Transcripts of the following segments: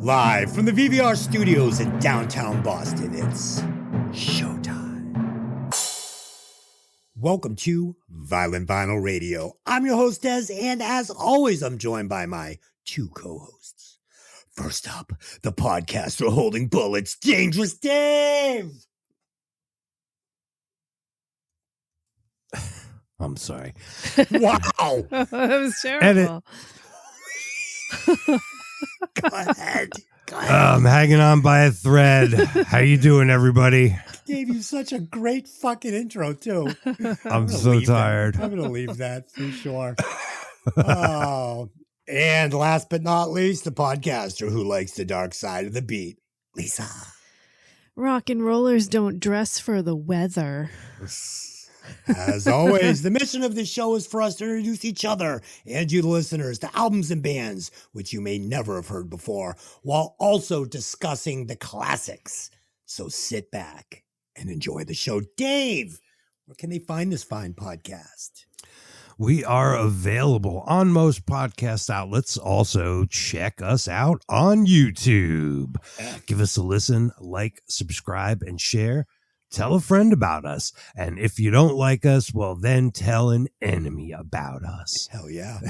Live from the VVR studios in downtown Boston, it's showtime. Welcome to Violent Vinyl Radio. I'm your host, Des, and as always, I'm joined by my two co-hosts. First up, the podcaster holding bullets, Dangerous Dave. I'm sorry. Wow. That was terrible. Go ahead. I'm hanging on by a thread. How you doing, everybody? Gave you such a great fucking intro, too. I'm so tired. I'm going to leave that for sure. Oh, and last but not least, the podcaster who likes the dark side of the beat, Lisa. Rock and rollers don't dress for the weather. As always, the mission of this show is for us to introduce each other and you, the listeners, to albums and bands which you may never have heard before, while also discussing the classics. So sit back and enjoy the show. Dave, where can they find this fine podcast? We are available on most podcast outlets. Also, check us out on YouTube. Give us a listen, like, subscribe, and share. Tell a friend about us. And if you don't like us, well, then tell an enemy about us. Hell yeah.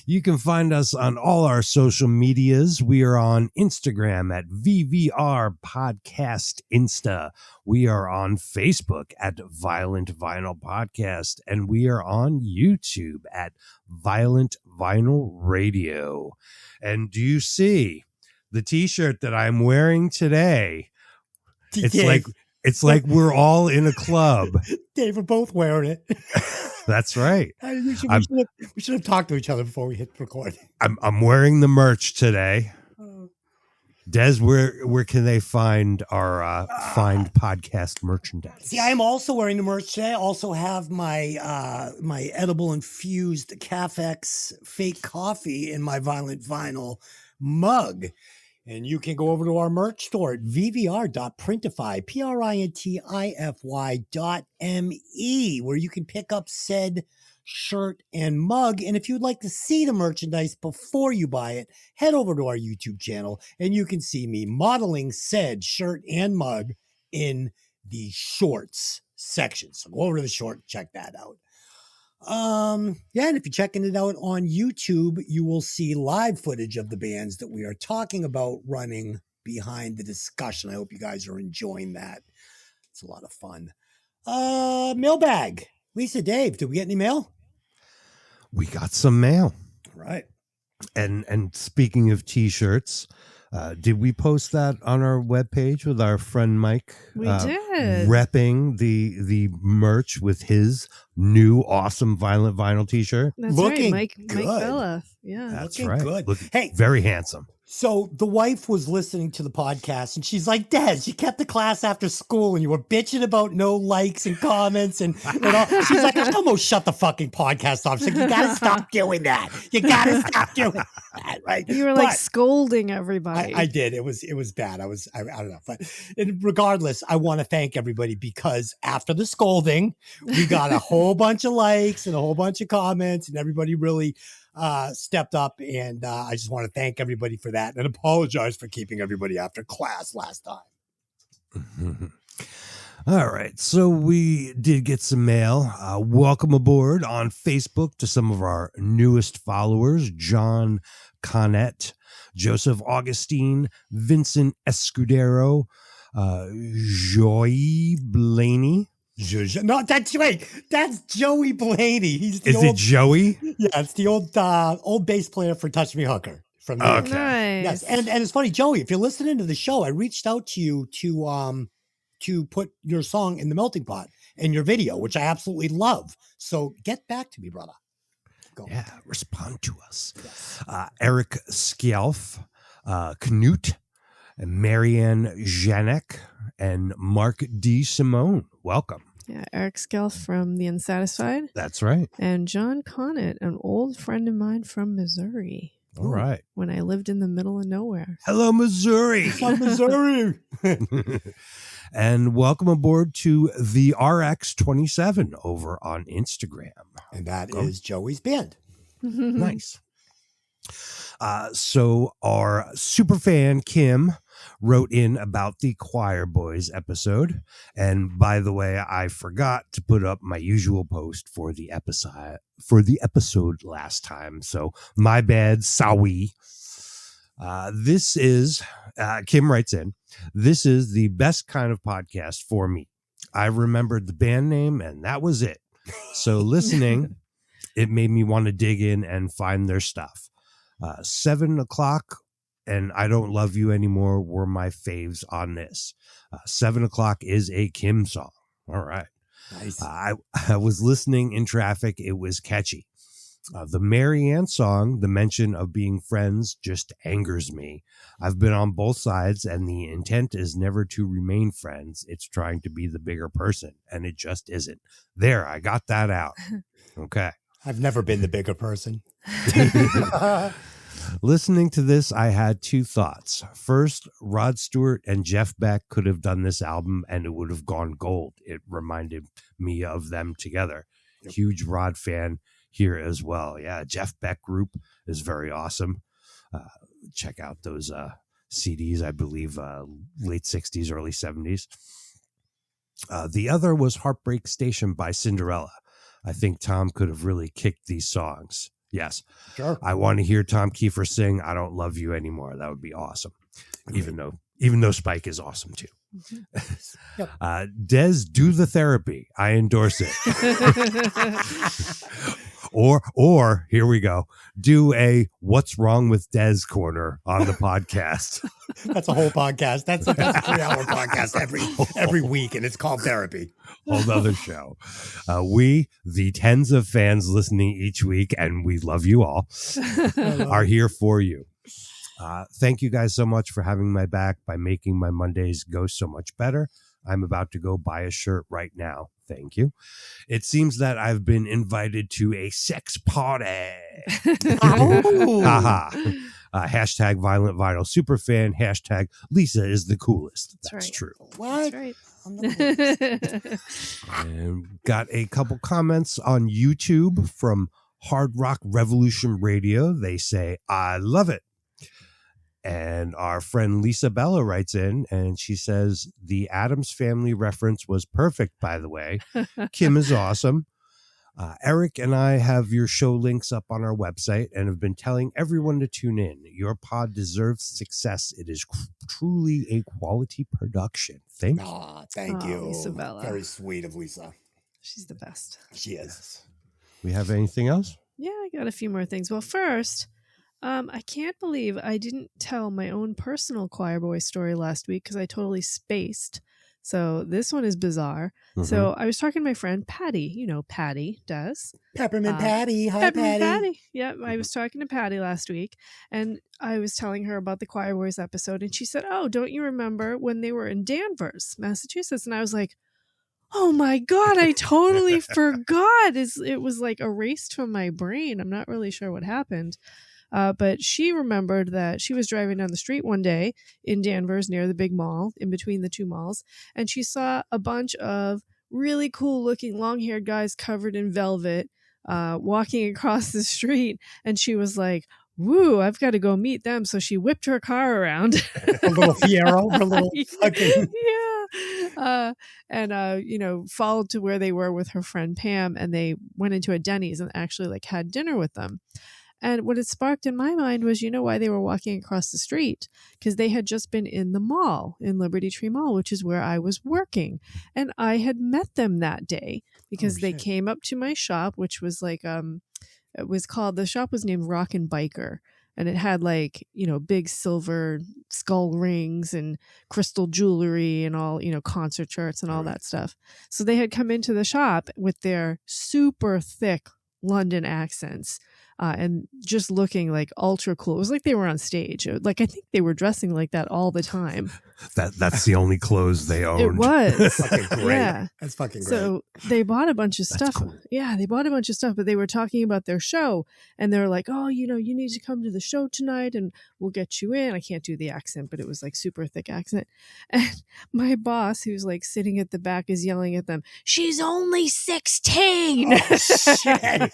You can find us on all our social medias. We are on Instagram at VVR Podcast Insta. We are on Facebook at Violent Vinyl Podcast. And we are on YouTube at Violent Vinyl Radio. And do you see the t-shirt that I'm wearing today? It's like we're all in a club. Dave, we're both wearing it. That's right. We should have talked to each other before we hit record. I'm wearing the merch today. Des, where can they find our fine podcast merchandise? See, I'm also wearing the merch today. I also have my my edible infused Cafex fake coffee in my Violent Vinyl mug. And you can go over to our merch store at vvr.printify, printify.me, where you can pick up said shirt and mug. And if you'd like to see the merchandise before you buy it, head over to our YouTube channel and you can see me modeling said shirt and mug in the shorts section. So go over to the short, check that out. And if you're checking it out on YouTube, you will see live footage of the bands that we are talking about running behind the discussion. I hope you guys are enjoying that. It's a lot of fun. Mailbag. Lisa, Dave, did we get any mail? We got some mail. All right. And speaking of t-shirts, did we post that on our webpage with our friend Mike? We did. Repping the merch with his new awesome Violent Vinyl t-shirt. That's Looking right, Mike good. Bella. Yeah. That's Looking right. good. Looking Very handsome. So the wife was listening to the podcast and she's like, Des, you kept the class after school and you were bitching about no likes and comments and all. She's like, I almost shut the fucking podcast off. She's like, you gotta stop doing that. You gotta stop doing that, right? You were like scolding everybody. I did. It was bad. I don't know. But regardless, I want to thank everybody because after the scolding, we got a whole bunch of likes and a whole bunch of comments and everybody really stepped up, and I just want to thank everybody for that and apologize for keeping everybody after class last time. All right, so we did get some mail. Welcome aboard on Facebook to some of our newest followers: John Connett, Joseph Augustine, Vincent Escudero, Joey Blaney. No, that's right. That's Joey Blaney. He's the Is old, it Joey? Yeah, it's the old bass player for Touch Me Hooker. From the Okay. Nice. Yes, and it's funny, Joey. If you're listening to the show, I reached out to you to put your song in the melting pot in your video, which I absolutely love. So get back to me, brother. Go. Yeah, respond to us. Yes. Eric Skjelf, Knut, and Marianne Janek, and Mark D. Simone. Welcome. Yeah, Eric Skelf from The Unsatisfied. That's right. And John Connett, an old friend of mine from Missouri. All right. When I lived in the middle of nowhere. Hello, Missouri. From Missouri. And welcome aboard to the RX27 over on Instagram. And that is Joey's band. Nice. So our super fan Kim wrote in about the Choir Boys episode. And by the way, I forgot to put up my usual post for the episode last time. So my bad, sorry. This is, Kim writes in, this is the best kind of podcast for me. I remembered the band name and that was it. So listening, it made me want to dig in and find their stuff. 7 o'clock and I Don't Love You Anymore were my faves on this. 7 o'clock is a Kim song. All right. Nice. I was listening in traffic. It was catchy. The Marianne song, the mention of being friends just angers me. I've been on both sides and the intent is never to remain friends. It's trying to be the bigger person and it just isn't. There, I got that out. Okay. I've never been the bigger person. Listening to this, I had two thoughts. First, Rod Stewart and Jeff Beck could have done this album and it would have gone gold. It reminded me of them together. Yep. Huge Rod fan here as well. Yeah, Jeff Beck group is very awesome. Check out those CDs, I believe, late 60s, early 70s. The other was Heartbreak Station by Cinderella. I think Tom could have really kicked these songs. Yes. Sure. I want to hear Tom Kiefer sing I Don't Love You Anymore. That would be awesome. Even though Spike is awesome too. Yep. Des, do the therapy. I endorse it. Or here we go. Do a What's Wrong with Des corner on the podcast. That's a whole podcast. That's a 3-hour podcast every week, and it's called Therapy. Whole other show. We, the tens of fans listening each week, and we love you all, are here for you. Thank you guys so much for having my back by making my Mondays go so much better. I'm about to go buy a shirt right now. Thank you. It seems that I've been invited to a sex party. Hashtag Violent Vital Superfan. Hashtag Lisa is the coolest. That's right. True. What? That's right. And got a couple comments on YouTube from Hard Rock Revolution Radio. They say, I love it. And our friend Lisa Bella writes in and she says, the Addams Family reference was perfect, by the way. Kim is awesome. Eric and I have your show links up on our website and have been telling everyone to tune in. Your pod deserves success. It is truly a quality production. Thank you. Thank you. Lisa Bella. Very sweet of Lisa. She's the best. She is. We have anything else? Yeah, I got a few more things. Well, first, I can't believe I didn't tell my own personal choir boy story last week because I totally spaced. So this one is bizarre. Mm-hmm. So I was talking to my friend Patty. You know Patty does. Peppermint Patty. Hi, Peppermint Patty. Yep, I was talking to Patty last week, and I was telling her about the Choir Boys episode, and she said, oh, don't you remember when they were in Danvers, Massachusetts? And I was like, oh my God, I totally forgot. It was like erased from my brain. I'm not really sure what happened. But she remembered that she was driving down the street one day in Danvers near the big mall, in between the two malls, and she saw a bunch of really cool looking long-haired guys covered in velvet walking across the street. And she was like, woo, I've got to go meet them. So she whipped her car around. A little Fiero, a little fucking... Yeah. Followed to where they were with her friend Pam, and they went into a Denny's and actually had dinner with them. And what it sparked in my mind was, why they were walking across the street? Because they had just been in the mall, in Liberty Tree Mall, which is where I was working. And I had met them that day because they came up to my shop, which was the shop was named Rockin' Biker. And it had big silver skull rings and crystal jewelry and all, concert shirts and all that stuff. So they had come into the shop with their super thick London accents. And just looking ultra cool. It was like they were on stage. I think they were dressing like that all the time. That's the only clothes they owned. It was. Fucking great. Yeah. That's fucking great. So they bought a bunch of stuff. cool. Yeah, they bought a bunch of stuff, but they were talking about their show and they're like, oh, you need to come to the show tonight and we'll get you in. I can't do the accent, but it was like super thick accent. And my boss, who's like sitting at the back, is yelling at them, she's only 16. Oh, shit.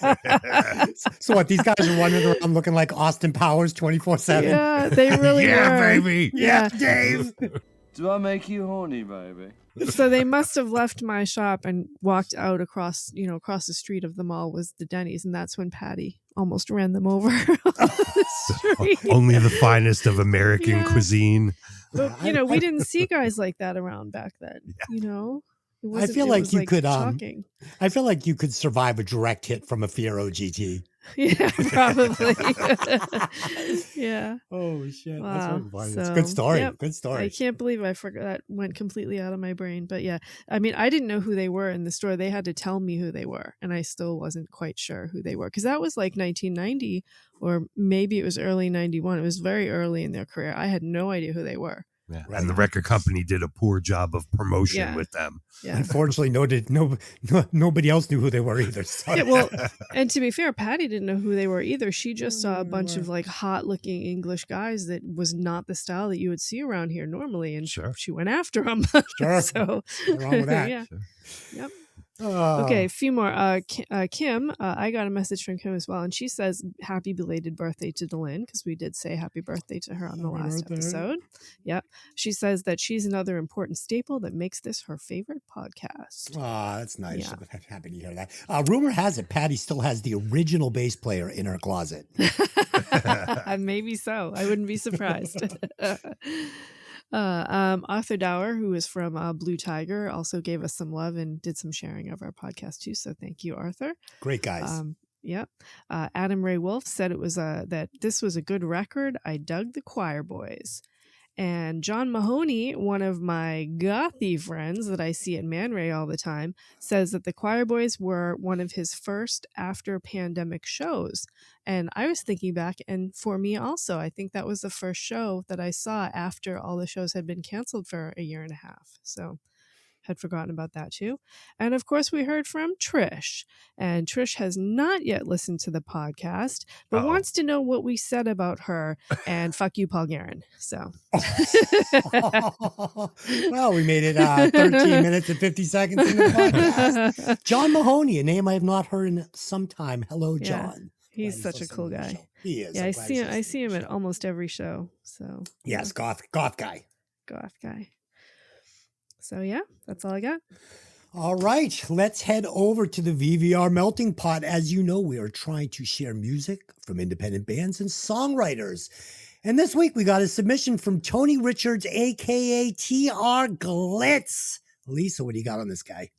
So what, these guys are running around looking like Austin Powers 24/7? Yeah, they really Yeah, were. baby. Yeah, Dave. Do I make you horny, baby? So they must have left my shop and walked out across the street of the mall was the Denny's, and that's when Patty almost ran them over on the street. Only the finest of American Yeah. cuisine. But we didn't see guys like that around back then. I feel like you could shocking. I feel like you could survive a direct hit from a Fiero GT. Yeah, probably. Yeah. Oh shit. Wow. That's fucking funny. It's a So, good story. yep. Good story. I can't believe I forgot that went completely out of my brain. But yeah, I mean, I didn't know who they were in the store. They had to tell me who they were, and I still wasn't quite sure who they were because that was like 1990 or maybe it was early 91. It was very early in their career. I had no idea who they were. Yeah. Right. And the record company did a poor job of promotion Yeah. with them. Yeah. Unfortunately, nobody else knew who they were either. So. Yeah, well, and to be fair, Patty didn't know who they were either. She just saw a bunch of like hot-looking English guys that was not the style that you would see around here normally, and Sure. she went after them. Sure. So, Nothing wrong with that. yeah. Sure. Yep. Oh. Okay, a few more. Kim, I got a message from Kim as well, and she says happy belated birthday to Delynn because we did say happy birthday to her on the Happy last birthday. episode. Yep. She says that she's another important staple that makes this her favorite podcast. Ah, that's nice. Yeah. I'm happy to hear that. Rumor has it Patty still has the original bass player in her closet. Maybe so. I wouldn't be surprised. Arthur Dower, who is from Blue Tiger, also gave us some love and did some sharing of our podcast too. So thank you, Arthur. Great guys. Yep. Adam Ray Wolf said it was that this was a good record. I dug the Choir Boys. And John Mahoney, one of my gothy friends that I see at Man Ray all the time, says that the Choir Boys were one of his first after pandemic shows. And I was thinking back, and for me also, I think that was the first show that I saw after all the shows had been canceled for a year and a half. So had forgotten about that too. And of course, we heard from Trish. And Trish has not yet listened to the podcast, but wants to know what we said about her and fuck you, Paul Guerin. So. Well, we made it 13 minutes and 50 seconds into the podcast. John Mahoney, a name I have not heard in some time. Hello, Yeah. John. He's Glad such a listening cool to the guy. show. He is. Yeah, I'm I glad see he's him. I listening see to him the at show. almost every show. So Yes, goth guy. goth guy. So yeah, that's all I got. All right, let's head over to the VVR Melting Pot. As you know, we are trying to share music from independent bands and songwriters. And this week we got a submission from Tony Richards, aka TR Glitz. Lisa, what do you got on this guy?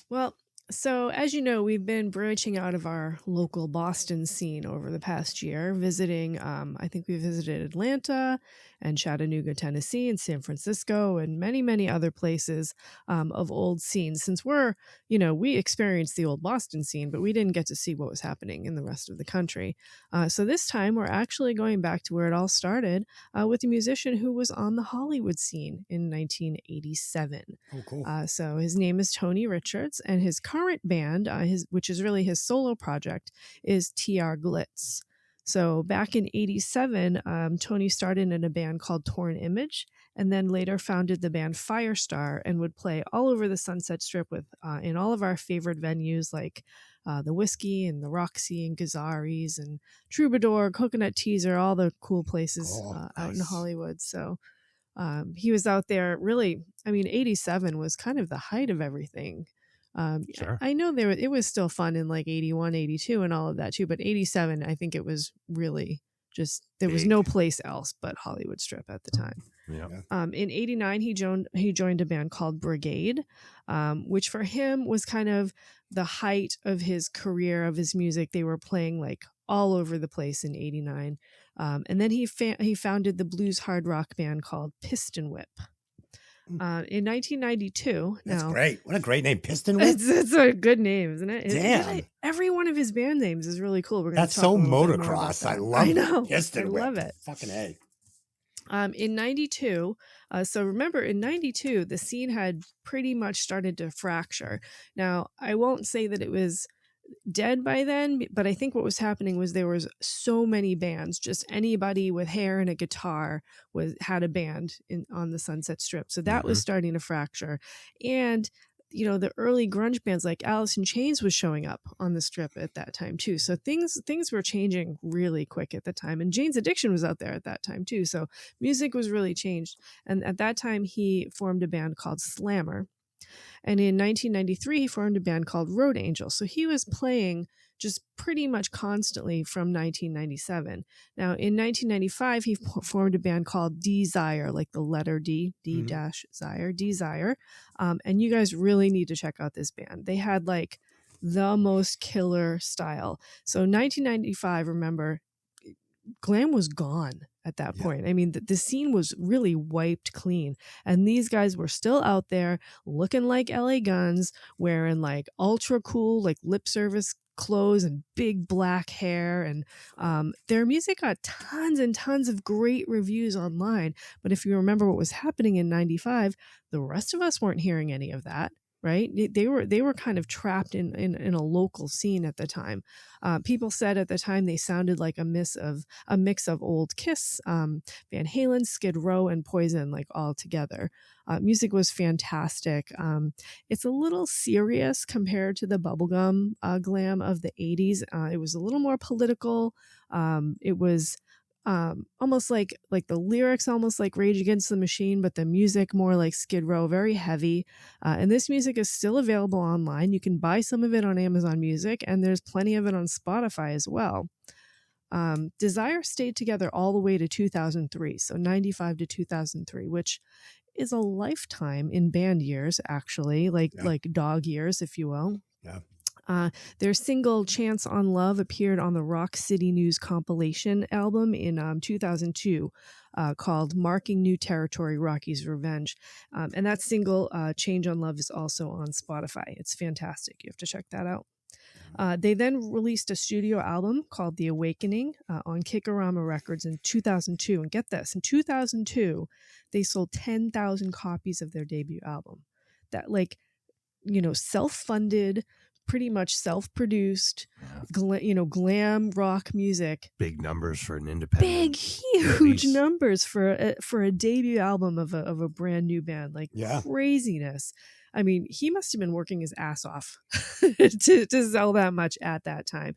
Well, so as you know, we've been branching out of our local Boston scene over the past year, visiting, I think we visited Atlanta and Chattanooga, Tennessee, and San Francisco, and many, many other places of old scenes. Since we experienced the old Boston scene, but we didn't get to see what was happening in the rest of the country. So this time we're actually going back to where it all started with a musician who was on the Hollywood scene in 1987. Oh, cool. So his name is Tony Richards, and his current band, which is really his solo project, is TR Glitz. So back in 87, Tony started in a band called Torn Image, and then later founded the band Firestar and would play all over the Sunset Strip in all of our favorite venues like the Whiskey and the Roxy and Gazzari's and Troubadour, Coconut Teaser, all the cool places out in Hollywood. So he was out there really, 87 was kind of the height of everything. Sure. I know it was still fun in like 81, 82 and all of that too, but 87, I think it was really just, there was no place else but Hollywood Strip at the time. Yeah. In 89, he joined a band called Brigade, which for him was kind of the height of his career, of his music. They were playing like all over the place in 89. And then he founded the blues hard rock band called Piston Whip. In 1992, That's now, great. What a great name. Piston Whip. it's a good name, isn't it? Damn. Every one of his band names is really cool. We're gonna That's talk so a little bit more about motocross. that. I love know. Piston I Whip. love it. Fucking A. In 92, so remember in 92, the scene had pretty much started to fracture. Now, I won't say that it was dead by then, but I think what was happening was there was so many bands, just anybody with hair and a guitar had a band on the Sunset Strip. So that was starting to fracture. And the early grunge bands like Alice in Chains was showing up on the Strip at that time too. So things were changing really quick at the time. And Jane's Addiction was out there at that time too. So music was really changed. And at that time, he formed a band called Slammer. And in 1993, he formed a band called Road Angel. So he was playing just pretty much constantly from 1997. Now, in 1995, he formed a band called Desire, like the letter D, D-Zyre, Desire. And you guys really need to check out this band. They had like the most killer style. So 1995, remember, glam was gone at that point. I mean, the scene was really wiped clean. And these guys were still out there looking like LA Guns, wearing like ultra cool, like lip service clothes and big black hair. And their music got tons and tons of great reviews online. But if you remember what was happening in 95, the rest of us weren't hearing any of that. Right? They were kind of trapped in a local scene at the time. People said at the time they sounded like a mix of old Kiss, Van Halen, Skid Row, and Poison, like all together. Music was fantastic. It's a little serious compared to the bubblegum glam of the 80s. It was a little more political. It was almost like the lyrics almost like Rage Against the Machine, but the music more like Skid Row, very heavy. And this music is still available online. You can buy some of it on Amazon Music, and there's plenty of it on Spotify as well. Desire stayed together all the way to 2003, so 95 to 2003, which is a lifetime in band years, actually, like dog years, if you will. Yeah. Their single Chance on Love appeared on the Rock City News compilation album in 2002 called Marking New Territory, Rocky's Revenge. And that single, Change on Love, is also on Spotify. It's fantastic. You have to check that out. They then released a studio album called The Awakening on Kickorama Records in 2002. And get this, in 2002, they sold 10,000 copies of their debut album. That, self-funded, pretty much self-produced, glam rock music. Big numbers for an independent. Huge numbers for a debut album of a brand new band. Craziness. I mean, he must have been working his ass off to sell that much at that time.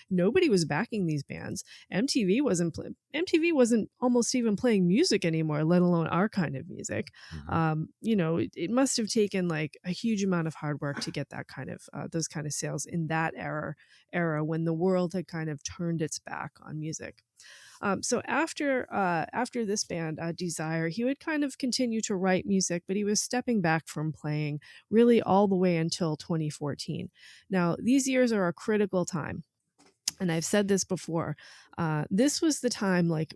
Nobody was backing these bands. MTV wasn't almost even playing music anymore, let alone our kind of music. It must have taken like a huge amount of hard work to get that kind of those kind of sales in that era when the world had kind of turned its back on music. So after this band, Desire, he would kind of continue to write music, but he was stepping back from playing really all the way until 2014. Now, these years are a critical time. And I've said this before. This was the time, like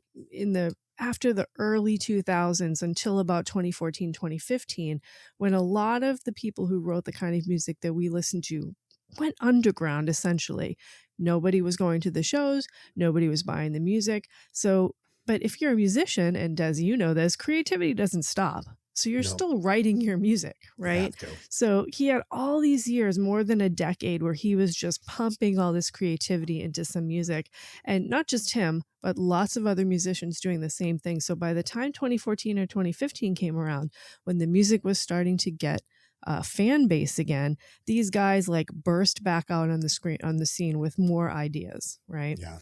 after the early 2000s until about 2014, 2015, when a lot of the people who wrote the kind of music that we listen to went underground, essentially. Nobody was going to the shows. Nobody was buying the music. So, but if you're a musician, and as you know this, creativity doesn't stop. So you're still writing your music, right? So he had all these years, more than a decade, where he was just pumping all this creativity into some music. And not just him, but lots of other musicians doing the same thing. So by the time 2014 or 2015 came around, when the music was starting to get fan base again, these guys like burst back out on the scene with more ideas, right? Yeah.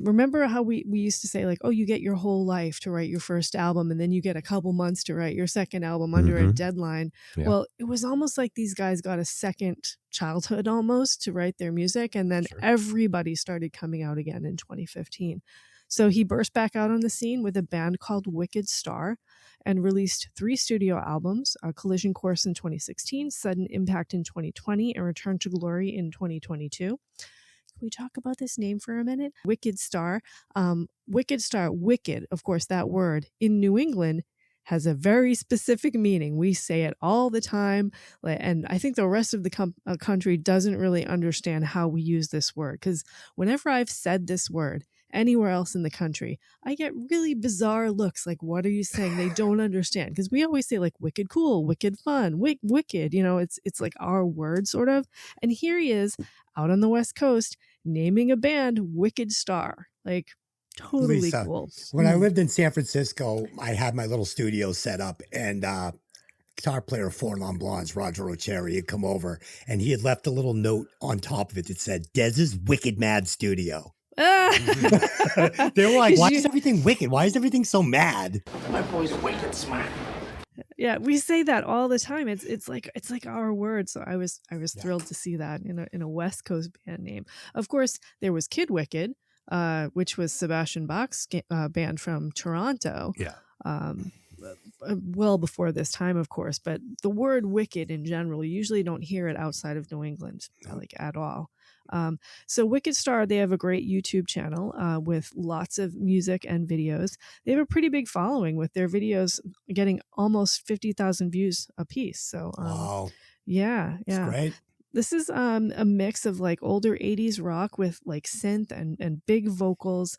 Remember how we used to say like, oh, you get your whole life to write your first album, and then you get a couple months to write your second album under a deadline. Yeah. Well, it was almost like these guys got a second childhood almost to write their music, and then everybody started coming out again in 2015. So he burst back out on the scene with a band called Wicked Star and released 3 studio albums, Collision Course in 2016, Sudden Impact in 2020, and Return to Glory in 2022. Can we talk about this name for a minute? Wicked Star. Wicked Star, wicked, of course, that word in New England has a very specific meaning. We say it all the time, and I think the rest of the country doesn't really understand how we use this word, because whenever I've said this word, anywhere else in the country, I get really bizarre looks like, what are you saying? They don't understand. Because we always say like wicked cool, wicked fun, wicked, it's like our word sort of. And here he is out on the West Coast naming a band Wicked Star. Like, totally Lisa, cool. When I lived in San Francisco, I had my little studio set up, and guitar player of Four Non Blondes, Roger Ocheri, had come over, and he had left a little note on top of it that said, Dez's Wicked Mad Studio. They were like, why is everything wicked? Why is everything so mad? My boy's wicked smart. Yeah, we say that all the time. It's like our word. So I was thrilled to see that in a West Coast band name. Of course, there was Kid Wicked, which was Sebastian Bach's band from Toronto. Yeah. Well before this time, of course. But the word wicked in general, you usually don't hear it outside of New England, like at all. So Wicked Star, they have a great YouTube channel with lots of music and videos. They have a pretty big following with their videos getting almost 50,000 views a piece. So Wow. Yeah. That's great. This is a mix of like older 80s rock with like synth and big vocals.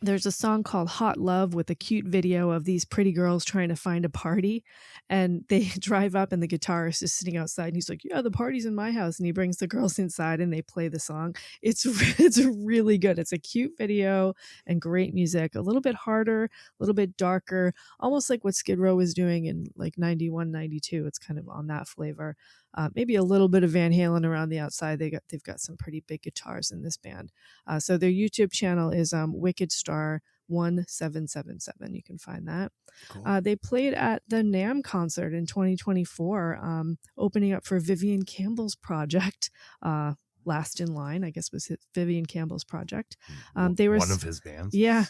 There's a song called Hot Love with a cute video of these pretty girls trying to find a party, and they drive up and the guitarist is sitting outside and he's like, yeah, the party's in my house. And he brings the girls inside and they play the song. It's really good. It's a cute video and great music, a little bit harder, a little bit darker, almost like what Skid Row was doing in like 91, 92. It's kind of on that flavor. Maybe a little bit of Van Halen around the outside. They've got some pretty big guitars in this band. So their YouTube channel is Wicked Star 1777. You can find that. Cool. They played at the NAMM concert in 2024, opening up for Vivian Campbell's project. Last in Line, I guess, was Vivian Campbell's project. They were one of his bands. Yeah.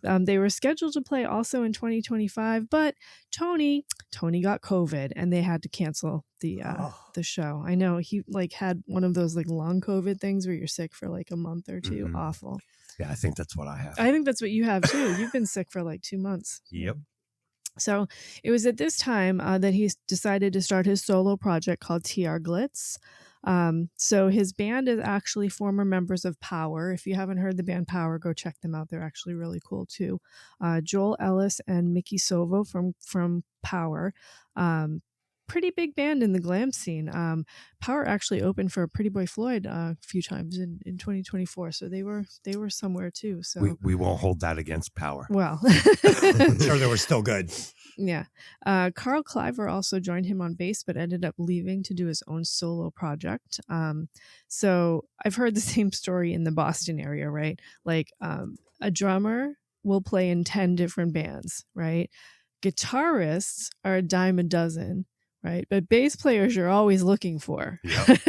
They were scheduled to play also in 2025, but Tony got COVID and they had to cancel the show. I know he like had one of those like long COVID things where you're sick for like a month or two. Mm-hmm. Awful. Yeah, I think that's what I have. I think that's what you have too. You've been sick for like 2 months. Yep. So it was at this time that he decided to start his solo project called TR Glitz. So his band is actually former members of Power. If you haven't heard the band Power, go check them out. They're actually really cool too. Joel Ellis and Mickey Sovo from Power. Pretty big band in the glam scene. Power actually opened for Pretty Boy Floyd a few times in 2024. So they were somewhere too. So we won't hold that against Power. Well, I'm sure they were still good. Yeah. Carl Cliver also joined him on bass, but ended up leaving to do his own solo project. So I've heard the same story in the Boston area, right? Like a drummer will play in 10 different bands, right? Guitarists are a dime a dozen, right? But bass players you're always looking for. Yep.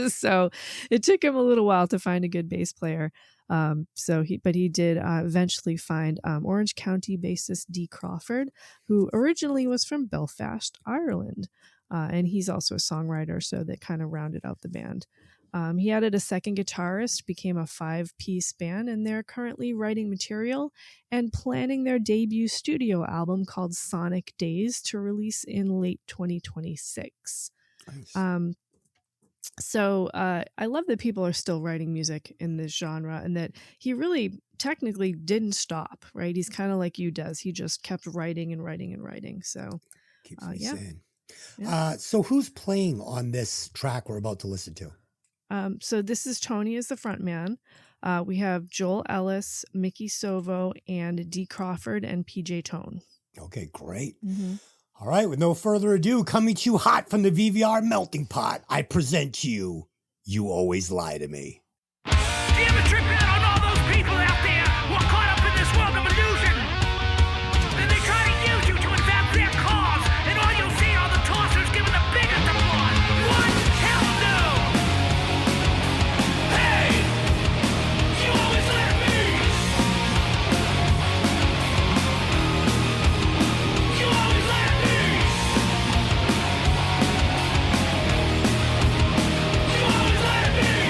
So it took him a little while to find a good bass player. He did eventually find Orange County bassist Dee Crawford, who originally was from Belfast, Ireland. And he's also a songwriter, so that kind of rounded out the band. He added a second guitarist, became a 5-piece band, and they're currently writing material and planning their debut studio album called Sonic Days to release in late 2026. Nice. So I love that people are still writing music in this genre and that he really technically didn't stop, right? He's kind of like you, Des. He just kept writing and writing and writing. So, keeps me sane. Yeah. So who's playing on this track we're about to listen to? So this is Tony as the front man. We have Joel Ellis, Mickey Sovo, and Dee Crawford and PJ Tone. Okay, great. Mm-hmm. All right, with no further ado, coming to you hot from the VVR melting pot, I present to you, You Always Lie to Me. Do you ever trip out on all those people out there who are caught up in this world of illusion? Then they try to use you to advance their cause, and all you'll see are the tossers giving the biggest applause. What? Hell no! Hey! You always lie to me! You always lie to me! You always lie to me!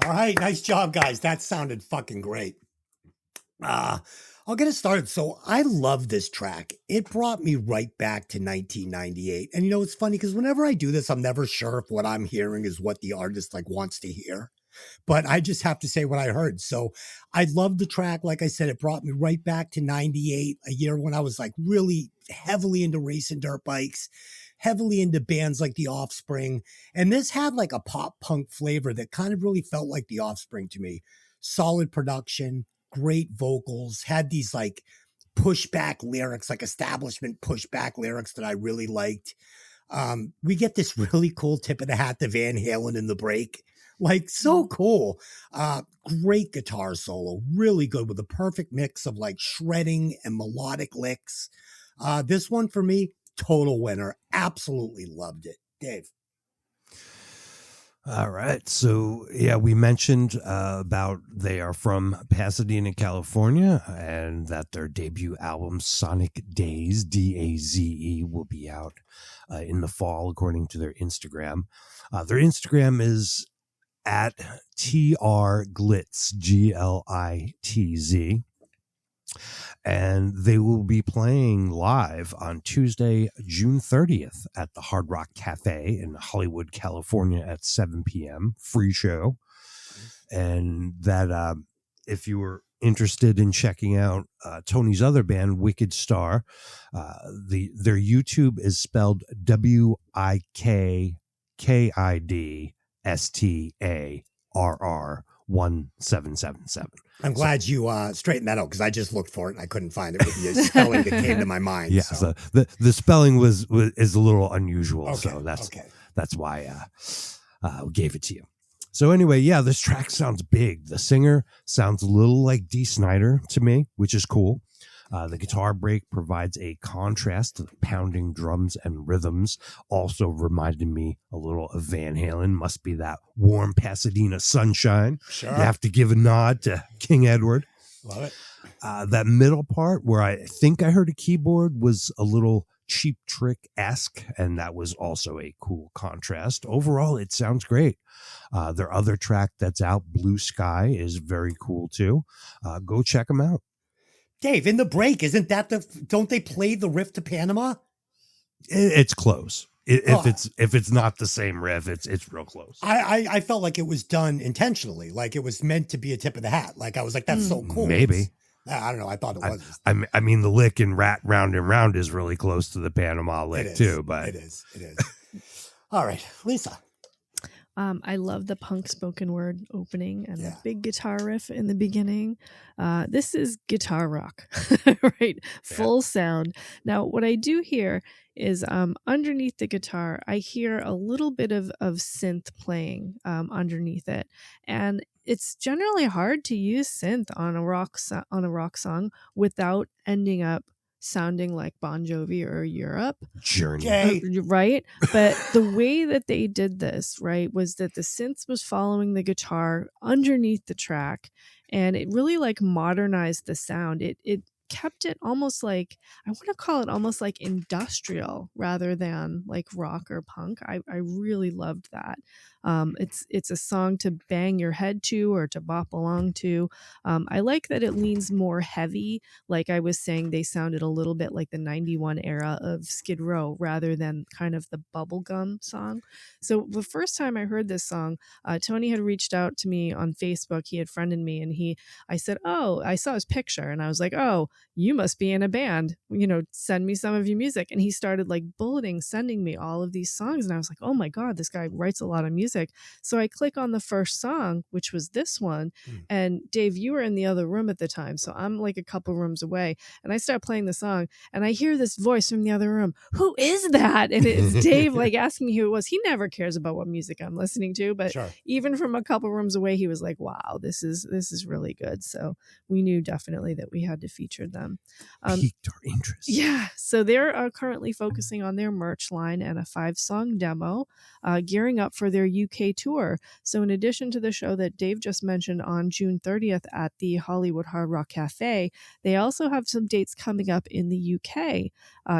All right, nice job, guys. That sounded fucking great. I'll get it started. So I love this track. It brought me right back to 1998. And you know, it's funny because whenever I do this, I'm never sure if what I'm hearing is what the artist like wants to hear. But I just have to say what I heard. So I love the track. Like I said, it brought me right back to 98, a year when I was like really heavily into racing dirt bikes, heavily into bands like The Offspring. And this had like a pop punk flavor that kind of really felt like The Offspring to me. Solid production, great vocals, had these like pushback lyrics, like establishment pushback lyrics that I really liked. We get this really cool tip of the hat to Van Halen in the break. Like, so cool. Great guitar solo, really good with a perfect mix of like shredding and melodic licks. This one for me, total winner. Absolutely loved it. Dave. All right. So, yeah, we mentioned about they are from Pasadena, California, and that their debut album, Sonic Daze, D-A-Z-E, will be out in the fall, according to their Instagram. Their Instagram is at TR Glitz, Glitz. And they will be playing live on Tuesday, June 30th at the Hard Rock Cafe in Hollywood, California at 7 p.m. Free show. And that if you were interested in checking out Tony's other band, Wicked Star, their YouTube is spelled WIKKIDSTARR 1777. I'm glad you straightened that out because I just looked for it and I couldn't find it with the spelling that came to my mind. Yeah, so the spelling is a little unusual, okay, so that's why we gave it to you. So anyway, yeah, this track sounds big. The singer sounds a little like Dee Snider to me, which is cool. The guitar break provides a contrast to the pounding drums and rhythms. Also reminded me a little of Van Halen. Must be that warm Pasadena sunshine. Sure. You have to give a nod to King Edward. Love it. That middle part where I think I heard a keyboard was a little Cheap Trick-esque, and that was also a cool contrast. Overall, it sounds great. Their other track that's out, Blue Sky, is very cool too. Go check them out. Dave, in the break, isn't that don't they play the riff to Panama? It's close. If it's not the same riff, it's real close. I felt like it was done intentionally, like it was meant to be a tip of the hat. Like I was like, that's so cool. Maybe. I don't know. I thought it was. I mean, the lick in Rat Round and Round is really close to the Panama lick too. But it is. All right, Lisa. I love the punk spoken word opening and the big guitar riff in the beginning. This is guitar rock, right? Full sound. Now, what I do hear is underneath the guitar, I hear a little bit of synth playing underneath it. And it's generally hard to use synth on a rock song without ending up sounding like Bon Jovi or Europe. Journey. Right? But the way that they did this, right, was that the synth was following the guitar underneath the track, and it really like modernized the sound. It kept it almost like, I want to call it almost like industrial rather than like rock or punk. I really loved that. It's a song to bang your head to or to bop along to. I like that it leans more heavy. Like I was saying, they sounded a little bit like the 91 era of Skid Row rather than kind of the bubblegum song. So the first time I heard this song, Tony had reached out to me on Facebook. He had friended me and I said, oh, I saw his picture and I was like, oh, you must be in a band, send me some of your music. And he started like sending me all of these songs. And I was like, oh my God, this guy writes a lot of music. So I click on the first song, which was this one. And Dave, you were in the other room at the time. So I'm like a couple rooms away and I start playing the song and I hear this voice from the other room. Who is that? And it's Dave like asking me who it was. He never cares about what music I'm listening to, but even from a couple rooms away, he was like, wow, this is really good. So we knew definitely that we had to feature featured them. Piqued our interest. Yeah, so they're currently focusing on their merch line and a 5-song demo, gearing up for their UK tour. So in addition to the show that Dave just mentioned on June 30th at the Hollywood Hard Rock Cafe, they also have some dates coming up in the UK.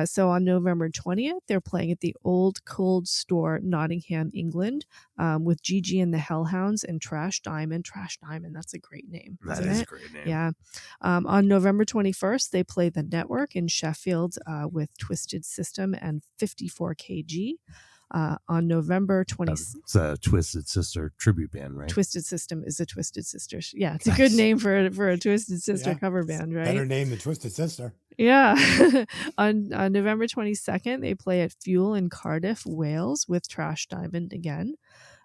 So on November 20th, they're playing at the Old Cold Store, Nottingham, England, with Gigi and the Hellhounds and Trash Diamond. Trash Diamond, that's a great name. That isn't is it? a great name. Yeah. On November 21st, they play the Network in Sheffield with Twisted System and 54 kg. On November 20th. It's a Twisted Sister tribute band, right? Twisted System is a Twisted Sister. Yeah, it's a good name for a Twisted Sister Yeah. cover band, right? Better name than Twisted Sister. Yeah. On November 22nd, they play at Fuel in Cardiff, Wales with Trash Diamond again.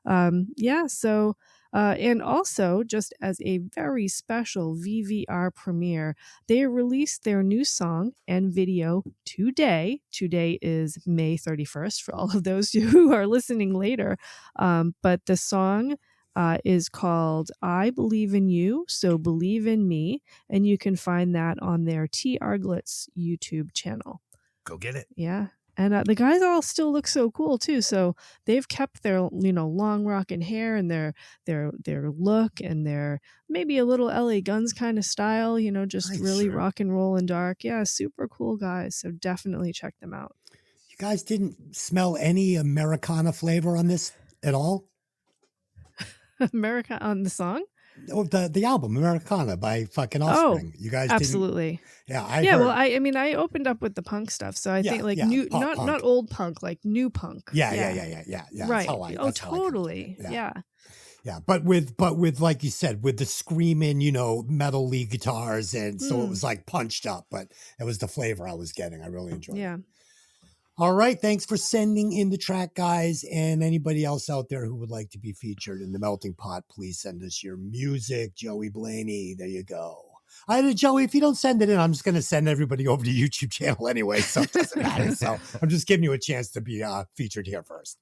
So and also, just as a very special VVR premiere, they released their new song and video today. Today is May 31st for all of those who are listening later. But the song is called I Believe in You, So Believe in Me. And you can find that on their TR Glitz YouTube channel. Go get it. Yeah. And the guys all still look so cool too. So they've kept their, long rocking hair and their look and their maybe a little LA Guns kind of style, just Nice, really sure. rock and roll and dark. Yeah, super cool guys. So definitely check them out. You guys didn't smell any Americana flavor on this at all? America on the song? Oh, the album Americana by fucking Offspring. You guys Absolutely. didn't? Yeah, Yeah, heard. well, I opened up with the punk stuff, so I think new, pop not punk. not old punk, like new punk. Yeah. That's Right. how I- Oh, that's how I come to totally. it. Yeah. Yeah, but with like you said, with the screaming, metal lead guitars, and so it was like punched up, but it was the flavor I was getting. I really enjoyed it. Yeah. All right, thanks for sending in the track, guys, and anybody else out there who would like to be featured in the Melting Pot, please send us your music, Joey Blaney. There you go. Joey, if you don't send it in, I'm just going to send everybody over to YouTube channel anyway, so it doesn't matter. So I'm just giving you a chance to be featured here first.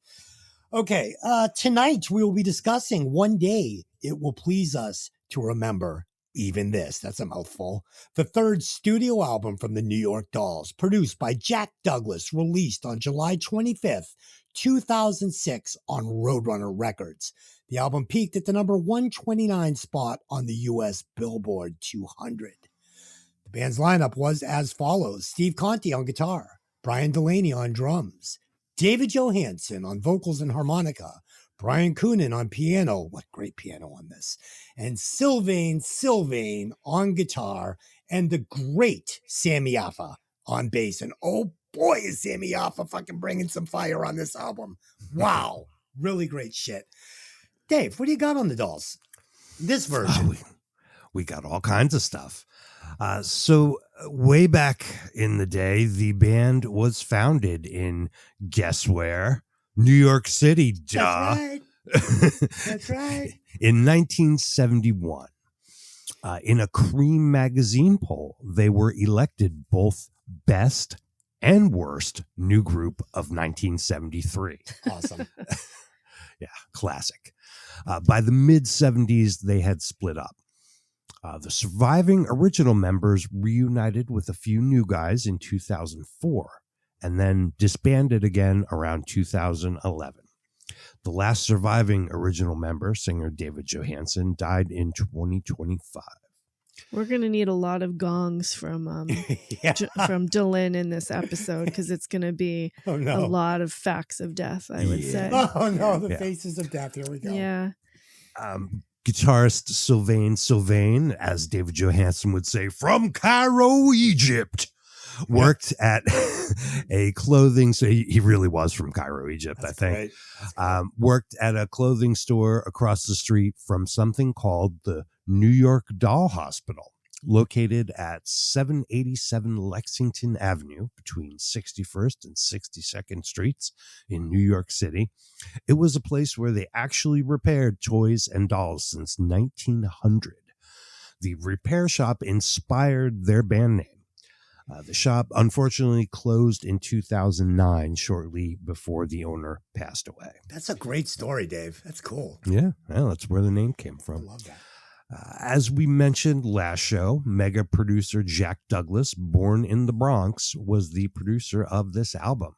Okay, tonight we will be discussing One Day It Will Please Us to Remember Even This. That's a mouthful. The third studio album from the New York Dolls, produced by Jack Douglas, released on July 25th, 2006 on Roadrunner Records. The album peaked at the number 129 spot on the U.S. Billboard 200. The band's lineup was as follows: Steve Conte on guitar, Brian Delaney on drums, David Johannsen on vocals and harmonica, Brian Coonan on piano. What great piano on this. And Sylvain on guitar, and the great Sammy Yaffa on bass. And oh boy, is Sammy Yaffa fucking bringing some fire on this album. Wow. Really great shit. Dave, what do you got on the Dolls? This version. We got all kinds of stuff. So way back in the day, the band was founded in, guess where? New York City, duh. That's right. That's right. In 1971, in a Cream magazine poll, they were elected both best and worst new group of 1973. Awesome. Yeah, classic. By the mid-70s, they had split up. The surviving original members reunited with a few new guys in 2004 and then disbanded again around 2011. The last surviving original member, singer David Johannsen, died in 2025. We're going to need a lot of gongs from from Dylan in this episode, because it's going to be a lot of facts of death, I would say. Oh no, the faces of death. Here we go. Yeah. Guitarist Sylvain, as David Johannsen would say, from Cairo, Egypt, worked at a clothing. So he really was from Cairo, Egypt, That's I think. great. Worked at a clothing store across the street from something called the New York Doll Hospital, located at 787 Lexington Avenue between 61st and 62nd Streets in New York City. It was a place where they actually repaired toys and dolls since 1900. The repair shop inspired their band name. The shop unfortunately closed in 2009, shortly before the owner passed away. That's a great story, Dave. That's cool. Yeah, well, that's where the name came I from. love that. As we mentioned last show, mega producer Jack Douglas, born in the Bronx, was the producer of this album.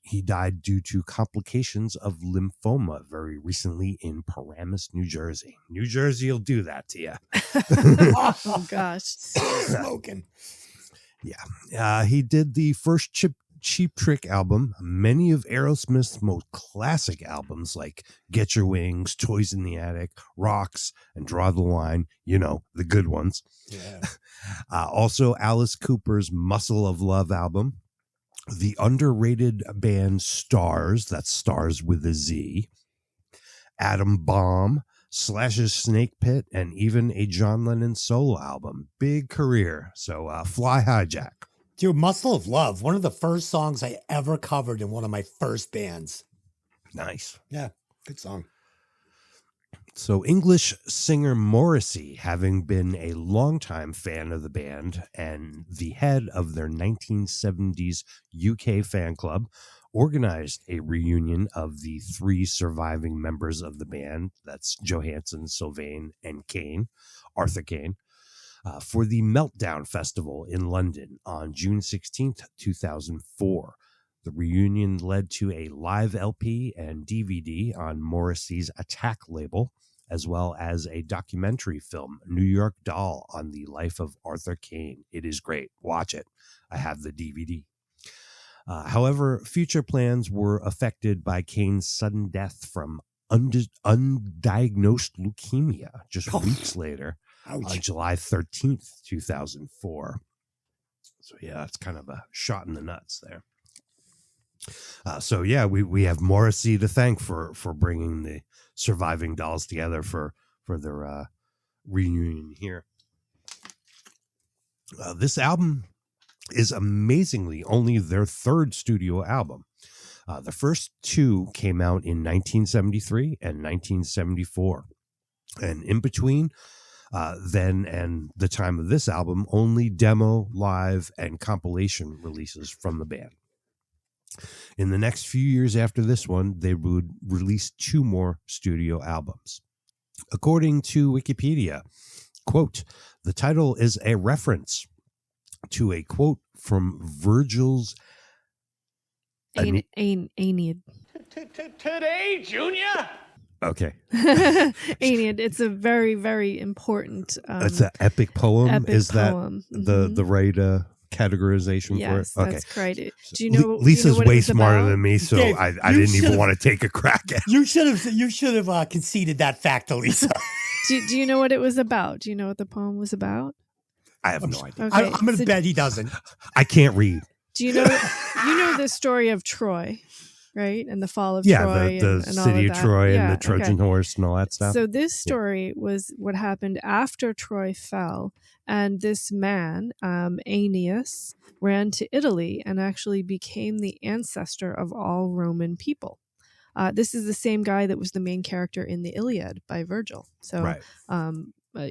He died due to complications of lymphoma very recently in Paramus, New Jersey. New Jersey will do that to you. Oh gosh. Smoking. Yeah. He did the first Cheap Trick album, many of Aerosmith's most classic albums like Get Your Wings, Toys in the Attic, Rocks, and Draw the Line, you know, the good ones. Yeah. Also Alice Cooper's Muscle of Love album, the underrated band Stars, that's Stars with a Z, Atom Bomb, Slash's Snake Pit, and even a John Lennon solo album. Big career. So fly high, Jack. Dude, Muscle of Love, one of the first songs I ever covered in one of my first bands. Nice. Yeah, good song. So English singer Morrissey, having been a longtime fan of the band and the head of their 1970s UK fan club, organized a reunion of the three surviving members of the band. That's Johannsen, Sylvain, and Kane, Arthur Kane, for the Meltdown Festival in London on June 16th, 2004. The reunion led to a live LP and DVD on Morrissey's Attack label, as well as a documentary film, New York Doll, on the life of Arthur Kane. It is great. Watch it. I have the DVD. However, future plans were affected by Kane's sudden death from undiagnosed leukemia just weeks later. Ouch. On July 13th, 2004. So, yeah, it's kind of a shot in the nuts there. So, yeah, we have Morrissey to thank for bringing the surviving Dolls together for their reunion here. This album is amazingly only their third studio album. The first two came out in 1973 and 1974. And in between then and the time of this album, only demo, live, and compilation releases from the band. In the next few years after this one, they would release two more studio albums. According to Wikipedia, quote, the title is a reference to a quote from Virgil's Aeneid. Today, Junior? Okay. Aeneid. It's a very, very important. It's an epic poem. Epic is poem. that the right categorization yes, for it? Okay. That's correct. Do you know? Lisa's what it way was smarter about? than me, so Dave, I you didn't even should've- want to take a crack at it. You should have conceded that fact to Lisa. Do you know what it was about? Do you know what the poem was about? I have no idea. Okay, I'm going to so bet he doesn't. I can't read. Do you know the story of Troy, right? And the fall of Yeah, Troy the and all city of of that. Troy Yeah, and the Trojan okay. horse and all that stuff. So this story was what happened after Troy fell, and this man, Aeneas, ran to Italy and actually became the ancestor of all Roman people. This is the same guy that was the main character in the Iliad by Virgil. So Right.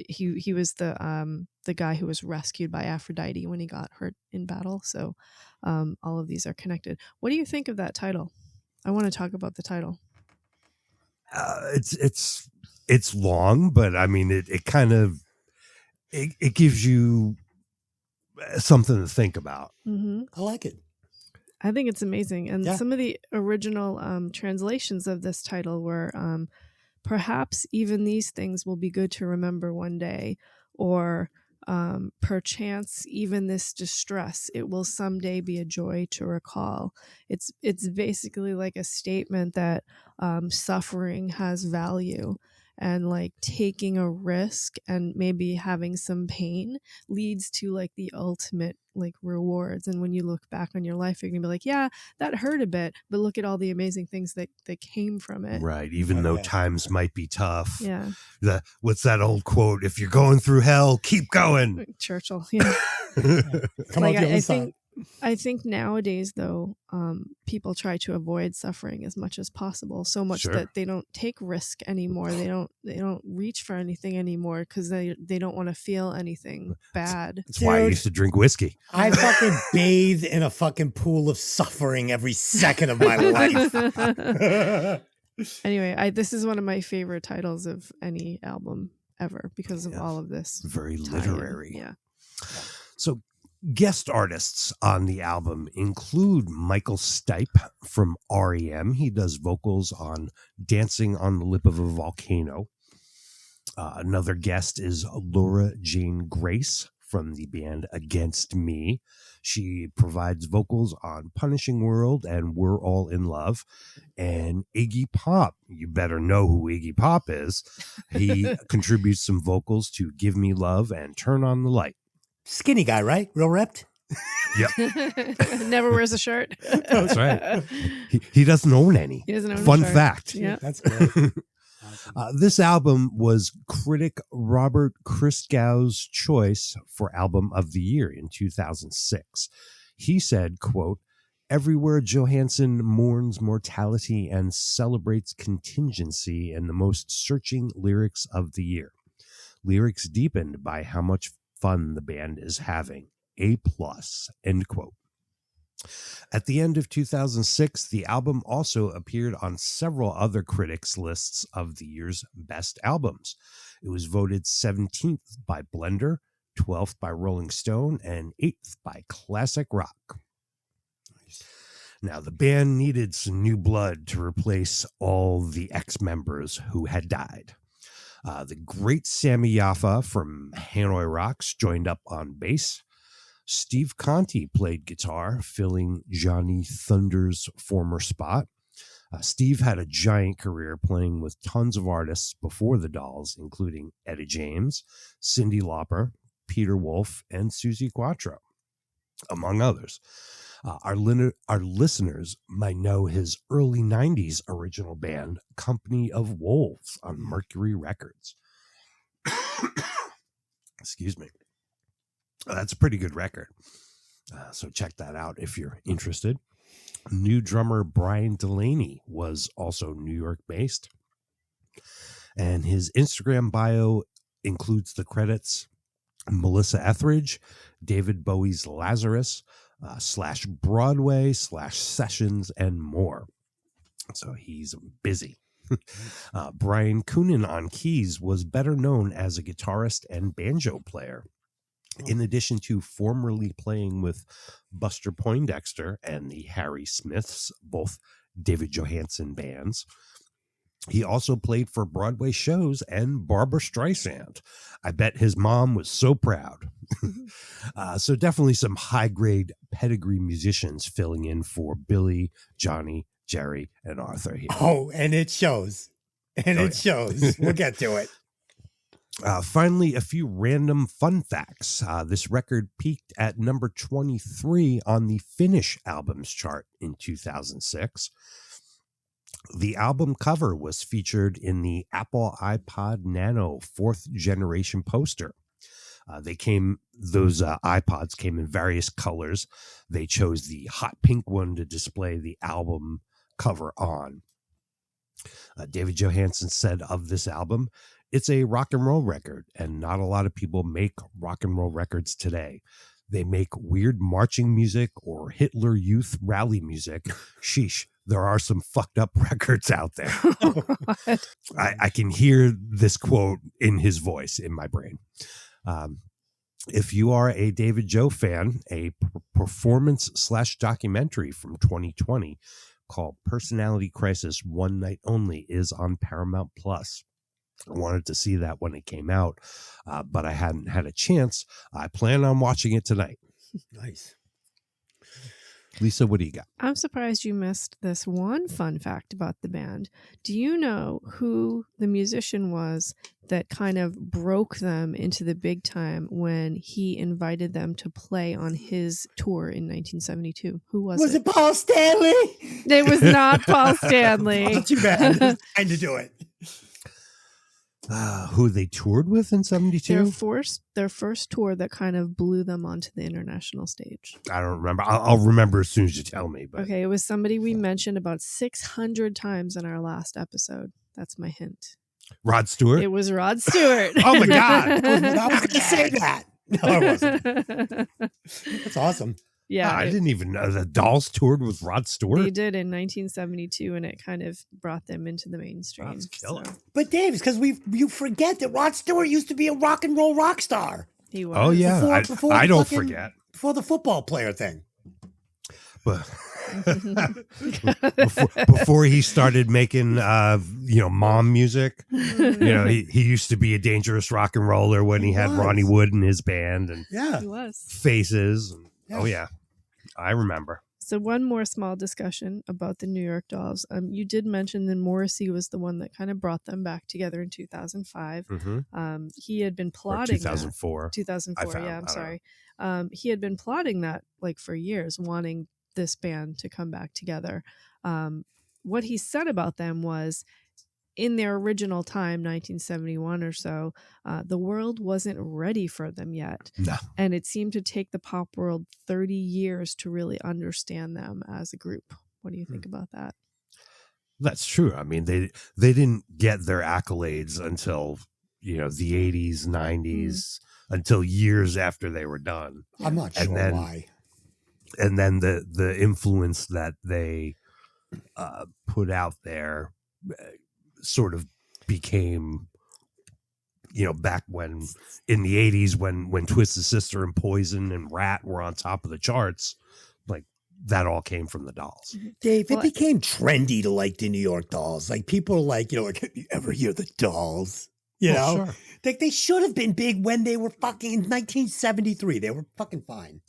he was the guy who was rescued by Aphrodite when he got hurt in battle. So all of these are connected. What do you think of that title? I want to talk about the title. It's long, but I mean it kind of it gives you something to think about. Mm-hmm. I like it. I think it's amazing. And Yeah. some of the original translations of this title were perhaps even these things will be good to remember one day, or perchance even this distress, it will someday be a joy to recall. It's basically like a statement that suffering has value, and like taking a risk and maybe having some pain leads to like the ultimate like rewards. And when you look back on your life, you're gonna be like, yeah, that hurt a bit, but look at all the amazing things that came from it. Right. Even though times might be tough. Yeah. What's that old quote? If you're going through hell, keep going. Churchill. Yeah. Come Like, on, I think I think nowadays, though, people try to avoid suffering as much as possible. So much Sure. that they don't take risk anymore. They don't reach for anything anymore because they don't want to feel anything bad. That's why I Dude. used to drink whiskey. I fucking bathe in a fucking pool of suffering every second of my life. Anyway, this is one of my favorite titles of any album ever because of all of this. Very tie-in. literary. Yeah. So guest artists on the album include Michael Stipe from REM. He does vocals on Dancing on the Lip of a Volcano. Another guest is Laura Jane Grace from the band Against Me. She provides vocals on Punishing World and We're All in Love. And Iggy Pop, you better know who Iggy Pop is. He contributes some vocals to Give Me Love and Turn on the Light. Skinny guy, right? Real ripped. Yep. Never wears a shirt. That's right. He doesn't own any. He doesn't own a Fun shirt. fact. Yeah. That's great. This album was critic Robert Christgau's choice for Album of the Year in 2006. He said, quote, "Everywhere Johannsen mourns mortality and celebrates contingency in the most searching lyrics of the year. Lyrics deepened by how much fun the band is having. A+, end quote. At the end of 2006, the album also appeared on several other critics' lists of the year's best albums. It was voted 17th by Blender, 12th by Rolling Stone, and 8th by Classic Rock. Now, the band needed some new blood to replace all the ex-members who had died. The great Sammy Yaffa from Hanoi Rocks joined up on bass. Steve Conti played guitar, filling Johnny Thunder's former spot. Steve had a giant career playing with tons of artists before the Dolls, including Etta James, Cyndi Lauper, Peter Wolf, and Suzi Quatro, among others. Our listeners might know his early 90s original band, Company of Wolves, on Mercury Records. Excuse me. That's a pretty good record. So check that out if you're interested. New drummer Brian Delaney was also New York based. And his Instagram bio includes the credits Melissa Etheridge, David Bowie's Lazarus, / Broadway / Sessions, and more. So he's busy. Brian Coonan on keys was better known as a guitarist and banjo player. In addition to formerly playing with Buster Poindexter and the Harry Smiths, both David Johannsen bands, he also played for Broadway shows and Barbra Streisand. I bet his mom was so proud. So definitely some high-grade pedigree musicians filling in for Billy, Johnny, Jerry, and Arthur here. Oh, and it shows. It shows. We'll get to it. Finally, a few random fun facts. This record peaked at number 23 on the Finnish albums chart in 2006. The album cover was featured in the Apple iPod Nano 4th generation poster. Those iPods came in various colors. They chose the hot pink one to display the album cover on. David Johannsen said of this album, "It's a rock and roll record, and not a lot of people make rock and roll records today. They make weird marching music or Hitler Youth rally music. Sheesh, there are some fucked up records out there." I can hear this quote in his voice in my brain. If you are a David Joe fan, a performance / documentary from 2020 called Personality Crisis One Night Only is on Paramount Plus. I wanted to see that when it came out, but I hadn't had a chance. I plan on watching it tonight. Nice. Lisa, what do you got? I'm surprised you missed this one fun fact about the band. Do you know who the musician was that kind of broke them into the big time when he invited them to play on his tour in 1972? Who was it? Was it Paul Stanley? It was not Paul Stanley. Oh, too bad. Trying to do it. Who they toured with in 72? Their first tour that kind of blew them onto the international stage. I don't remember. I'll remember as soon as you tell me. But Okay, it was somebody we mentioned about 600 times in our last episode. That's my hint. Rod Stewart? It was Rod Stewart. Oh my God. I was going to say that. No, I wasn't. That's awesome. Yeah, I didn't even know the Dolls toured with Rod Stewart. they did in 1972, and it kind of brought them into the mainstream. That's killer. But Dave, it's because you forget that Rod Stewart used to be a rock and roll rock star. He was. Oh yeah, Before I the don't fucking- forget. Before the football player thing. But before he started making mom music, he used to be a dangerous rock and roller when he had was. Ronnie Wood in his band and Yeah. He was. Faces. Yeah. Oh yeah, I remember. So one more small discussion about the New York Dolls. You did mention that Morrissey was the one that kind of brought them back together in 2005. Mm-hmm. He had been Or plotting 2004. 2004. found, Yeah, I'm I don't sorry. He had been plotting that like for years, wanting this band to come back together. What he said about them was, in their original time, 1971 or so, the world wasn't ready for them yet. No. And it seemed to take the pop world 30 years to really understand them as a group. What do you think about that? That's true. I mean, they didn't get their accolades until the 80s, 90s, until years after they were done. I'm not And sure then- why. And then the influence that they put out there sort of became, back when in the 80s when Twisted Sister and Poison and Rat were on top of the charts, like that all came from the Dolls. Dave, it Well, became trendy to like the New York Dolls. Like people are like, like, you ever hear the Dolls? You Oh, know? sure. Like they should have been big when they were fucking in 1973. They were fucking fine.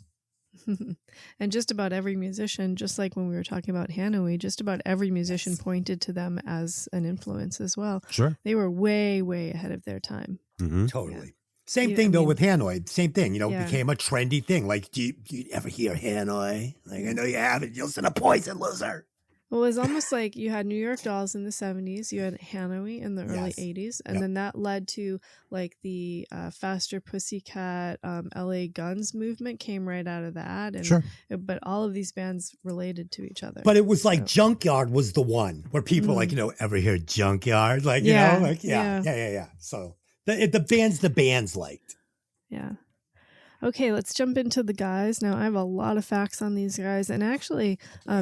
And just about every musician, just like when we were talking about Hanoi, just about every musician pointed to them as an influence as well. Sure. They were way, way ahead of their time. Mm-hmm. Totally. Same Yeah, thing I though mean- with Hanoi. Same thing, Yeah. became a trendy thing. Like, do you ever hear Hanoi? Like, I know you haven't. You listen to Poison, loser. Well, it was almost like you had New York Dolls in the 70s, you had Hanoi in the early Yes. 80s, and Yep. then that led to like the Faster Pussycat, LA Guns movement came right out of that. And, Sure. But all of these bands related to each other. But it was like So- Junkyard was the one where people are like, ever hear Junkyard? Like, Yeah, like, yeah. So the bands liked. Yeah. Okay, let's jump into the guys. Now, I have a lot of facts on these guys. And actually,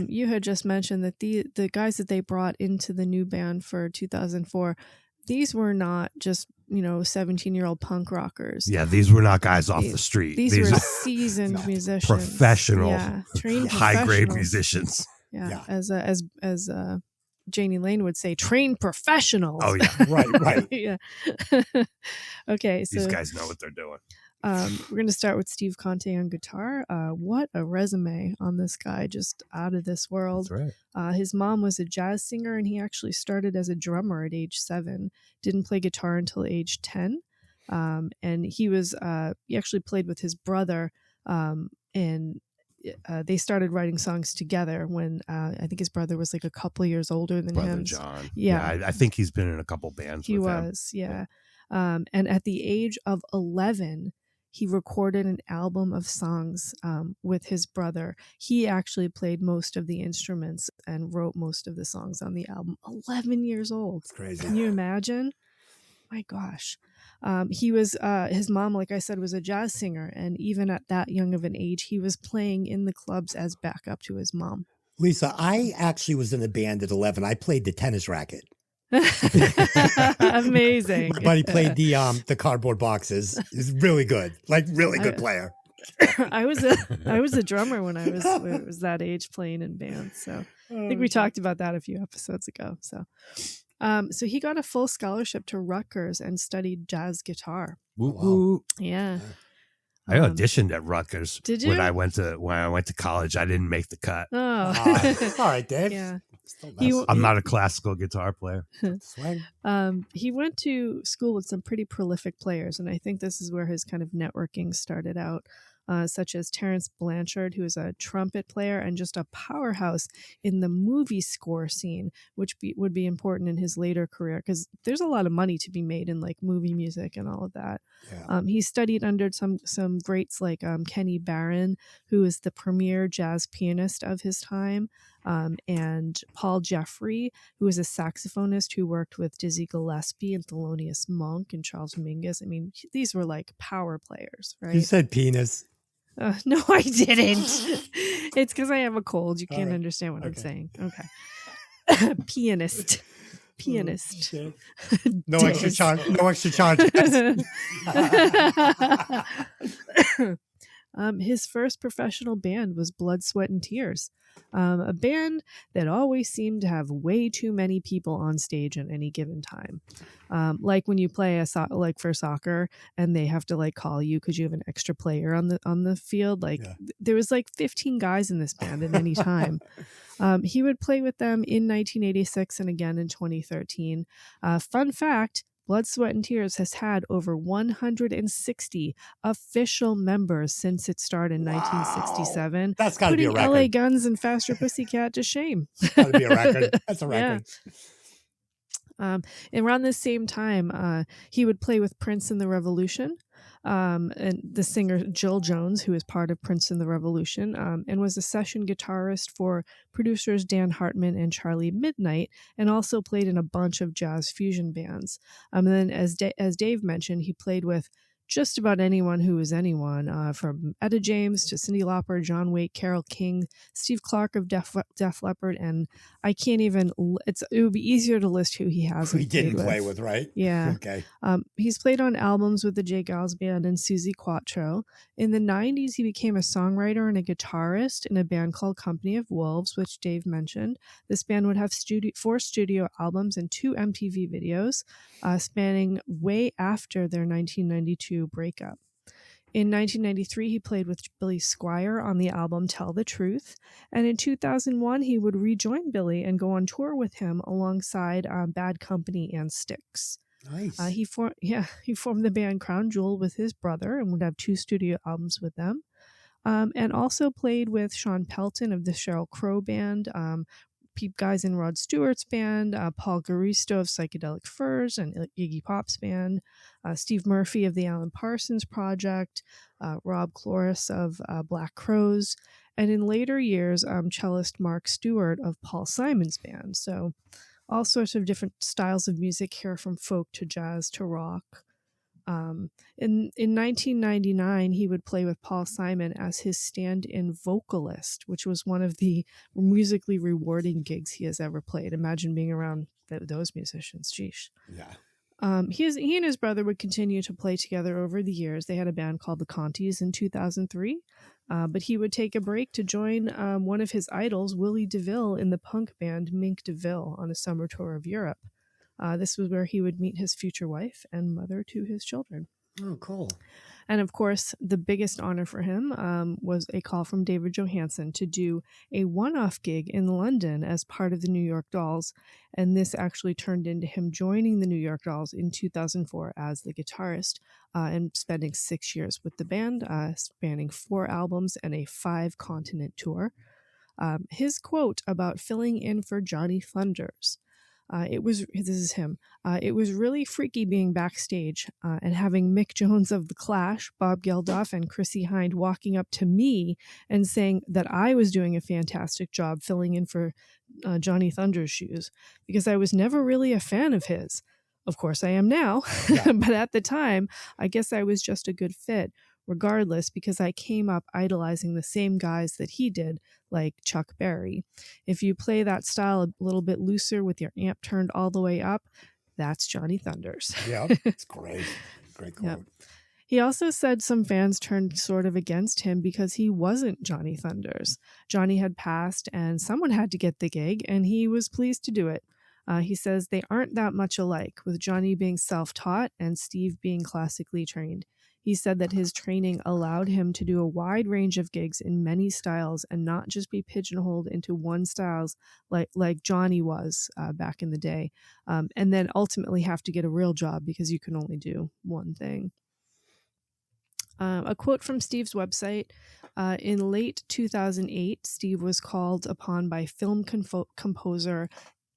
you had just mentioned that the guys that they brought into the new band for 2004, these were not just, 17-year-old punk rockers. Yeah, these were not guys off These- the street. These were are seasoned musicians. professional, Yeah, trained high-grade professionals. musicians. Yeah, as Janie Lane would say, trained professionals. Oh, yeah. Right. Yeah. Okay, so These guys know what they're doing. we're going to start with Steve Conte on guitar. What a resume on this guy, just out of this world. That's right. His mom was a jazz singer, and he actually started as a drummer at age 7. Didn't play guitar until age 10. And he actually played with his brother, and they started writing songs together when I think his brother was like a couple of years older than Brother him. John. Yeah. I think he's been in a couple bands He with him. was, yeah. And at the age of 11, he recorded an album of songs with his brother. He actually played most of the instruments and wrote most of the songs on the album. 11 years old. It's crazy. Can you imagine? My gosh. He was, his mom, like I said, was a jazz singer. And even at that young of an age, he was playing in the clubs as backup to his mom. Lisa, I actually was in a band at 11. I played the tennis racket. Amazing. But he played the cardboard boxes. He's really good. Like really good player. I was a drummer when I was that age playing in bands. So I think we talked about that a few episodes ago. So he got a full scholarship to Rutgers and studied jazz guitar. Woo, wow. woo. Yeah. I auditioned at Rutgers. Did when you? I went to college. I didn't make the cut. Oh. All right, Dave. Yeah. Still He- nice. I'm not a classical guitar player. Swing. He went to school with some pretty prolific players, and I think this is where his kind of networking started out, such as Terrence Blanchard, who is a trumpet player and just a powerhouse in the movie score scene, which would be important in his later career because there's a lot of money to be made in like movie music and all of that. Yeah. He studied under some greats like Kenny Barron, who is the premier jazz pianist of his time, and Paul Jeffrey, who is a saxophonist who worked with Dizzy Gillespie and Thelonious Monk and Charles Mingus. I mean, these were like power players, right? You said penis. No, I didn't. It's because I have a cold. You can't right. understand what I'm Okay. saying. Okay. Pianist. Shit. No extra charge. No extra charge. His first professional band was Blood, Sweat, and Tears, a band that always seemed to have way too many people on stage at any given time. Like when you play like for soccer, and they have to like call you because you have an extra player on the field. Like there was like 15 guys in this band at any time. He would play with them in 1986 and again in 2013. Fun fact. Blood, Sweat, and Tears has had over 160 official members since it started in 1967. That's got to be a putting record. LA Guns and Faster Pussycat to shame. That's got to be a record. That's a record. And around the same time, he would play with Prince and the Revolution, and the singer Jill Jones, who is part of Prince and the Revolution, and was a session guitarist for producers Dan Hartman and Charlie Midnight, and also played in a bunch of jazz fusion bands. And then, as Dave mentioned, he played with just about anyone who was anyone, from Etta James to Cyndi Lauper, John Waite, Carole King, Steve Clark of Def Leppard, and I can't even. It would be easier to list who he has. He didn't play with, right? Yeah. Okay. He's played on albums with the J. Giles Band and Susie Quattro. In the 90s, he became a songwriter and a guitarist in a band called Company of Wolves, which Dave mentioned. This band would have 4 studio albums and 2 MTV videos, spanning way after their 1992 breakup. In 1993, he played with Billy Squier on the album Tell the Truth. And in 2001, he would rejoin Billy and go on tour with him alongside Bad Company and Styx. Nice. He formed the band Crown Jewel with his brother and would have 2 studio albums with them. And also played with Sean Pelton of the Sheryl Crow Band, guys in Rod Stewart's band, Paul Garisto of Psychedelic Furs and Iggy Pop's band, Steve Murphy of the Alan Parsons Project, Rob Cloris of Black Crowes, and in later years, cellist Mark Stewart of Paul Simon's band. So all sorts of different styles of music here, from folk to jazz to rock. In 1999, he would play with Paul Simon as his stand-in vocalist, which was one of the musically rewarding gigs he has ever played. Imagine being around those musicians. Sheesh. Yeah. He and his brother would continue to play together over the years. They had a band called the Contis in 2003, but he would take a break to join one of his idols, Willie DeVille, in the punk band Mink DeVille on a summer tour of Europe. This was where he would meet his future wife and mother to his children. Oh, cool. And of course, the biggest honor for him was a call from David Johannsen to do a one-off gig in London as part of the New York Dolls. And this actually turned into him joining the New York Dolls in 2004 as the guitarist, and spending 6 years with the band, spanning 4 albums and a 5-continent tour. His quote about filling in for Johnny Thunders. This is him. It was really freaky being backstage and having Mick Jones of The Clash, Bob Geldof, and Chrissie Hynde walking up to me and saying that I was doing a fantastic job filling in for Johnny Thunder's shoes, because I was never really a fan of his. Of course I am now, Yeah. but at the time, I guess I was just a good fit. Regardless, because I came up idolizing the same guys that he did, like Chuck Berry. If you play that style a little bit looser with your amp turned all the way up, that's Johnny Thunders. Yeah, it's great. Great quote. Yep. He also said some fans turned sort of against him because he wasn't Johnny Thunders. Johnny had passed and someone had to get the gig, and he was pleased to do it. He says they aren't that much alike, with Johnny being self-taught and Steve being classically trained. He said that his training allowed him to do a wide range of gigs in many styles and not just be pigeonholed into one styles like Johnny was back in the day, and then ultimately have to get a real job because you can only do one thing. A quote from Steve's website. In late 2008, Steve was called upon by film composer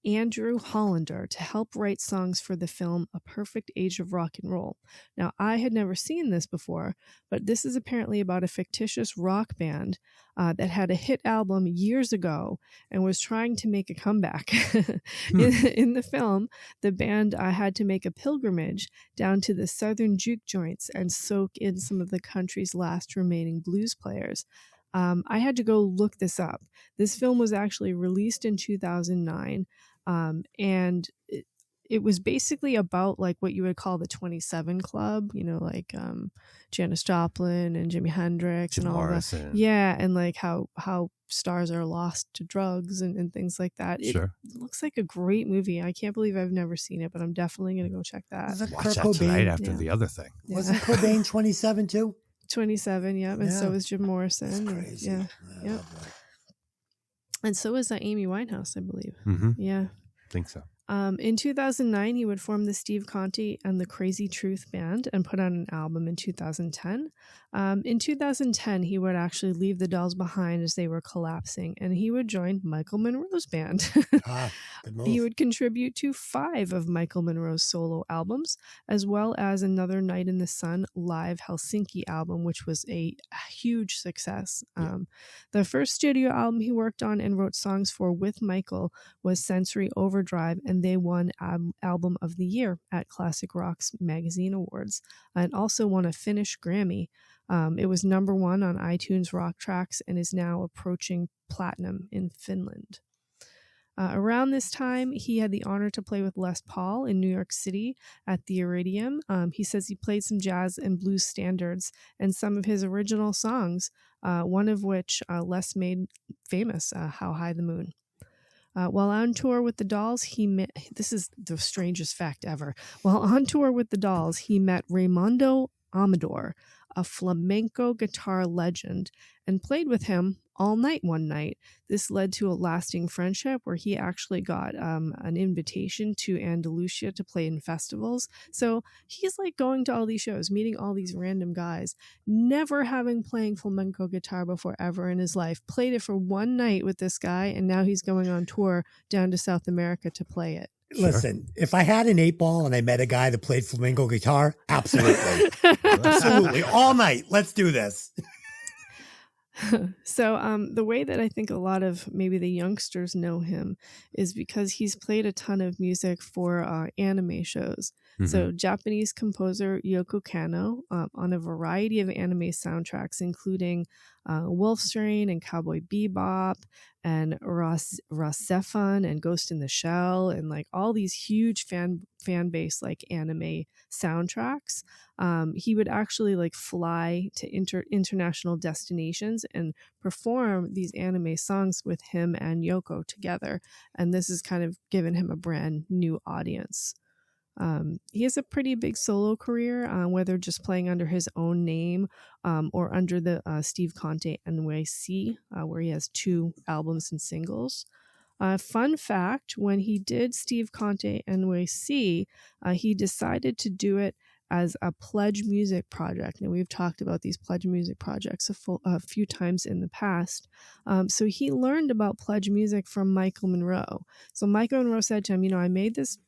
Andrew Hollander to help write songs for the film A Perfect Age of Rock and Roll. Now, I had never seen this before, but this is apparently about a fictitious rock band that had a hit album years ago and was trying to make a comeback. In the film, the band had to make a pilgrimage down to the southern juke joints and soak in some of the country's last remaining blues players. I had to go look this up. This film was actually released in 2009, and it was basically about like what you would call the 27 Club, you know, like Janis Joplin and Jimi Hendrix Jim and all Morrison. that. Yeah, and like how stars are lost to drugs and things like that. It looks like a great movie. I can't believe I've never seen it, but I'm definitely going to go check that. Watch that tonight after the other thing. Yeah. Wasn't Cobain 27 too? 27, yeah, and so was Jim Morrison. That's crazy. Yeah, yeah. And so is Amy Winehouse, I believe. Mm-hmm. Yeah. I think so. In 2009, he would form the Steve Conte and the Crazy Truth Band and put out an album in 2010. In 2010, he would actually leave the Dolls behind as they were collapsing, and he would join Michael Monroe's band. Good move. He would contribute to 5 of Michael Monroe's solo albums, as well as another Night in the Sun live Helsinki album, which was a huge success. The first studio album he worked on and wrote songs for with Michael was Sensory Overdrive, and they won Album of the Year at Classic Rock's Magazine Awards, and also won a Finnish Grammy. It was #1 on iTunes Rock Tracks and is now approaching platinum in Finland. Around this time, he had the honor to play with Les Paul in New York City at the Iridium. He says he played some jazz and blues standards and some of his original songs, one of which Les made famous, How High the Moon. While on tour with the Dolls, this is the strangest fact ever. While on tour with the Dolls, he met Raimundo Amador, a flamenco guitar legend, and played with him all night one night. This led to a lasting friendship where he actually got an invitation to Andalusia to play in festivals. So he's like going to all these shows, meeting all these random guys, never having playing flamenco guitar before ever in his life, played it for one night with this guy, and now he's going on tour down to South America to play it. Listen, if I had an 8-ball and I met a guy that played flamenco guitar, absolutely. Absolutely. All night. Let's do this. So the way that I think a lot of maybe the youngsters know him is because he's played a ton of music for anime shows. Mm-hmm. So Japanese composer Yoko Kanno on a variety of anime soundtracks, including Wolf's Rain and Cowboy Bebop and Rasefun and Ghost in the Shell and like all these huge fan base like anime soundtracks. He would actually like fly to international destinations and perform these anime songs with him and Yoko together. And this has kind of given him a brand new audience. He has a pretty big solo career, whether just playing under his own name or under the Steve Conte NYC, where he has 2 albums and singles. Fun fact, when he did Steve Conte NYC, he decided to do it as a pledge music project. Now, we've talked about these pledge music projects a few times in the past. So he learned about pledge music from Michael Monroe. So Michael Monroe said to him, I made this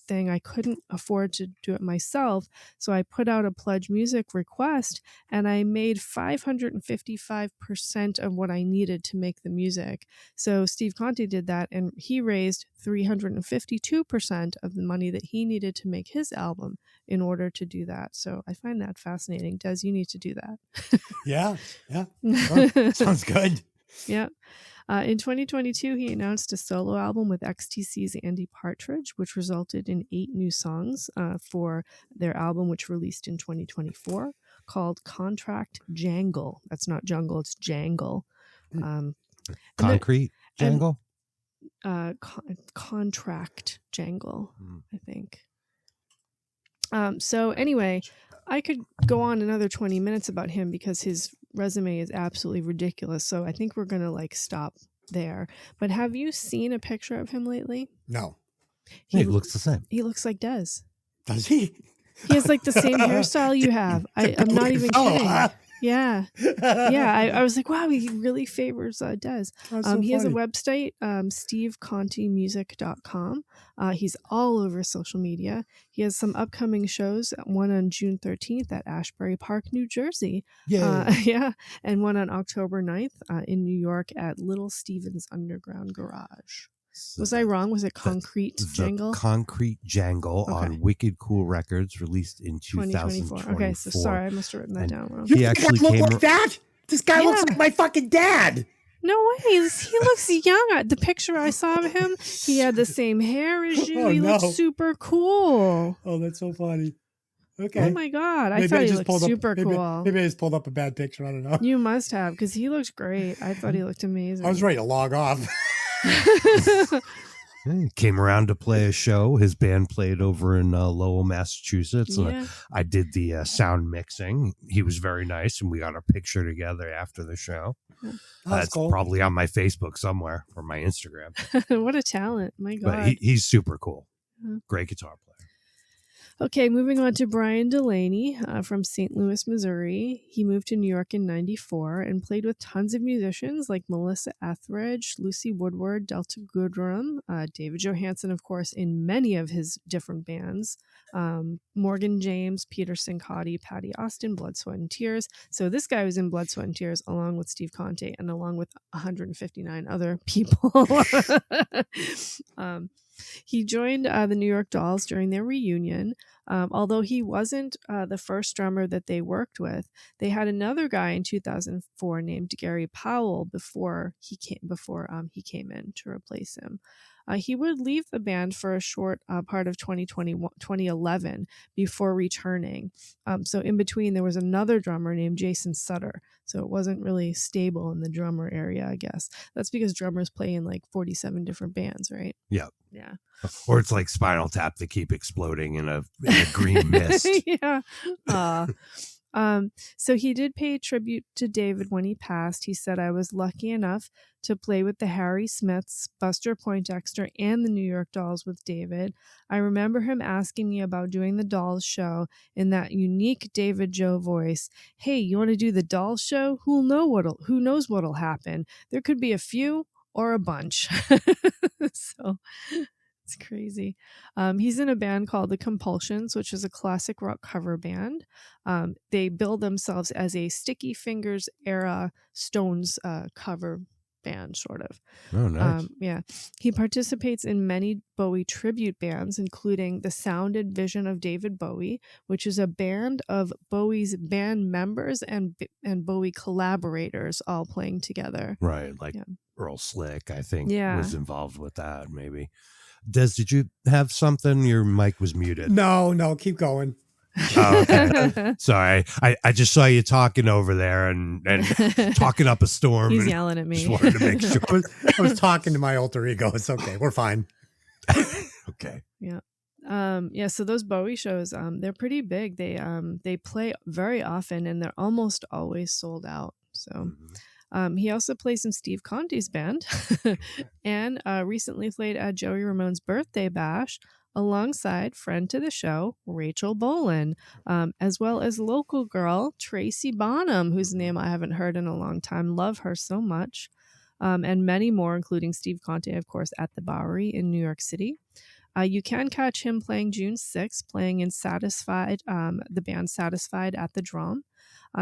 thing. I couldn't afford to do it myself. So I put out a pledge music request and I made 555% of what I needed to make the music. So Steve Conte did that and he raised 352% of the money that he needed to make his album in order to do that. So I find that fascinating. Des, you need to do that. Yeah. Sure. Sounds good. Yeah. In 2022, he announced a solo album with XTC's Andy Partridge, which resulted in 8 new songs for their album, which released in 2024, called Contract Jangle. That's not jungle, it's jangle. Concrete jangle? Contract Jangle, I think. So anyway, I could go on another 20 minutes about him because his resume is absolutely ridiculous. So I think we're going to like stop there. But have you seen a picture of him lately? No. He looks the same. He looks like Des. Does he? He has like the same hairstyle you have. I'm not even kidding. Yeah. Yeah. I was like, wow, he really favors Des. That's so He has a funny. website, stevecontimusic.com. He's all over social media. He has some upcoming shows, one on June 13th at Ashbury Park, New Jersey. Yeah. Yeah. And one on October 9th in New York at Little Steven's Underground Garage. So Was I wrong? Was it Concrete the Jangle? Concrete Jangle Okay. on Wicked Cool Records, released in 2024. Okay, so sorry, I must have written that And down wrong. You He think actually I look came like that? This guy looks Yeah. like my fucking dad. No way. He looks young. The picture I saw of him, he had the same hair as you. Oh, He looked no. super cool. Oh, that's so funny. Okay. Oh my God. I Maybe thought he just looked pulled up- super maybe- cool. Maybe I just pulled up a bad picture. I don't know. You must have, because he looks great. I thought he looked amazing. I was ready to log off. He came around to play a show. His band played over in Lowell, Massachusetts. And Yeah. I did the sound mixing. He was very nice, and we got a picture together after the show. That's That's cool. probably on my Facebook somewhere or my Instagram. What a talent. My God. But he's super cool. Yeah. Great guitar player. Okay, moving on to Brian Delaney from St. Louis, Missouri. He moved to New York in '94 and played with tons of musicians like Melissa Etheridge, Lucy Woodward, Delta Goodrum, David Johannsen, of course, in many of his different bands, Morgan James, Peter Cincotti, Patty Austin, Blood, Sweat, and Tears. So this guy was in Blood, Sweat, and Tears along with Steve Conte and along with 159 other people. He joined the New York Dolls during their reunion. Although he wasn't the first drummer that they worked with, they had another guy in 2004 named Gary Powell before he came in to replace him. He would leave the band for a short part of 2011 before returning. So in between, there was another drummer named Jason Sutter. So it wasn't really stable in the drummer area, I guess. That's because drummers play in like 47 different bands, right? Yeah. Yeah. Or it's like Spinal Tap. They keep exploding in a green mist. Yeah. So he did pay tribute to David when he passed. He said, I was lucky enough to play with the Harry Smiths, Buster Poindexter, and the New York Dolls with David. I remember him asking me about doing the Dolls show in that unique David Joe voice. Hey, you want to do the Dolls show? Who knows what'll happen? There could be a few or a bunch. So it's crazy. He's in a band called The Compulsions, which is a classic rock cover band. They bill themselves as a Sticky Fingers era Stones cover band, sort of. Oh, nice. Yeah. He participates in many Bowie tribute bands, including The Sound and Vision of David Bowie, which is a band of Bowie's band members and Bowie collaborators all playing together. Right. Like Yeah. Earl Slick, I think, Yeah. was involved with that, maybe. Des, did you have something? Your mic was muted. No, keep going. Oh, okay. Sorry. I just saw you talking over there and talking up a storm. He's and yelling at me. Just wanted to make sure. I was talking to my alter ego. It's okay. We're fine. Okay. Yeah, so those Bowie shows, they're pretty big. They play very often and they're almost always sold out. So he also plays in Steve Conte's band and recently played at Joey Ramone's birthday bash alongside friend to the show, Rachel Bolan, as well as local girl, Tracy Bonham, whose name I haven't heard in a long time. Love her so much. And many more, including Steve Conte, of course, at the Bowery in New York City. You can catch him playing June 6th, playing in Satisfied, the band Satisfied at the Drum.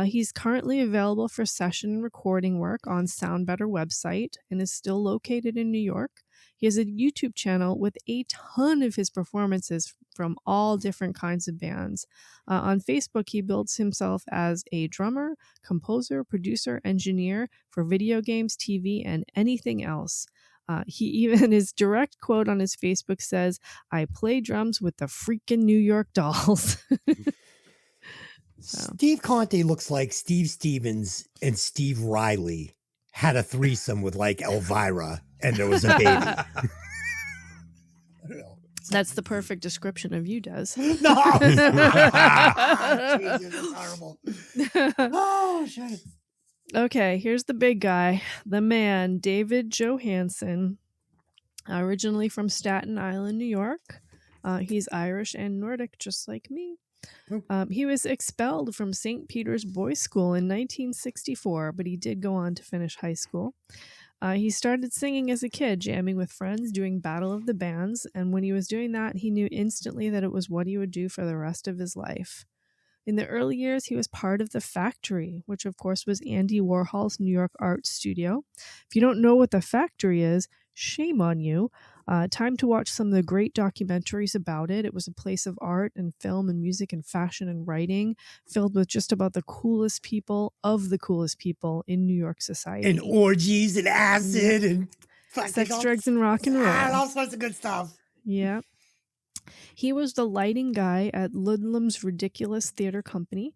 He's currently available for session and recording work on Sound Better website and is still located in New York. He has a YouTube channel with a ton of his performances from all different kinds of bands. On Facebook, he builds himself as a drummer, composer, producer, engineer for video games, TV, and anything else. His direct quote on his Facebook says, I play drums with the freaking New York Dolls. So. Steve Conte looks like Steve Stevens and Steve Riley had a threesome with like Elvira and there was a baby. I don't know. That's the perfect description of you, Des. No! Jesus, that's horrible. Oh, shit. Okay, here's the big guy, the man, David Johannsen, originally from Staten Island, New York. He's Irish and Nordic, just like me. He was expelled from St. Peter's Boys' School in 1964, but he did go on to finish high school. He started singing as a kid, jamming with friends, doing Battle of the Bands, and when he was doing that, he knew instantly that it was what he would do for the rest of his life. In the early years, he was part of The Factory, which of course was Andy Warhol's New York art studio. If you don't know what The Factory is, shame on you. Time to watch some of the great documentaries about it. It was a place of art and film and music and fashion and writing, filled with just about the coolest people of the coolest people in New York society. And orgies and acid and sex, drugs, and rock and roll. All sorts of good stuff. Yeah. He was the lighting guy at Ludlam's Ridiculous Theater Company.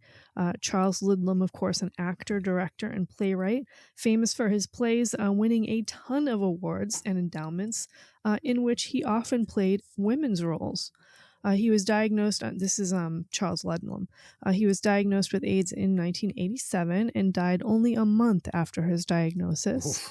Charles Ludlam, of course, an actor, director, and playwright, famous for his plays winning a ton of awards and endowments, in which he often played women's roles. He was diagnosed, this is Charles Ludlam, he was diagnosed with AIDS in 1987 and died only a month after his diagnosis.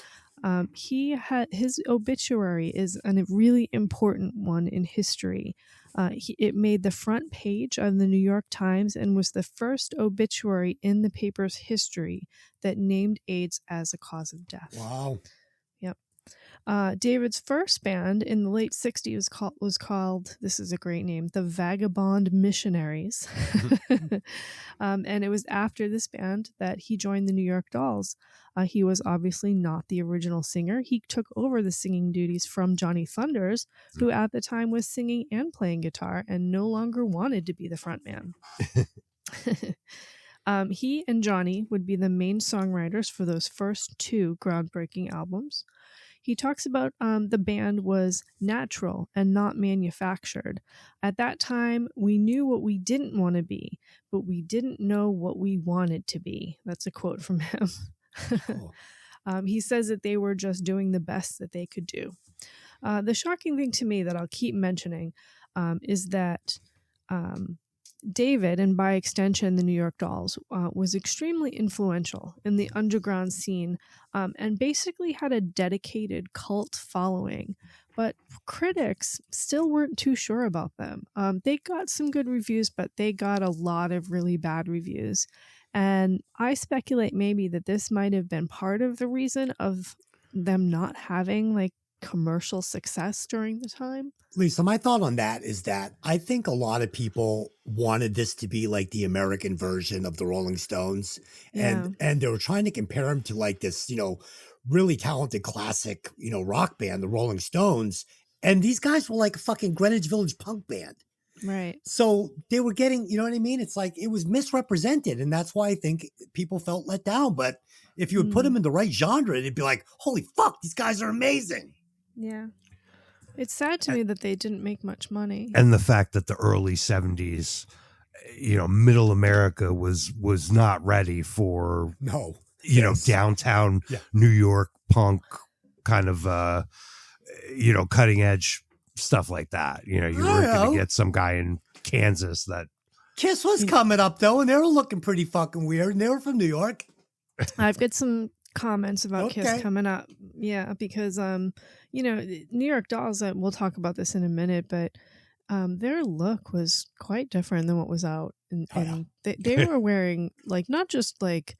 He had his obituary is a really important one in history. It made the front page of the New York Times and was the first obituary in the paper's history that named AIDS as a cause of death. Wow. Yep. David's first band in the late 60s was called, this is a great name, the Vagabond Missionaries. And it was after this band that he joined the New York Dolls. He was obviously not the original singer. He took over the singing duties from Johnny Thunders, who at the time was singing and playing guitar and no longer wanted to be the front man. He and Johnny would be the main songwriters for those first two groundbreaking albums. He talks about the band was natural and not manufactured. At that time, we knew what we didn't want to be, but we didn't know what we wanted to be. That's a quote from him. He says that they were just doing the best that they could do. The shocking thing to me that I'll keep mentioning is that David, and by extension the New York Dolls, was extremely influential in the underground scene and basically had a dedicated cult following. But critics still weren't too sure about them. They got some good reviews, but they got a lot of really bad reviews. And I speculate maybe that this might have been part of the reason of them not having like commercial success during the time. Lisa, my thought on that is that I think a lot of people wanted this to be like the American version of the Rolling Stones. And they were trying to compare them to like this, really talented classic, rock band, the Rolling Stones. And these guys were like a fucking Greenwich Village punk band. Right. So they were getting, you know what I mean? It's like it was misrepresented. And that's why I think people felt let down. But if you would put them in the right genre, it'd be like, holy fuck, these guys are amazing. Yeah. It's sad to me that they didn't make much money. And the fact that the early 70s, middle America was not ready for, downtown New York punk kind of, cutting edge stuff like that. You weren't going to get some guy in Kansas that. Kiss was coming up though, and they were looking pretty fucking weird. And they were from New York. I've got some comments about Kiss coming up. Yeah, because New York Dolls, we'll talk about this in a minute, but their look was quite different than what was out. And they were wearing like not just like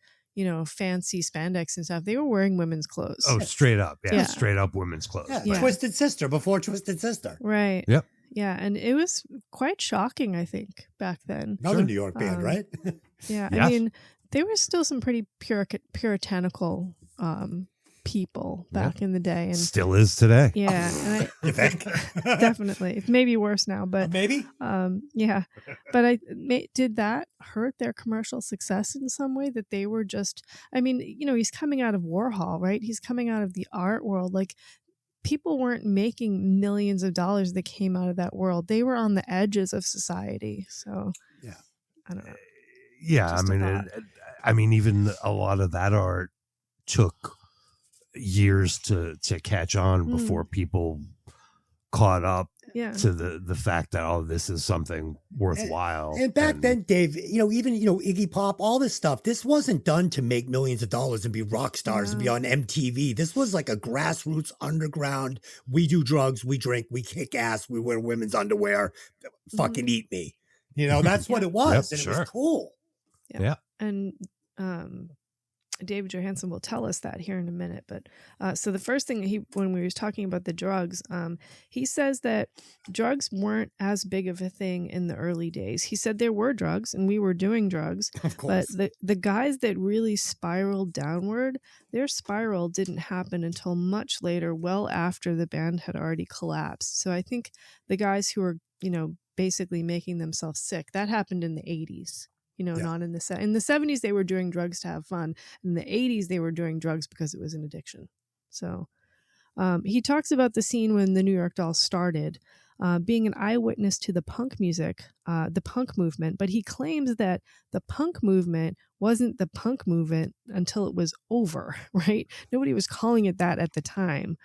fancy spandex and stuff. They were wearing women's clothes. Oh, straight up. Yeah. Straight up women's clothes. Yeah. Twisted Sister before Twisted Sister. Right. Yep. Yeah, and it was quite shocking, I think, back then. Another New York band, right? Yeah, I mean, there were still some pretty puritanical people back in the day, and still is today. Yeah, and you think? Definitely, it may be worse now, but maybe. Yeah, but did that hurt their commercial success in some way? That they were just, I mean, he's coming out of Warhol, right? He's coming out of the art world, like. People weren't making millions of dollars that came out of that world. They were on the edges of society. So, yeah, I don't know. Yeah, I mean, even a lot of that art took years to catch on before people caught up to the fact that this is something worthwhile. And back then, Dave, even Iggy Pop, all this stuff, this wasn't done to make millions of dollars and be rock stars and be on MTV. This was like a grassroots underground. We do drugs, we drink, we kick ass, we wear women's underwear. Fucking eat me. You know, that's what it was. Yep, and sure. it was cool. Yeah. And David Johannsen will tell us that here in a minute. But so the first thing when we was talking about the drugs, he says that drugs weren't as big of a thing in the early days. He said there were drugs and we were doing drugs, Of course. but the guys that really spiraled downward, their spiral didn't happen until much later, well after the band had already collapsed. So I think the guys who were, basically making themselves sick, that happened in the 80s. Not in the 70s, they were doing drugs to have fun. In the 80s, they were doing drugs because it was an addiction. So he talks about the scene when the New York Dolls started, being an eyewitness to the punk music, the punk movement. But he claims that the punk movement wasn't the punk movement until it was over, right? Nobody was calling it that at the time.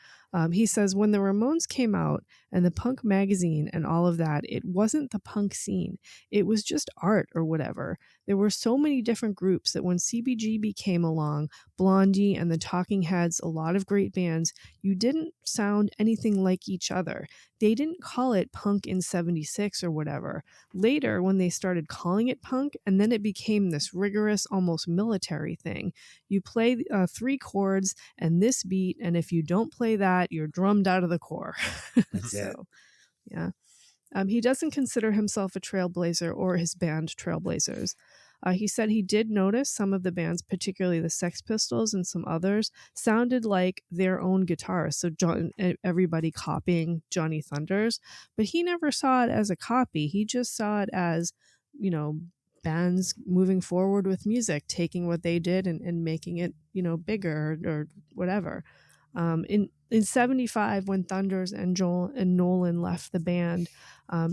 He says when the Ramones came out and the punk magazine and all of that, it wasn't the punk scene. It was just art or whatever. There were so many different groups that when CBGB came along, Blondie and the Talking Heads, a lot of great bands, you didn't sound anything like each other. They didn't call it punk in 76 or whatever. Later, when they started calling it punk, and then it became this rigorous, almost military thing. You play 3 chords and this beat, and if you don't play that, you're drummed out of the Corps. So, yeah. He doesn't consider himself a trailblazer or his band Trailblazers. He said he did notice some of the bands, particularly the Sex Pistols and some others, sounded like their own guitarists. So everybody copying Johnny Thunders, but he never saw it as a copy. He just saw it as, bands moving forward with music, taking what they did and making it, bigger or whatever. In 75, when Thunders and Joel and Nolan left the band,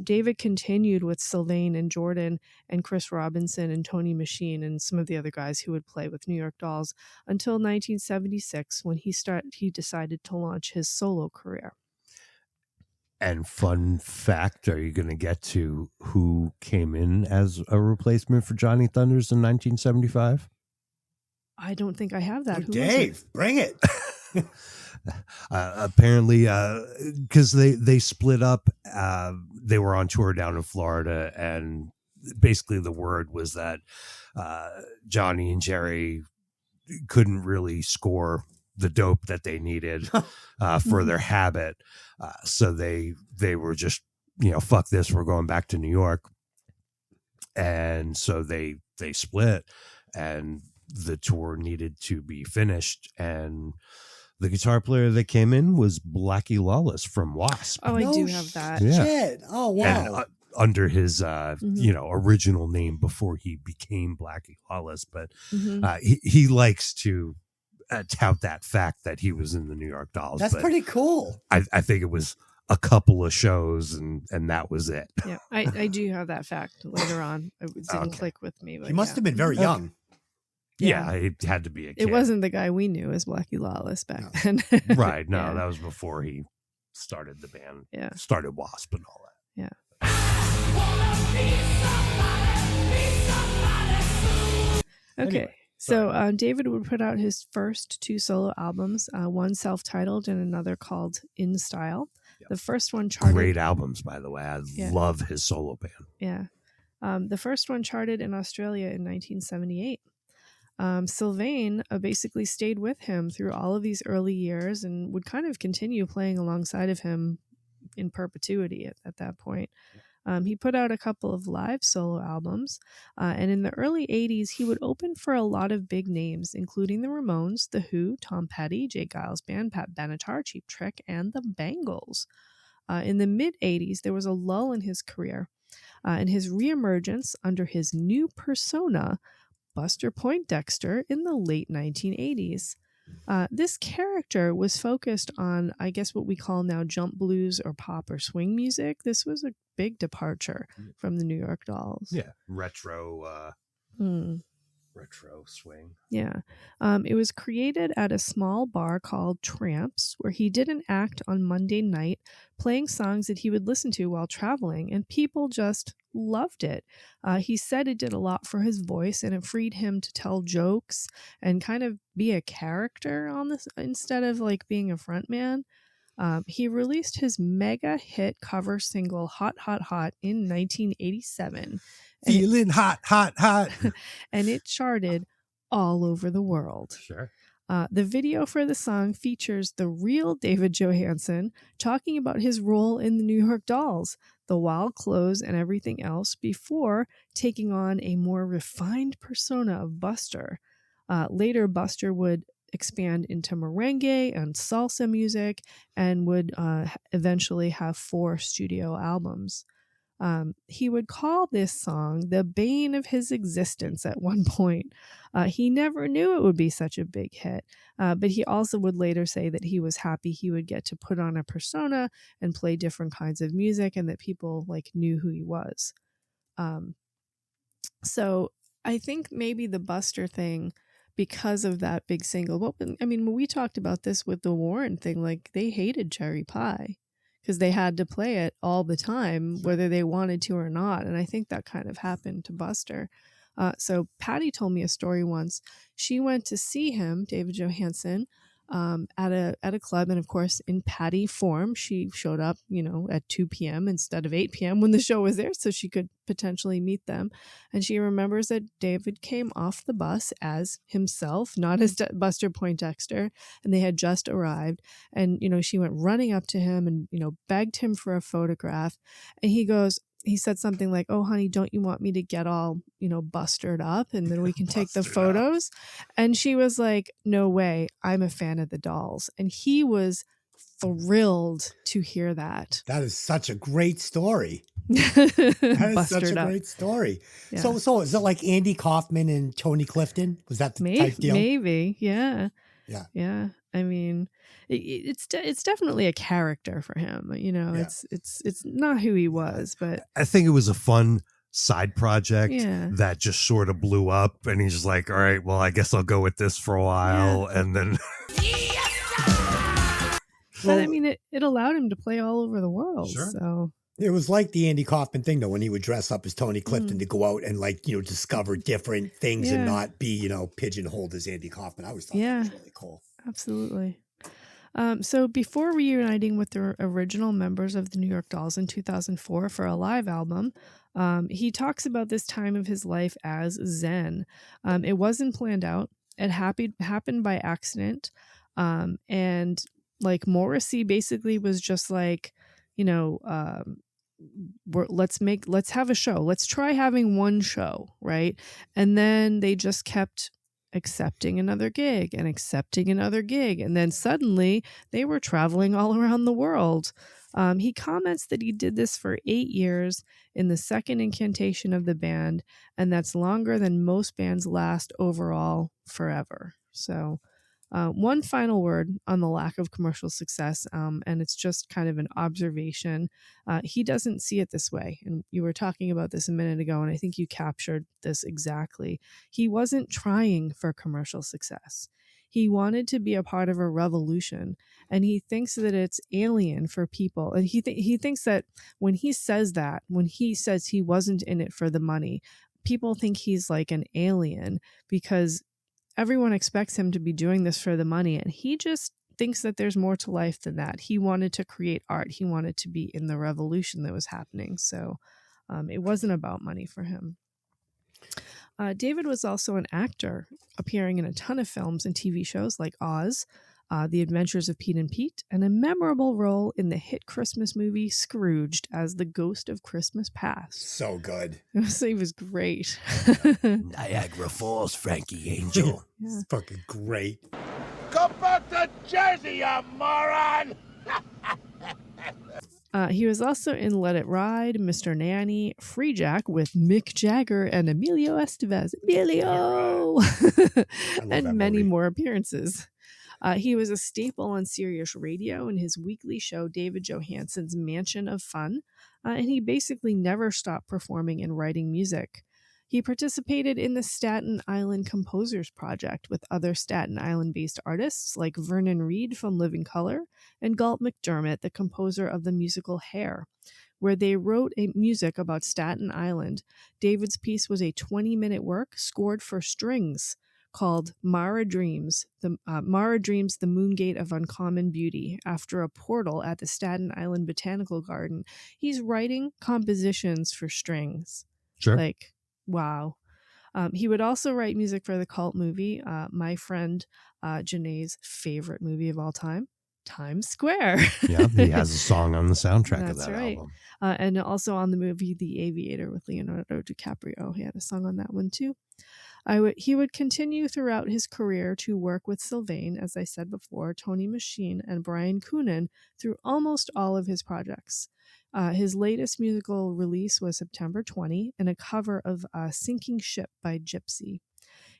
David continued with Sylvain and Jordan and Chris Robinson and Tony Machine and some of the other guys who would play with New York Dolls until 1976, when he decided to launch his solo career. And fun fact, are you going to get to who came in as a replacement for Johnny Thunders in 1975? I don't think I have that. Oh, Who was Dave, bring it. Apparently, because they split up, they were on tour down in Florida, and basically the word was that Johnny and Jerry couldn't really score the dope that they needed for their habit, so they were just, fuck this, we're going back to New York, and so they split, and the tour needed to be finished, and the guitar player that came in was Blackie Lawless from Wasp. Oh, I do have that. Yeah. Shit. Oh, wow. And, under his original name before he became Blackie Lawless, but he likes to tout that fact that he was in the New York Dolls. That's pretty cool. I think it was a couple of shows and that was it. Yeah, I do have that fact later on. It didn't click with me. But He must have been very young. Yeah, it had to be a kid. It wasn't the guy we knew as Blackie Lawless back then. Right. No, Yeah. that was before he started the band. Yeah. Started Wasp and all that. Yeah. Okay. Anyway, So David would put out his first 2 solo albums, one self-titled and another called In Style. Yep. The first one charted. Great albums, by the way. I love his solo band. Yeah. The first one charted in Australia in 1978. Sylvain basically stayed with him through all of these early years and would kind of continue playing alongside of him in perpetuity at that point. He put out a couple of live solo albums, and in the early 80s, he would open for a lot of big names, including the Ramones, The Who, Tom Petty, Jay Giles Band, Pat Benatar, Cheap Trick, and the Bangles. In the mid-80s, there was a lull in his career, and his reemergence under his new persona, Buster Poindexter, in the late 1980s. This character was focused on, I guess, what we call now jump blues or pop or swing music. This was a big departure from the New York Dolls. Yeah. Retro swing. Yeah. It was created at a small bar called Tramps, where he did an act on Monday night, playing songs that he would listen to while traveling, and people just loved it. He said it did a lot for his voice, and it freed him to tell jokes and kind of be a character on this instead of like being a front man. He released his mega hit cover single Hot, Hot, Hot in 1987. Feeling hot, hot, hot. And it charted all over the world. Sure. The video for the song features the real David Johannsen talking about his role in the New York Dolls, the wild clothes and everything else, before taking on a more refined persona of Buster. Later, Buster would expand into merengue and salsa music and would eventually have 4 studio albums. He would call this song the bane of his existence at one point. He never knew it would be such a big hit, but he also would later say that he was happy he would get to put on a persona and play different kinds of music, and that people like knew who he was. So I think maybe the Buster thing, because of that big single, when we talked about this with the Warren thing, like they hated Cherry Pie because they had to play it all the time, whether they wanted to or not. And I think that kind of happened to Buster. So Patty told me a story once. She went to see him, David Johannsen, at a club, and of course in Patty form, she showed up, at 2 p.m. instead of 8 p.m. when the show was there, so she could potentially meet them. And she remembers that David came off the bus as himself, not as Buster Poindexter, and they had just arrived. And she went running up to him and begged him for a photograph. And he said something like, "Oh, honey, don't you want me to get all, bustered up and then we can take the photos?" And she was like, "No way. I'm a fan of the Dolls." And he was thrilled to hear that. That is such a great story. That is such a up. great story. Yeah. So is it like Andy Kaufman and Tony Clifton? Was that the type deal? Maybe. Yeah. Yeah. Yeah. I mean, it's definitely a character for him. It's not who he was, but I think it was a fun side project Yeah. that just sort of blew up, and he's just like, all right, well, I guess I'll go with this for a while. And then but I mean, it allowed him to play all over the world. Sure. So It was like the Andy Kaufman thing, though, when he would dress up as Tony Clifton to go out and discover different things and Yeah. not be, pigeonholed as Andy Kaufman. I always thought Yeah. that was really cool. absolutely. So before reuniting with the original members of the New York Dolls in 2004 for a live album, he talks about this time of his life as Zen. It wasn't planned out. It happened by accident. And like Morrissey basically was just like, let's have a show. Let's try having one show, right? And then they just kept accepting another gig. And then suddenly they were traveling all around the world. He comments that he did this for 8 years in the second incantation of the band, and that's longer than most bands last overall forever. So one final word on the lack of commercial success, and it's just kind of an observation. He doesn't see it this way. And you were talking about this a minute ago, and I think you captured this exactly. He wasn't trying for commercial success. He wanted to be a part of a revolution, and he thinks that it's alien for people. And he thinks that when he says he wasn't in it for the money, people think he's like an alien because everyone expects him to be doing this for the money, and he just thinks that there's more to life than that. He wanted to create art. He wanted to be in the revolution that was happening. So it wasn't about money for him. David was also an actor, appearing in a ton of films and TV shows like Oz, The Adventures of Pete and Pete, and a memorable role in the hit Christmas movie Scrooged as the ghost of Christmas Past. So good. So he was great. Niagara Falls, Frankie Angel. Yeah. It's fucking great. Go back to Jersey, you moron! He was also in Let It Ride, Mr. Nanny, Free Jack with Mick Jagger and Emilio Estevez. Emilio! And many movie. more appearances. He was a staple on Sirius Radio in his weekly show, David Johannsen's Mansion of Fun, and he basically never stopped performing and writing music. He participated in the Staten Island Composers Project with other Staten Island-based artists like Vernon Reid from Living Colour and Galt McDermott, the composer of the musical Hair, where they wrote music about Staten Island. David's piece was a 20-minute work scored for strings, called Mara Dreams, the Moon Gate of Uncommon Beauty, after a portal at the Staten Island Botanical Garden. He's writing compositions for strings. Sure. Like, wow. He would also write music for the cult movie, my friend Janae's favorite movie of all time, Times Square. Yeah, he has a song on the soundtrack of That's that right. album. And also on the movie The Aviator with Leonardo DiCaprio. He had a song on that one too. He would continue throughout his career to work with Sylvain, as I said before, Tony Machine, and Brian Coonan through almost all of his projects. His latest musical release was September 20 and a cover of Sinking Ship by Gypsy.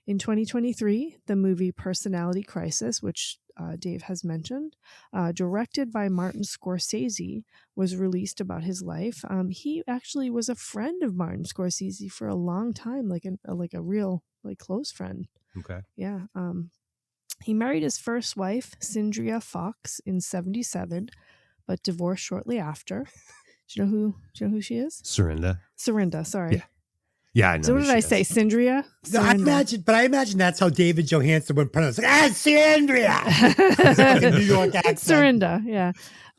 In 2023, the movie Personality Crisis, which Dave has mentioned, directed by Martin Scorsese, was released about his life. He actually was a friend of Martin Scorsese for a long time, like a real close friend. Okay. Yeah. He married his first wife, Cindria Fox, in 1977, but divorced shortly after. Do you know who she is? Serinda, sorry. Yeah. Yeah, I know. So what did I say? Cindria? No, I imagine that's how David Johannsen would pronounce it. Sandria! Like a New York accent. Serinda, yeah.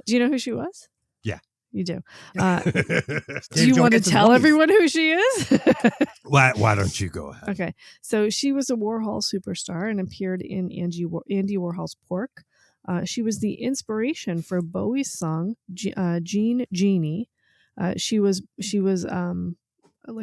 Do you know who she was? Yeah. You do. David Do you want to Johannsen's tell wife. everyone who she is? Why don't you go ahead? Okay. So she was a Warhol superstar and appeared in Andy Warhol's Pork. She was the inspiration for Bowie's song Jean Genie. She was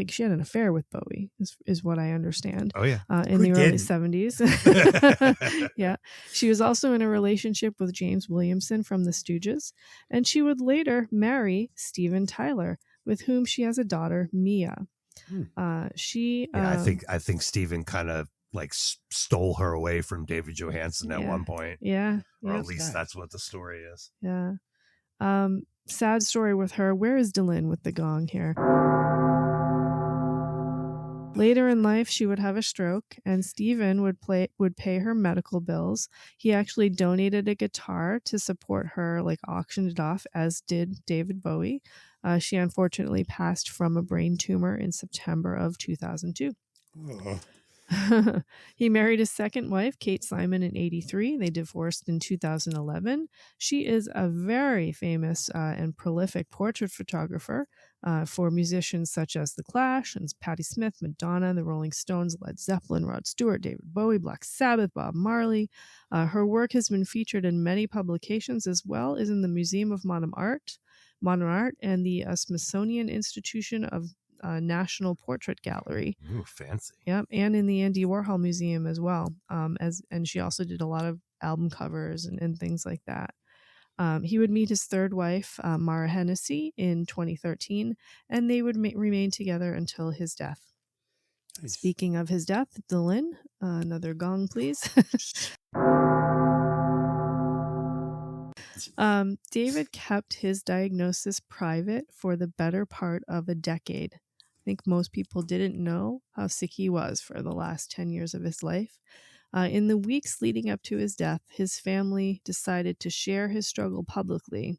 she had an affair with Bowie, is what I understand. Oh yeah. In Who the early didn't? 70s. Yeah. She was also in a relationship with James Williamson from the Stooges, and she would later marry Steven Tyler, with whom she has a daughter, Mia. I think Steven kind of stole her away from David Johannsen at one point. Yeah. Or Yeah. at least that's what the story is. Yeah. Sad story with her. Where is Dylan with the gong here? Later in life, she would have a stroke, and Steven would pay her medical bills. He actually donated a guitar to support her, auctioned it off, as did David Bowie. She unfortunately passed from a brain tumor in September of 2002. He married his second wife, Kate Simon, in 1983. They divorced in 2011. She is a very famous and prolific portrait photographer for musicians such as The Clash and Patti Smith, Madonna, the Rolling Stones, Led Zeppelin, Rod Stewart, David Bowie, Black Sabbath, Bob Marley. Her work has been featured in many publications, as well as in the Museum of Modern Art and the Smithsonian Institution of National Portrait Gallery. Ooh, fancy. Yep, and in the Andy Warhol Museum as well. And she also did a lot of album covers and things like that. He would meet his third wife, Mara Hennessy, in 2013, and they would remain together until his death. Nice. Speaking of his death, Dylan, another gong, please. David kept his diagnosis private for the better part of a decade. I think most people didn't know how sick he was for the last 10 years of his life. In the weeks leading up to his death, his family decided to share his struggle publicly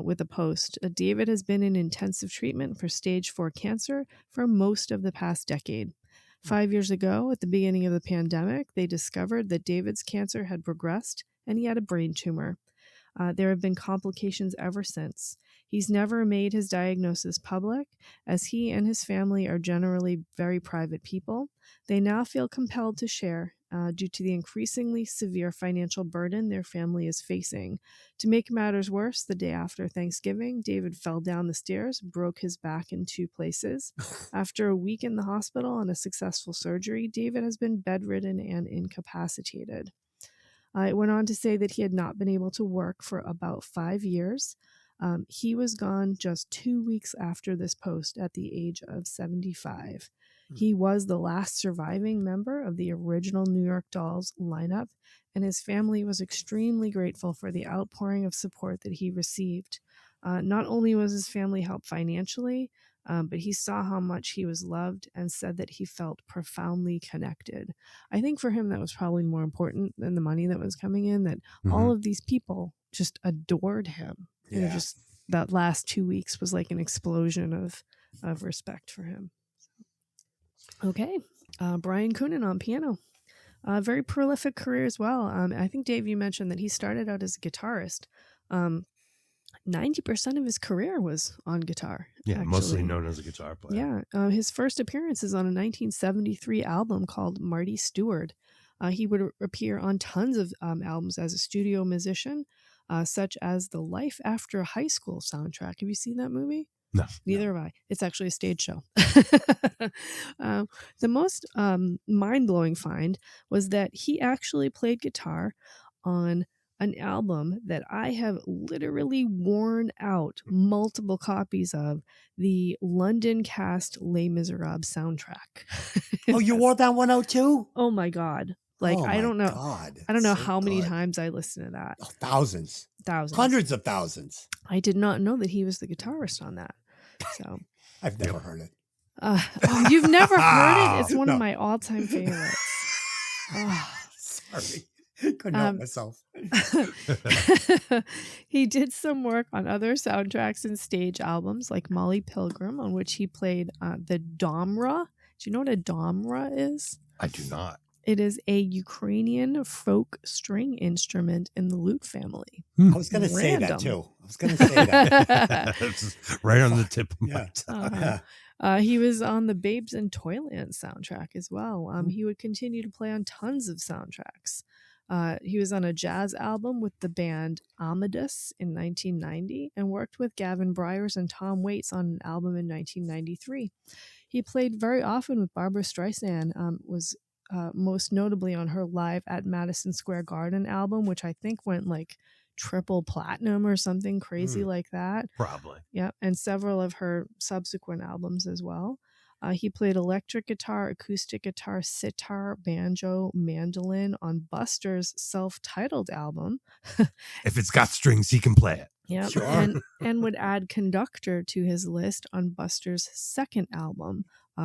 with a post. David has been in intensive treatment for stage 4 cancer for most of the past decade. 5 years ago, at the beginning of the pandemic, they discovered that David's cancer had progressed and he had a brain tumor. There have been complications ever since. He's never made his diagnosis public, as he and his family are generally very private people. They now feel compelled to share due to the increasingly severe financial burden their family is facing. To make matters worse, the day after Thanksgiving, David fell down the stairs, broke his back in 2 places. After a week in the hospital and a successful surgery, David has been bedridden and incapacitated. It went on to say that he had not been able to work for about 5 years. He was gone just 2 weeks after this post at the age of 75. He was the last surviving member of the original New York Dolls lineup, and his family was extremely grateful for the outpouring of support that he received. Not only was his family helped financially, but he saw how much he was loved and said that he felt profoundly connected. I think for him that was probably more important than the money that was coming in, that all of these people just adored him. Yeah. And just that last 2 weeks was like an explosion of respect for him. Okay. Brian Coonan on piano. A very prolific career as well. I think, Dave, you mentioned that he started out as a guitarist. 90% of his career was on guitar. Yeah, actually. mostly known as a guitar player. Yeah. His first appearance is on a 1973 album called Marty Stewart. He would appear on tons of albums as a studio musician, such as the Life After High School soundtrack. Have you seen that movie? No. Neither have I. It's actually a stage show. The most mind-blowing find was that he actually played guitar on an album that I have literally worn out multiple copies of, the London cast Les Miserables soundtrack. Oh, you wore that one out too? Oh my God. Like, Oh I my don't know. God. I don't know So how many good. times I listened to that. Oh, thousands. Thousands. Hundreds of thousands. I did not know that he was the guitarist on that. So, I've never heard it. oh, you've never heard it? It's one No. of my all-time favorites. Oh. Sorry. Couldn't help myself. He did some work on other soundtracks and stage albums like Molly Pilgrim, on which he played the domra. Do you know what a domra is? I do not. It is a Ukrainian folk string instrument in the lute family. I was going to say that Random. too. I was going to say that. That's right on the tip of my Yeah. tongue. He was on the Babes in Toyland soundtrack as well. He would continue to play on tons of soundtracks. He was on a jazz album with the band Amadeus in 1990 and worked with Gavin Bryars and Tom Waits on an album in 1993. He played very often with Barbra Streisand, was most notably on her Live at Madison Square Garden album, which I think went like triple platinum or something crazy like that. Probably. Yeah, and several of her subsequent albums as well. He played electric guitar, acoustic guitar, sitar, banjo, mandolin on Buster's self-titled album. If it's got strings, he can play it. Yeah, Sure. and would add conductor to his list on Buster's second album,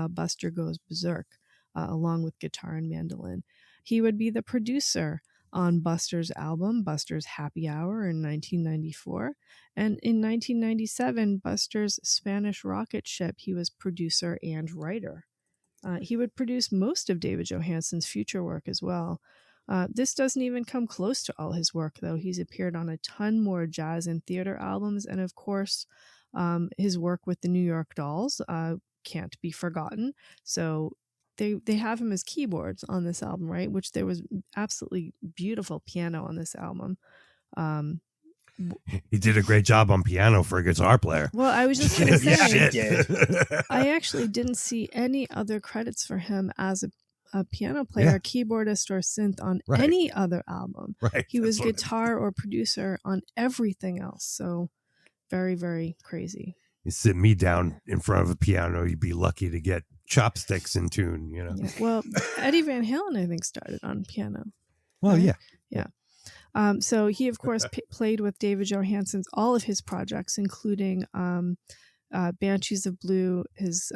Buster Goes Berserk, along with guitar and mandolin. He would be the producer on Buster's album, Buster's Happy Hour, in 1994. And in 1997, Buster's Spanish rocket ship, he was producer and writer. He would produce most of David Johannsen's future work as well. This doesn't even come close to all his work, though. He's appeared on a ton more jazz and theater albums, and of course, his work with the New York Dolls can't be forgotten. So they have him as keyboards on this album, right? Which there was absolutely beautiful piano on this album. He did a great job on piano for a guitar player. Well, I was just going to say, Shit. I actually didn't see any other credits for him as a piano player, keyboardist, or synth on any other album. Right. He was That's what guitar or producer on everything else. So very, very crazy. You sit me down in front of a piano, you'd be lucky to get chopsticks in tune, you know. Yeah. Well, Eddie Van Halen, I think, started on piano. Well, right? yeah. So he, of course, played with David Johannsen's all of his projects, including Banshees of Blue, his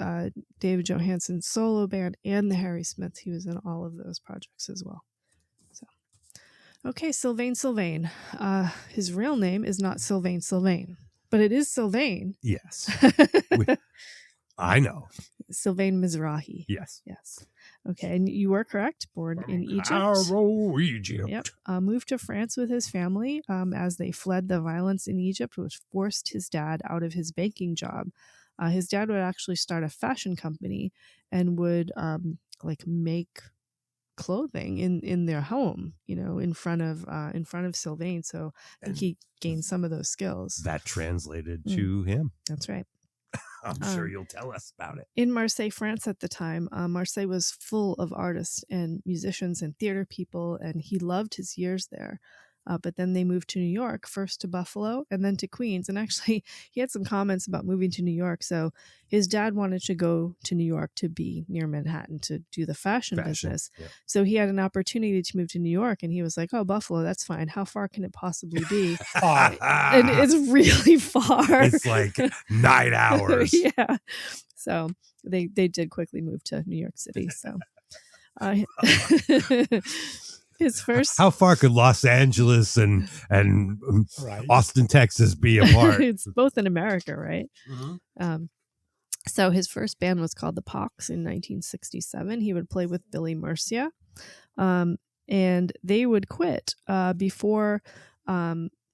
David Johannsen solo band, and the Harry Smiths. He was in all of those projects as well. So, okay, Sylvain. His real name is not Sylvain, but it is Sylvain. Yes. I know. Sylvain Mizrahi. Yes. Yes. Okay, and you were correct. Born in Egypt. Egypt. Yep. Moved to France with his family as they fled the violence in Egypt, which forced his dad out of his banking job. His dad would actually start a fashion company and would make clothing in their home, in front of Sylvain. So I think he gained some of those skills. That translated to him. That's right. I'm sure you'll tell us about it. In Marseille, France at the time, Marseille was full of artists and musicians and theater people, and he loved his years there. But then they moved to New York, first to Buffalo and then to Queens. And actually, he had some comments about moving to New York. So his dad wanted to go to New York to be near Manhattan to do the fashion business. Yep. So he had an opportunity to move to New York, and he was like, oh, Buffalo, that's fine. How far can it possibly be? And it's really far. It's like 9 hours. Yeah. So they did quickly move to New York City. So his first. How far could Los Angeles and Austin, Texas be apart? It's both in America, right? Mm-hmm. So his first band was called the Pox in 1967. He would play with Billy Murcia. And they would quit before.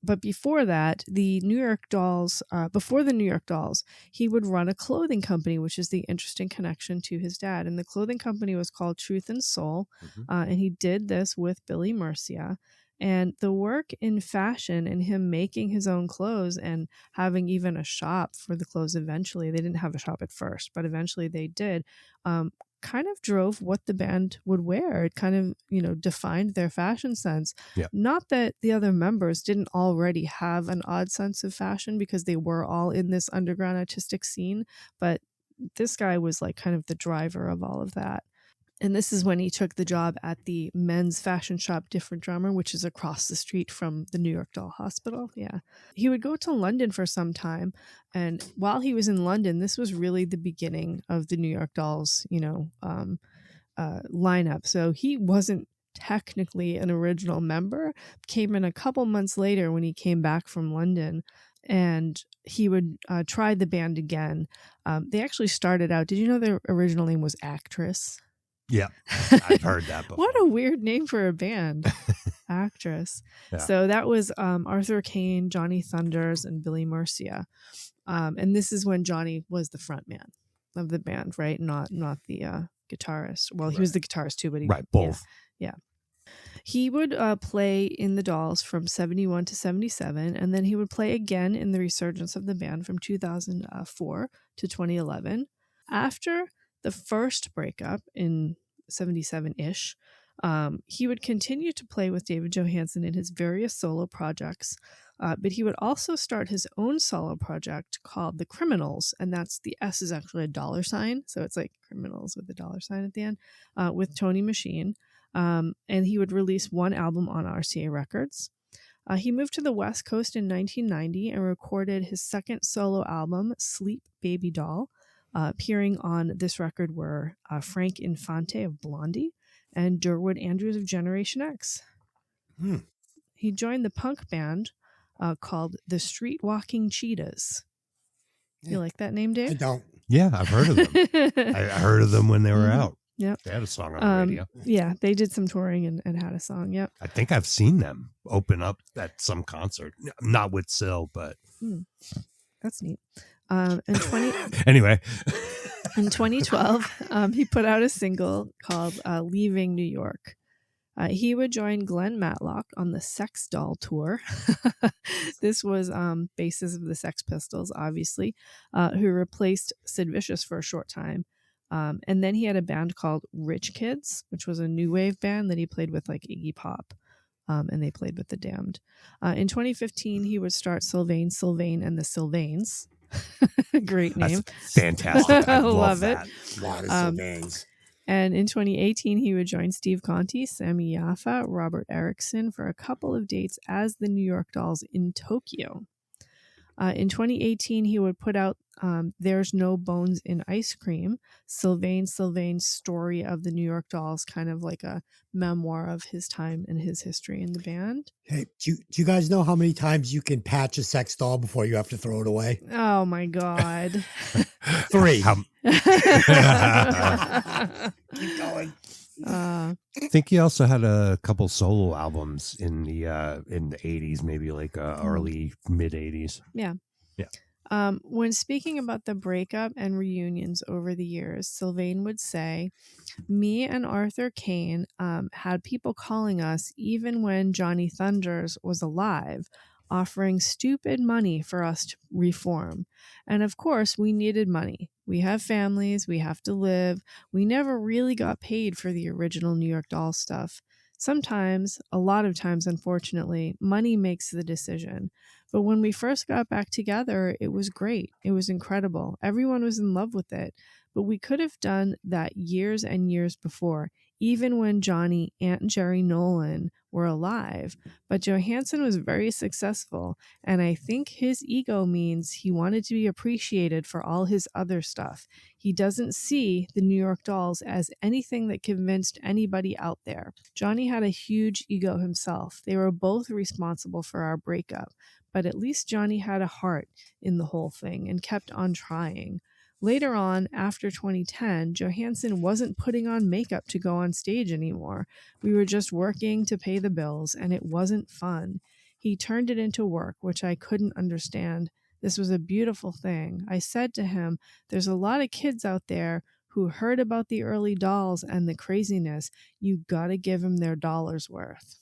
But before that, the New York Dolls, before the New York Dolls, he would run a clothing company, which is the interesting connection to his dad. And the clothing company was called Truth and Soul. And he did this with Billy Murcia. And the work in fashion and him making his own clothes and having even a shop for the clothes eventually, they didn't have a shop at first, but eventually they did, kind of drove what the band would wear. It kind of, defined their fashion sense. Yeah. Not that the other members didn't already have an odd sense of fashion because they were all in this underground artistic scene, but this guy was like kind of the driver of all of that. And this is when he took the job at the men's fashion shop Different Drummer, which is across the street from the New York Doll Hospital. Yeah. He would go to London for some time. And while he was in London, this was really the beginning of the New York Dolls, lineup. So he wasn't technically an original member, came in a couple months later when he came back from London. And he would try the band again. They actually started out, did you know their original name was Actress? Yeah, I've heard that before. What a weird name for a band. Actress. Yeah. So that was Arthur Kane, Johnny Thunders, and Billy Murcia. And this is when Johnny was the front man of the band, right? Not the guitarist. Well, he was the guitarist too, but he... Right, both. Yeah. He would play in the Dolls from 71 to 77, and then he would play again in the resurgence of the band from 2004 to 2011. After the first breakup in 77-ish, he would continue to play with David Johannsen in his various solo projects, but he would also start his own solo project called The Criminals, and that's the S is actually a $, so it's like Criminals with a $sign at the end, with Tony Machine, and he would release one album on RCA Records. He moved to the West Coast in 1990 and recorded his second solo album, Sleep Baby Doll. Appearing on this record were Frank Infante of Blondie and Durwood Andrews of Generation X. He joined the punk band called the Street Walking Cheetahs. Yeah. You like that name, Dave? I don't. Yeah, I've heard of them. I heard of them when they were out. Yep. They had a song on the radio. Yeah, they did some touring and had a song. Yep. I think I've seen them open up at some concert. Not with Sil, but... That's neat. Anyway, in 2012, he put out a single called Leaving New York. He would join Glenn Matlock on the Sex Doll tour. This was bassist of the Sex Pistols, obviously, who replaced Sid Vicious for a short time. And then he had a band called Rich Kids, which was a new wave band that he played with like Iggy Pop. And they played with the Damned. In 2015, he would start Sylvain and the Sylvains. Great name. That's fantastic. I love it. A lot of Sylvains. And in 2018, he would join Steve Conti, Sammy Yaffa, Robert Erickson for a couple of dates as the New York Dolls in Tokyo. In 2018, he would put out There's No Bones in Ice Cream, Sylvain's story of the New York Dolls, kind of like a memoir of his time and his history in the band. Hey, do you guys know how many times you can patch a sex doll before you have to throw it away? Oh, my God. 3. Keep going. I think he also had a couple solo albums in the 80s, maybe like early mid 80s. Yeah. When speaking about the breakup and reunions over the years, Sylvain would say, "Me and Arthur Kane had people calling us even when Johnny Thunders was alive, offering stupid money for us to reform. And of course, we needed money. We have families, we have to live. We never really got paid for the original New York Dolls stuff. Sometimes, a lot of times, unfortunately, money makes the decision. But when we first got back together, it was great. It was incredible. Everyone was in love with it. But we could have done that years and years before, even when Johnny and Jerry Nolan were alive. But Johannsen was very successful, and I think his ego means he wanted to be appreciated for all his other stuff. He doesn't see the New York Dolls as anything that convinced anybody out there. Johnny had a huge ego himself. They were both responsible for our breakup, but at least Johnny had a heart in the whole thing and kept on trying. Later on, after 2010, Johannsen wasn't putting on makeup to go on stage anymore. We were just working to pay the bills, and it wasn't fun. He turned it into work, which I couldn't understand. This was a beautiful thing. I said to him, there's a lot of kids out there who heard about the early dolls and the craziness. You gotta give them their dollar's worth.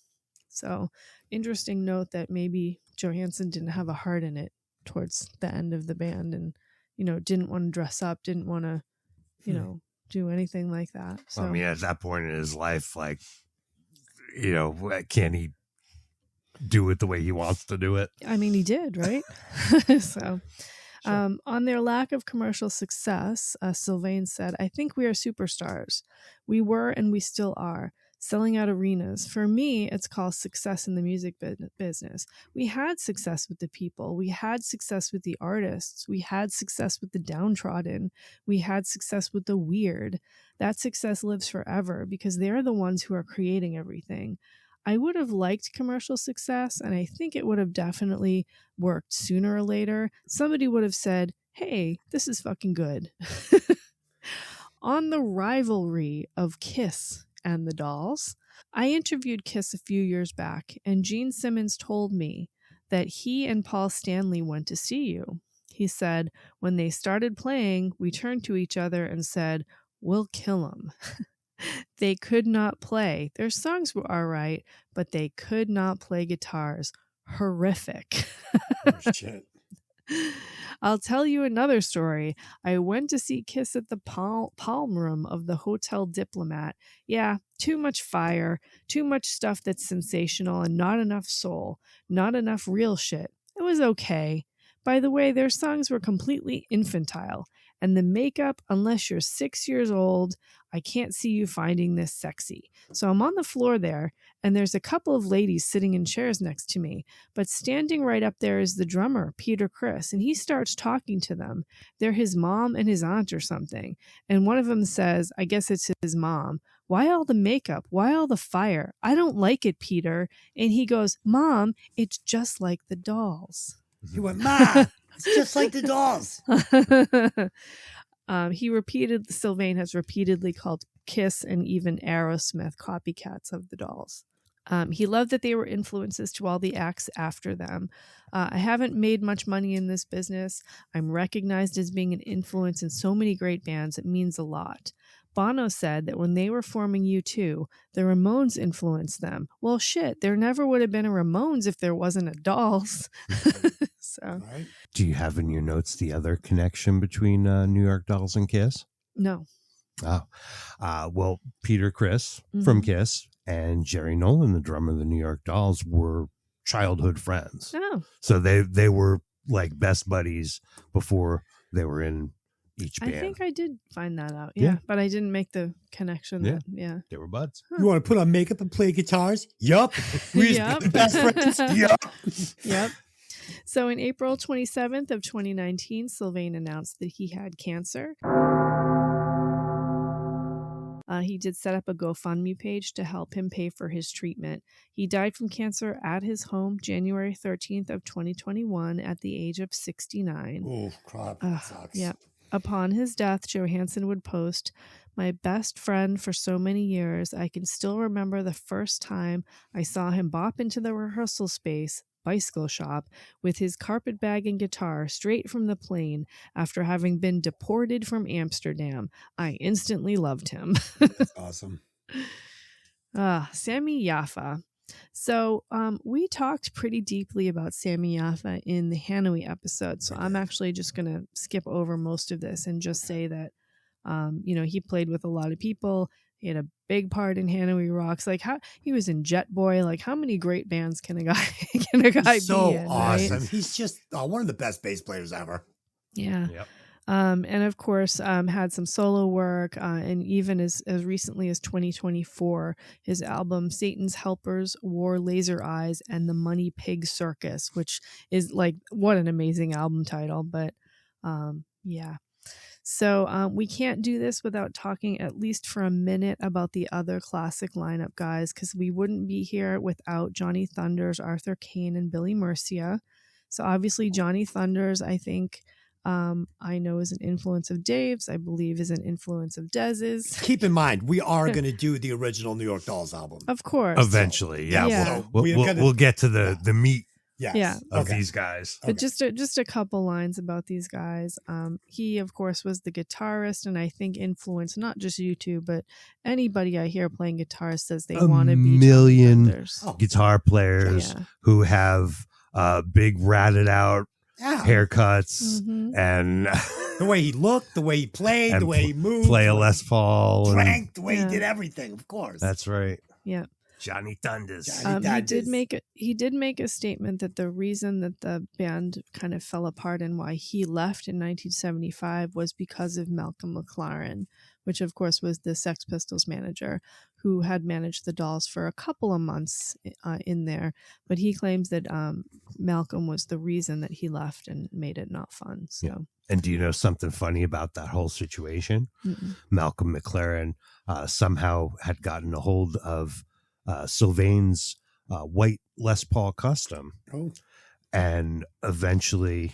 So, interesting note that maybe Johannsen didn't have a heart in it towards the end of the band, and didn't want to dress up, didn't want to do anything like that. So I mean, at that point in his life, like, can he do it the way he wants to do it? I mean, he did, right? So Sure. on their lack of commercial success, Sylvain said, I think we are superstars. We were and we still are, selling out arenas. For me, it's called success in the music business. We had success with the people. We had success with the artists. We had success with the downtrodden. We had success with the weird. That success lives forever because they're the ones who are creating everything. I would have liked commercial success, and I think it would have definitely worked sooner or later. Somebody would have said, hey, this is fucking good. On the rivalry of Kiss and the Dolls, I interviewed Kiss a few years back, and Gene Simmons told me that he and Paul Stanley went to see you. He said, when they started playing, we turned to each other and said, we'll kill them. They could not play. Their songs were all right, but they could not play guitars. Horrific. Oh, shit. I'll tell you another story. I went to see Kiss at the Palm Room of the Hotel Diplomat. Yeah, too much fire, too much stuff that's sensational, and not enough soul, not enough real shit. It was okay. By the way, their songs were completely infantile, and the makeup, unless you're 6 years old, I can't see you finding this sexy. So I'm on the floor there, and there's a couple of ladies sitting in chairs next to me, but standing right up there is the drummer, Peter Criss, and he starts talking to them. They're his mom and his aunt or something, and one of them says, I guess it's his mom, why all the makeup? Why all the fire? I don't like it, Peter. And he goes, Mom, it's just like the Dolls. He went, Ma, it's just like the Dolls. Sylvain has repeatedly called Kiss and even Aerosmith copycats of the Dolls. He loved that they were influences to all the acts after them. I haven't made much money in this business. I'm recognized as being an influence in so many great bands. It means a lot. Bono said that when they were forming U2, the Ramones influenced them. Well, shit, there never would have been a Ramones if there wasn't a Dolls. So, Right. Do you have in your notes the other connection between New York Dolls and Kiss? no. Oh, well, Peter Criss from Mhm. Kiss and Jerry Nolan, the drummer of the New York Dolls, were childhood friends. Oh, So they were like best buddies before they were in each band. I think I did find that out. Yeah. Yeah, but I didn't make the connection. Yeah. Yeah. They were buds. You want to put on makeup and play guitars? Yup. We're Yup. best friends. Yup. Yep. So in April 27th of 2019, Sylvain announced that he had cancer. He did set up a GoFundMe page to help him pay for his treatment. He died from cancer at his home January 13th of 2021 at the age of 69. Oh, crap. Ugh, That sucks. Yep. Upon his death, Johannsen would post, my best friend for so many years, I can still remember the first time I saw him bop into the rehearsal space, bicycle shop, with his carpet bag and guitar straight from the plane after having been deported from Amsterdam. I instantly loved him. That's awesome. Sammy Yaffa. So we talked pretty deeply about Sammy Yaffa in the Hanoi episode. So I'm actually just going to skip over most of this and just say that, he played with a lot of people. He had a big part in Hanoi Rocks. Like how he was in Jet Boy. Like how many great bands can a guy He's so be in? awesome. Right? He's just one of the best bass players ever. Yeah. Yep. And of course, had some solo work, and even as recently as 2024, his album Satan's Helpers wore laser eyes and the Money Pig Circus, which is like, what an amazing album title. But yeah. So we can't do this without talking at least for a minute about the other classic lineup guys, because we wouldn't be here without Johnny Thunders, Arthur Kane, and Billy Murcia. So obviously Johnny Thunders, I think, I know is an influence of Dave's. I believe is an influence of Dez's. Keep in mind, we are going to do the original New York Dolls album. Of course. Eventually, yeah. Yeah. We'll get to the meat Yes. Yeah. of these guys. But just a couple lines about these guys. He, of course, was the guitarist, and I think influenced not just you two, but anybody I hear playing guitar says they want to be million Johnny Thunders. guitar players who have big ratted out haircuts and the way he looked, the way he played, the way he moved, play a Les Paul, drank, the way he did everything. Of course, that's right. Yeah. Johnny Thunders. He did make a statement that the reason that the band kind of fell apart and why he left in 1975 was because of Malcolm McLaren, which of course was the Sex Pistols manager who had managed the Dolls for a couple of months in there. But he claims that Malcolm was the reason that he left and made it not fun. So. Yeah. And do you know something funny about that whole situation? Mm-mm. Malcolm McLaren somehow had gotten a hold of Sylvain's white Les Paul Custom, and eventually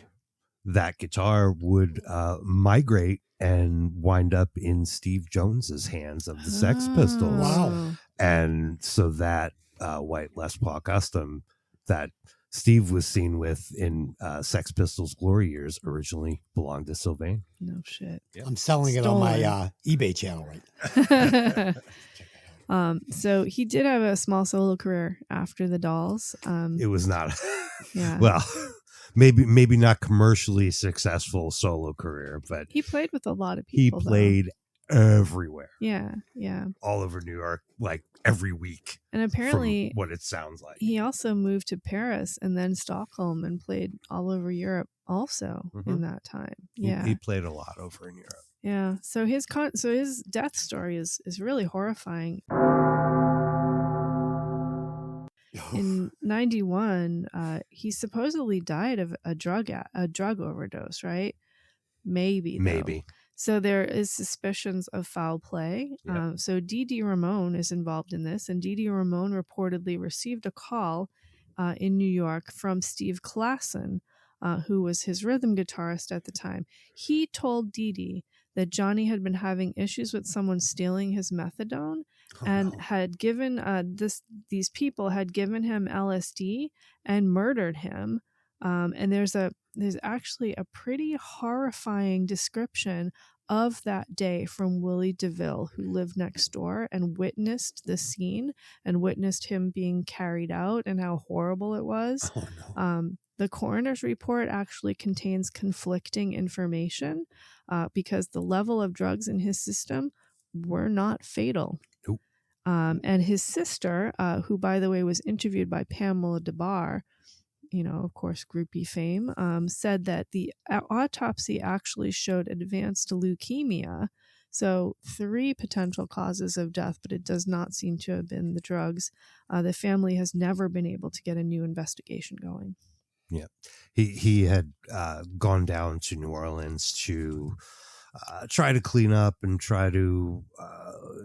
that guitar would migrate and wind up in Steve Jones's hands of the Sex Pistols. Wow! And so that white Les Paul Custom that Steve was seen with in Sex Pistols' glory years originally belonged to Sylvain. No shit. Yep. I'm selling it on my eBay channel right. So he did have a small solo career after the Dolls. It was not, yeah. Well, maybe not commercially successful solo career, but he played with a lot of people. He played everywhere. Yeah. All over New York, like every week. And apparently, from what it sounds like, he also moved to Paris and then Stockholm and played all over Europe also in that time. Yeah, he played a lot over in Europe. Yeah, so his death story is really horrifying. In 91, he supposedly died of a drug overdose, right? Maybe. So there is suspicions of foul play. Yep. So Dee Ramone is involved in this, and Dee Ramone reportedly received a call in New York from Steve Klassen, who was his rhythm guitarist at the time. He told Dee that Johnny had been having issues with someone stealing his methadone had given these people had given him LSD and murdered him. And there's actually a pretty horrifying description of that day from Willie DeVille, who lived next door and witnessed the scene and witnessed him being carried out and how horrible it was. Oh, no. The coroner's report actually contains conflicting information because the level of drugs in his system were not fatal. Nope. And his sister, who, by the way, was interviewed by Pamela DeBar, of course, groupie fame, said that the autopsy actually showed advanced leukemia. So 3 potential causes of death, but it does not seem to have been the drugs. The family has never been able to get a new investigation going. Yeah, he had gone down to New Orleans to try to clean up and try to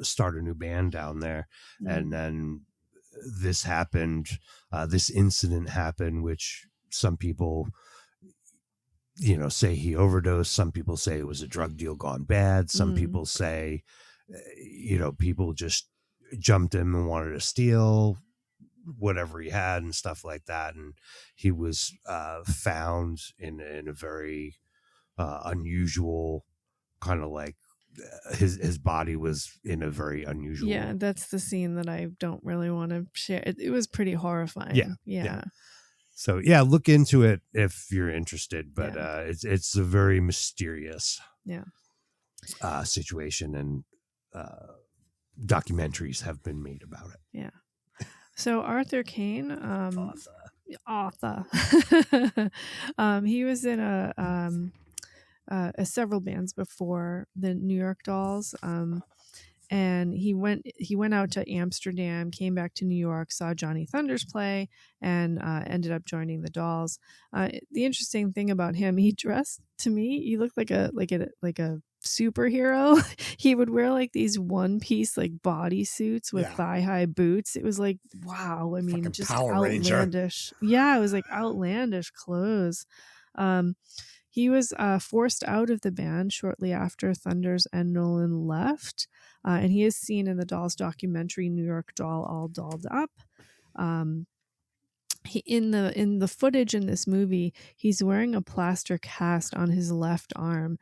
start a new band down there. Mm-hmm. And then this happened, this incident happened, which some people, say he overdosed. Some people say it was a drug deal gone bad. Some people say, people just jumped him and wanted to steal whatever he had and stuff like that. And he was found in a very unusual kind of like his body was in a very unusual. Yeah, that's the scene that I don't really want to share. It was pretty horrifying. Yeah. So look into it if you're interested, but it's a very mysterious situation, and documentaries have been made about it. Yeah. So Arthur Kane, Arthur, he was in several bands before the New York Dolls, and he went out to Amsterdam, came back to New York, saw Johnny Thunders play, and ended up joining the Dolls. The interesting thing about him, he dressed, to me, he looked like a superhero. He would wear like these one-piece like bodysuits with thigh-high boots. It was like, wow. I mean, just Power outlandish. Ranger. Yeah, it was like outlandish clothes. He was forced out of the band shortly after Thunders and Nolan left, and he is seen in the Dolls documentary New York Doll All Dolled Up. In the footage in this movie, he's wearing a plaster cast on his left arm.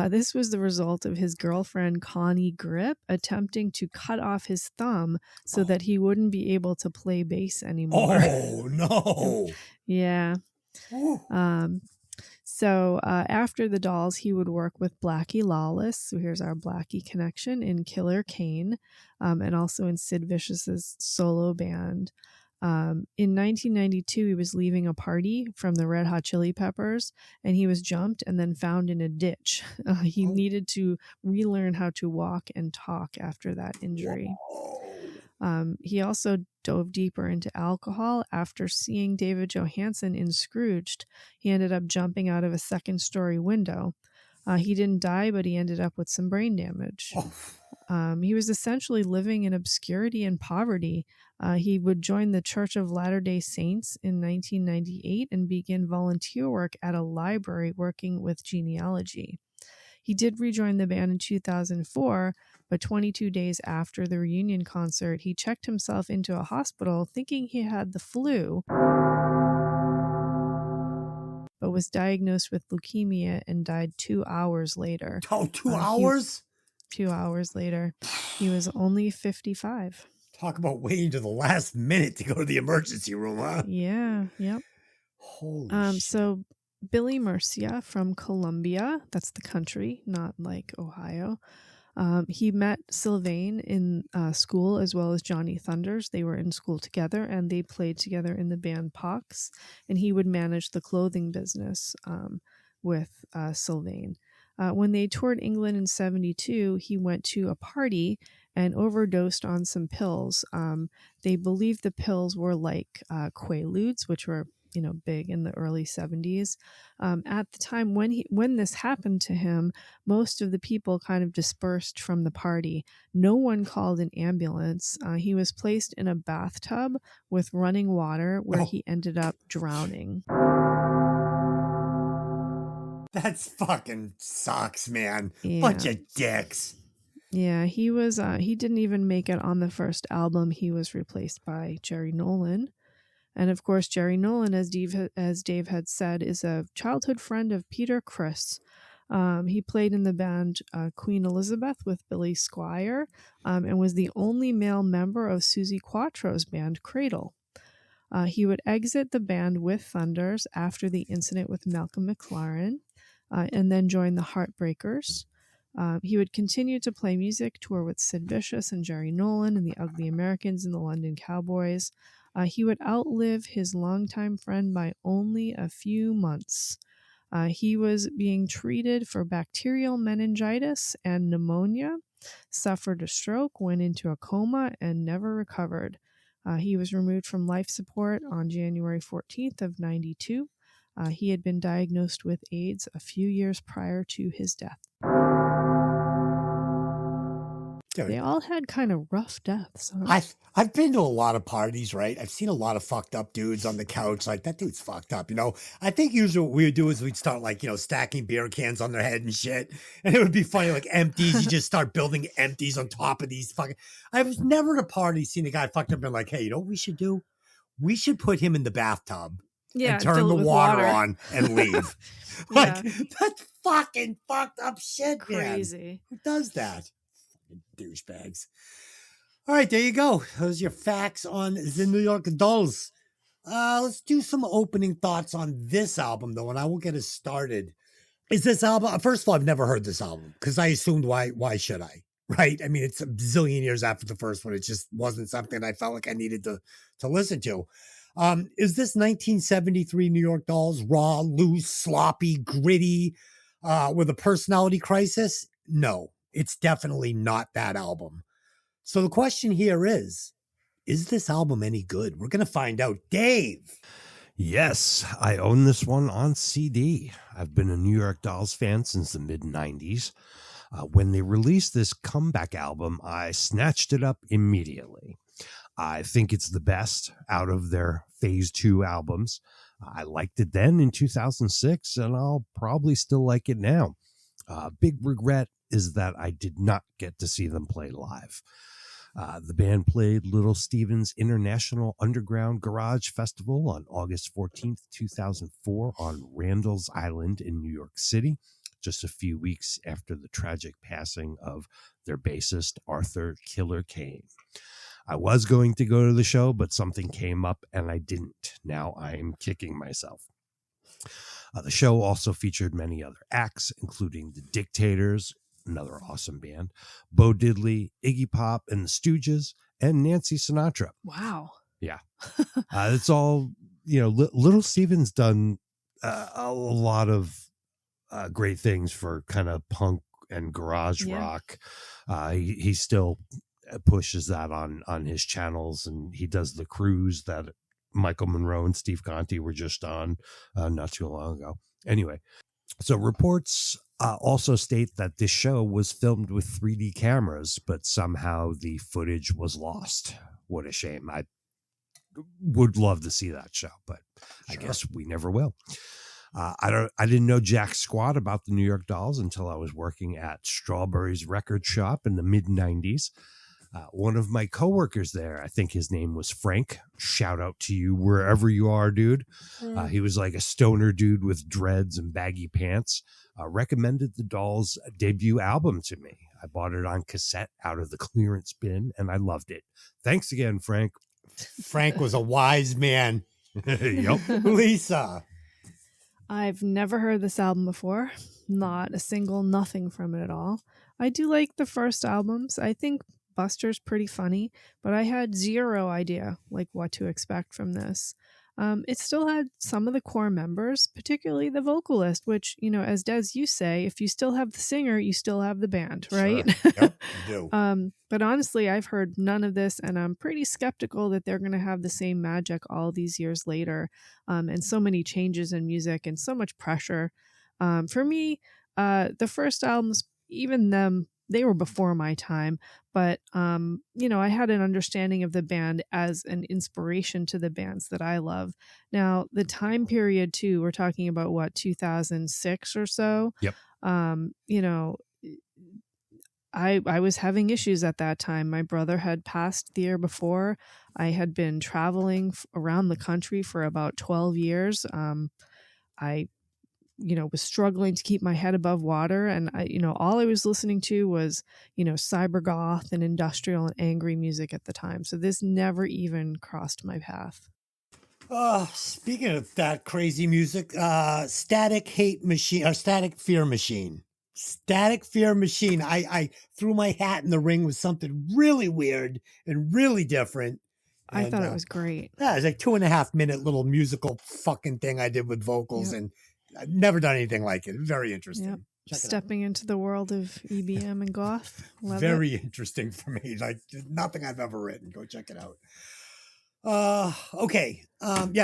This was the result of his girlfriend Connie Grip attempting to cut off his thumb so that he wouldn't be able to play bass anymore. Oh, no. Yeah. So after the Dolls, he would work with Blackie Lawless. So here's our Blackie connection in Killer Kane, and also in Sid Vicious's solo band. In 1992, he was leaving a party from the Red Hot Chili Peppers, and he was jumped and then found in a ditch. He needed to relearn how to walk and talk after that injury. He also dove deeper into alcohol. After seeing David Johannsen in Scrooged, he ended up jumping out of a second-story window. He didn't die, but he ended up with some brain damage. He was essentially living in obscurity and poverty. He would join the Church of Latter-day Saints in 1998 and begin volunteer work at a library working with genealogy. He did rejoin the band in 2004, but 22 days after the reunion concert, he checked himself into a hospital thinking he had the flu, but was diagnosed with leukemia and died 2 hours later. Oh, 2 hours? 2 hours later. He was only 55. Talk about waiting to the last minute to go to the emergency room, huh? Yeah, yep. Holy shit. So Billy Murcia from Colombia, that's the country, not like Ohio. He met Sylvain in school as well as Johnny Thunders. They were in school together and they played together in the band Pox, and he would manage the clothing business with Sylvain. When they toured England in 1972, he went to a party and overdosed on some pills. They believed the pills were like Quaaludes, which were big in the early 70s. At the time when this happened to him, most of the people kind of dispersed from the party. No one called an ambulance. He was placed in a bathtub with running water where he ended up drowning. That's fucking sucks, man. Yeah. Bunch of dicks. Yeah, he was. He didn't even make it on the first album. He was replaced by Jerry Nolan. And of course, Jerry Nolan, as Dave had said, is a childhood friend of Peter Criss. He played in the band Queen Elizabeth with Billy Squier, and was the only male member of Suzi Quatro's band Cradle. He would exit the band with Thunders after the incident with Malcolm McLaren, and then join the Heartbreakers. He would continue to play music, tour with Sid Vicious and Jerry Nolan and the Ugly Americans and the London Cowboys. He would outlive his longtime friend by only a few months. He was being treated for bacterial meningitis and pneumonia, suffered a stroke, went into a coma, and never recovered. He was removed from life support on January 14th of 1992. He had been diagnosed with AIDS a few years prior to his death. They all had kind of rough deaths. Huh? I've been to a lot of parties, right? I've seen a lot of fucked up dudes on the couch. Like, that dude's fucked up, I think usually what we would do is we'd start stacking beer cans on their head and shit. And it would be funny, like empties. You just start building empties on top of these fucking. I was never at a party seen a guy fucked up and like, hey, you know what we should do? We should put him in the bathtub. Yeah, and turn the water on and leave. That's fucking fucked up shit, Crazy. Man. Who does that? Douchebags. All right, there you go. Those are your facts on the New York Dolls. Let's do some opening thoughts on this album, though, and I will get us started. Is this album? First of all, I've never heard this album because I assumed why should I? Right? I mean, it's a zillion years after the first one. It just wasn't something I felt like I needed to listen to. Is this 1973 New York Dolls raw, loose, sloppy, gritty, with a personality crisis? No. It's definitely not that album. So the question here is this album any good? We're going to find out. Dave. Yes, I own this one on CD. I've been a New York Dolls fan since the mid-90s. When they released this comeback album, I snatched it up immediately. I think it's the best out of their Phase 2 albums. I liked it then in 2006, and I'll probably still like it now. Big regret is that I did not get to see them play live. The band played Little Steven's International Underground Garage Festival on August 14th, 2004 on Randall's Island in New York City, just a few weeks after the tragic passing of their bassist, Arthur Killer Kane. I was going to go to the show, but something came up and I didn't. Now I am kicking myself. The show also featured many other acts, including the Dictators, another awesome band, Bo Diddley, Iggy Pop and the Stooges, and Nancy Sinatra. Wow. Yeah. It's all, Little Steven's done a lot of great things for kind of punk and garage rock. He still pushes that on his channels, and he does the cruise that Michael Monroe and Steve Conti were just on not too long ago. Anyway, so reports also state that this show was filmed with 3D cameras, but somehow the footage was lost. What a shame. I would love to see that show, but I guess we never will. I didn't know jack squat about the New York Dolls until I was working at Strawberry's record shop in the mid-90s. One of my coworkers there, I think his name was Frank. Shout out to you wherever you are, dude. He was like a stoner dude with dreads and baggy pants. Recommended the Dolls' debut album to me. I bought it on cassette out of the clearance bin, and I loved it. Thanks again, Frank. Frank was a wise man. Yep. Lisa. I've never heard this album before. Not a single nothing from it at all. I do like the first albums. I think Buster's pretty funny, but I had zero idea what to expect from this. It still had some of the core members, particularly the vocalist, which, as Des, you say, if you still have the singer, you still have the band, right? Sure. Yep, you do. But honestly, I've heard none of this, and I'm pretty skeptical that they're going to have the same magic all these years later, and so many changes in music and so much pressure. For me, the first albums, even them, they were before my time, but, I had an understanding of the band as an inspiration to the bands that I love. Now, the time period, too, we're talking about, 2006 or so? Yep. I was having issues at that time. My brother had passed the year before. I had been traveling around the country for about 12 years. I was struggling to keep my head above water. And all I was listening to was, cyber goth and industrial and angry music at the time. So this never even crossed my path. Speaking of that crazy music, Static Hate Machine or Static Fear Machine. Static Fear Machine. I threw my hat in the ring with something really weird and really different. I thought it was great. Yeah, it was 2.5 minute little musical fucking thing I did with vocals, and I've never done anything like it. Very interesting. Yep. Stepping into the world of EBM and goth. Very interesting for me. Nothing I've ever written. Go check it out. Okay.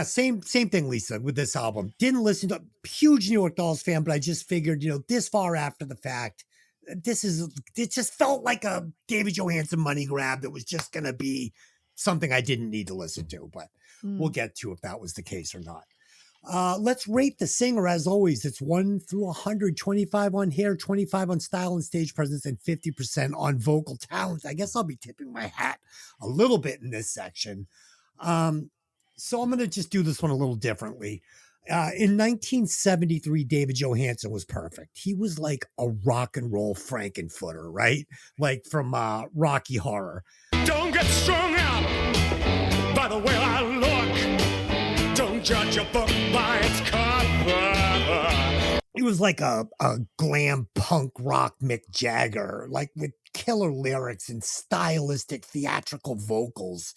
Same thing, Lisa, with this album. Didn't listen to huge New York Dolls fan, but I just figured, this far after the fact, it just felt like a David Johannsen money grab that was just going to be something I didn't need to listen to, but we'll get to if that was the case or not. Let's rate the singer as always. It's 1 through 100, 25 on hair, 25 on style and stage presence, and 50% on vocal talent. I guess I'll be tipping my hat a little bit in this section. So I'm going to just do this one a little differently. In 1973, David Johannsen was perfect. He was like a rock and roll Frankenfooter, right? Like from Rocky Horror. Don't get strung out by the way I look. Don't judge a book by its cover. He was like a glam punk rock Mick Jagger, like with killer lyrics and stylistic theatrical vocals.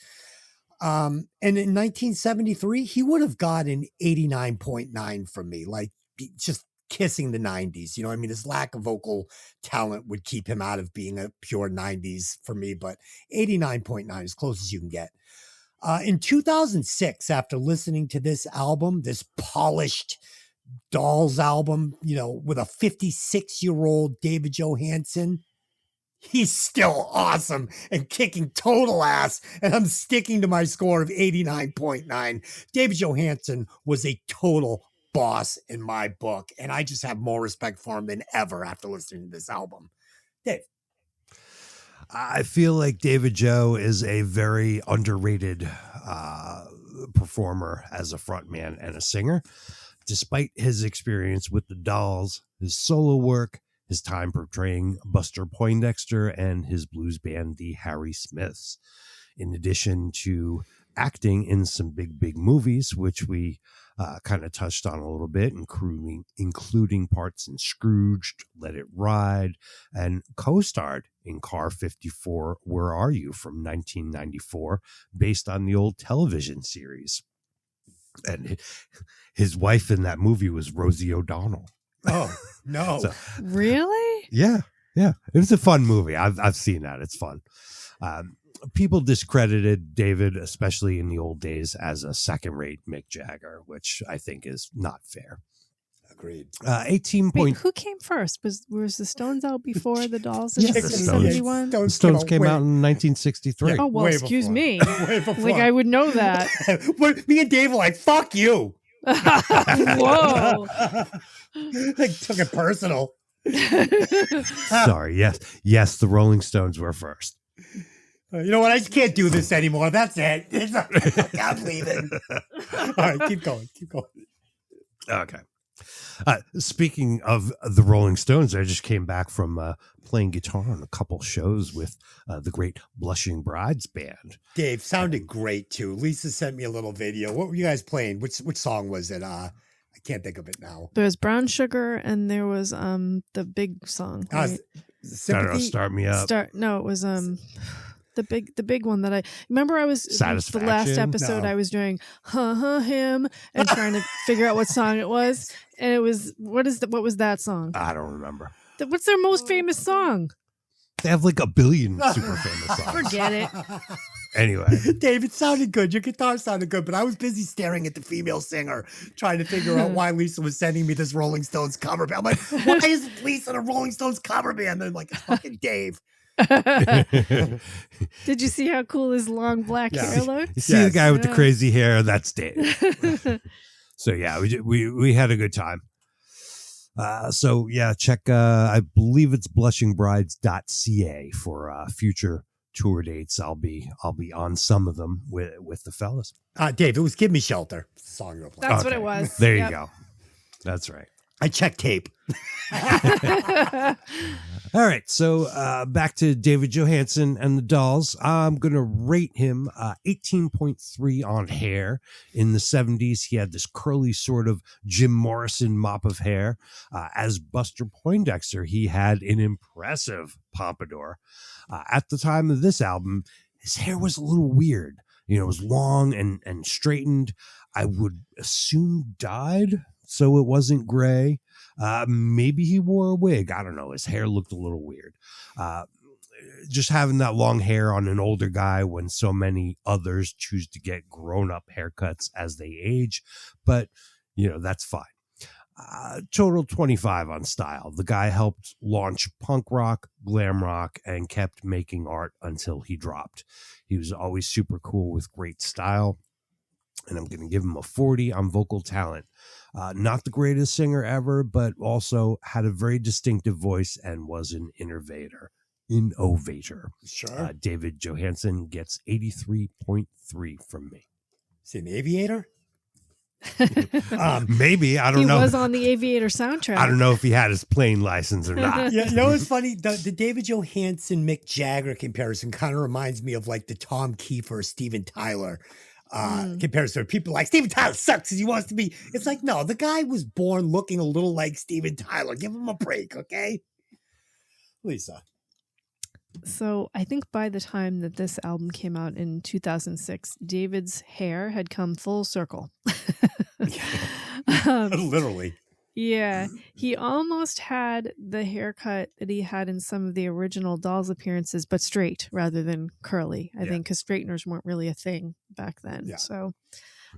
And in 1973, he would have got an 89.9 from me, like just kissing the 90s. His lack of vocal talent would keep him out of being a pure 90s for me, but 89.9 as close as you can get. In 2006, after listening to this album, this polished Dolls album, with a 56-year-old David Johannsen, he's still awesome and kicking total ass, and I'm sticking to my score of 89.9. David Johannsen was a total boss in my book, and I just have more respect for him than ever after listening to this album. Dave. I feel like David Joe is a very underrated performer as a frontman and a singer. Despite his experience with the Dolls, his solo work, his time portraying Buster Poindexter, and his blues band, the Harry Smiths, in addition to acting in some big movies, which we kind of touched on a little bit, including parts in Scrooged, Let It Ride, and co-starred in Car 54, Where Are You, from 1994, based on the old television series. And his wife in that movie was Rosie O'Donnell. Oh, no. So, Really? yeah. It was a fun movie. I've seen that. It's fun. People discredited David, especially in the old days, as a second-rate Mick Jagger, which I think is not fair. Agreed. 18 Wait, point. who came first? Was the Stones out before the Dolls in Yes, the Stones. 71? The Stones came out in 1963. Oh, well, Way excuse before. me. Way before. Like, I would know that. Me and Dave were like, fuck you. Whoa. Like, took it personal. Sorry. Yes, the Rolling Stones were first. You know what? I just can't do this anymore. That's it. I'm leaving. All right, keep going. Okay. Speaking of the Rolling Stones, I just came back from playing guitar on a couple shows with the great Blushing Brides band. Dave, sounded great too. Lisa sent me a little video. What were you guys playing? Which song was it? I can't think of it now. There was Brown Sugar, and there was the big song. Right? I don't know, Sympathy. Start Me Up. No, it was the big one that I remember. I was the Satisfaction? last episode. No. I was doing him and trying to figure out what song it was, and it was what was that song? I don't remember. What's their most famous song? They have like a billion super famous songs. Forget it. Anyway, Dave, it sounded good. Your guitar sounded good, but I was busy staring at the female singer, trying to figure out why Lisa was sending me this Rolling Stones cover band. I'm like, why is Lisa in a Rolling Stones cover band? They're like, it's fucking Dave. Did you see how cool his long black Yeah. hair looked? you see the guy with the Yeah. crazy hair? That's Dave. So yeah, we had a good time. So yeah, check. I believe it's blushingbrides.ca for future tour dates. I'll be on some of them with the fellas. Dave, it was "Give Me Shelter." It's the song you were playing. That's what it was. There Yep. you go. That's right. I checked tape. All right, so back to David Johannsen and the Dolls. I'm going to rate him 18.3 on hair. In the 70s, he had this curly sort of Jim Morrison mop of hair. As Buster Poindexter, he had an impressive pompadour. At the time of this album, his hair was a little weird. You know, it was long and straightened. I would assume dyed, so it wasn't gray. Maybe he wore a wig. I don't know. His hair looked a little weird. Just having that long hair on an older guy when so many others choose to get grown-up haircuts as they age. But, you know, that's fine. Total 25 on style. The guy helped launch punk rock, glam rock, and kept making art until he dropped. He was always super cool with great style. And I'm going to give him a 40 on vocal talent. Not the greatest singer ever, but also had a very distinctive voice and was an innovator. Sure. David Johannsen gets 83.3 from me. Is he an aviator? Maybe. I don't He know. was on the Aviator soundtrack. I don't know if he had his plane license or not. Yeah, you know what's funny? The David Johannsen Mick Jagger comparison kind of reminds me of like the Tom Kiefer Steven Tyler comparison. People are like, Steven Tyler sucks because he wants to be. It's like, no, the guy was born looking a little like Steven Tyler. Give him a break, okay? Lisa. So I think by the time that this album came out in 2006, David's hair had come full circle. Literally. Yeah, he almost had the haircut that he had in some of the original Dolls appearances, but straight rather than curly. I think because straighteners weren't really a thing back then. Yeah. So,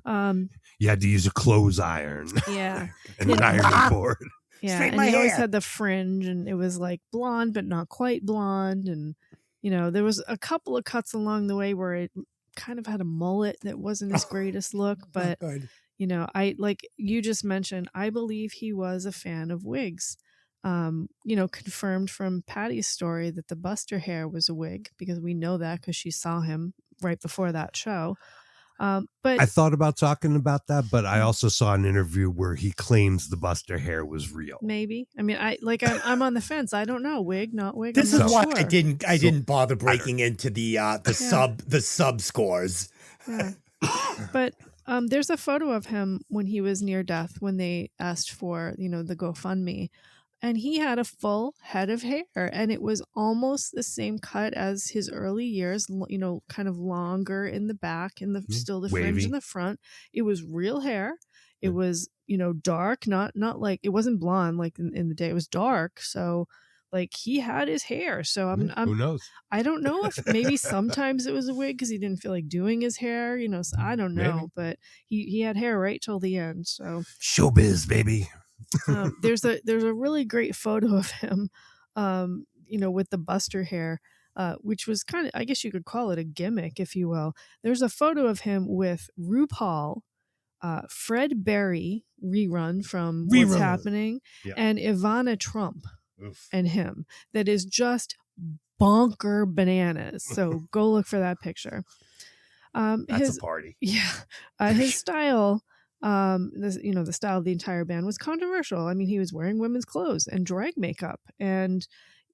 You had to use a clothes iron yeah. and an ironing board. Yeah, Straighten and my he always hair. had the fringe, and it was like blonde, but not quite blonde. And, there was a couple of cuts along the way where it kind of had a mullet that wasn't his greatest look. But, Not good. I like you just mentioned, I believe he was a fan of wigs. Confirmed from Patty's story that the Buster hair was a wig, because we know that because she saw him right before that show. But I thought about talking about that, but I also saw an interview where he claims the Buster hair was real. maybe, I mean, I'm on the fence. I don't know, wig, not wig. This I'm is not why sure. I didn't bother breaking into the sub scores. Yeah. But there's a photo of him when he was near death, when they asked for, the GoFundMe, and he had a full head of hair, and it was almost the same cut as his early years, kind of longer in the back and still the fringe Wavy. in the front. It was real hair. It was, dark, not like, it wasn't blonde like in the day. It was dark. So like he had his hair. So Who knows? I don't know if maybe sometimes it was a wig because he didn't feel like doing his hair, so I don't know. Maybe. But he had hair right till the end. So Showbiz, baby. there's a really great photo of him, with the Buster hair, which was kind of, I guess you could call it a gimmick, if you will. There's a photo of him with RuPaul, Fred Berry rerun from What's Happening, Yeah. and Ivana Trump. Oof. And him, that is just bonker bananas. So go look for that picture. That's a party. Yeah, his style, the style of the entire band was controversial. I mean, he was wearing women's clothes and drag makeup, and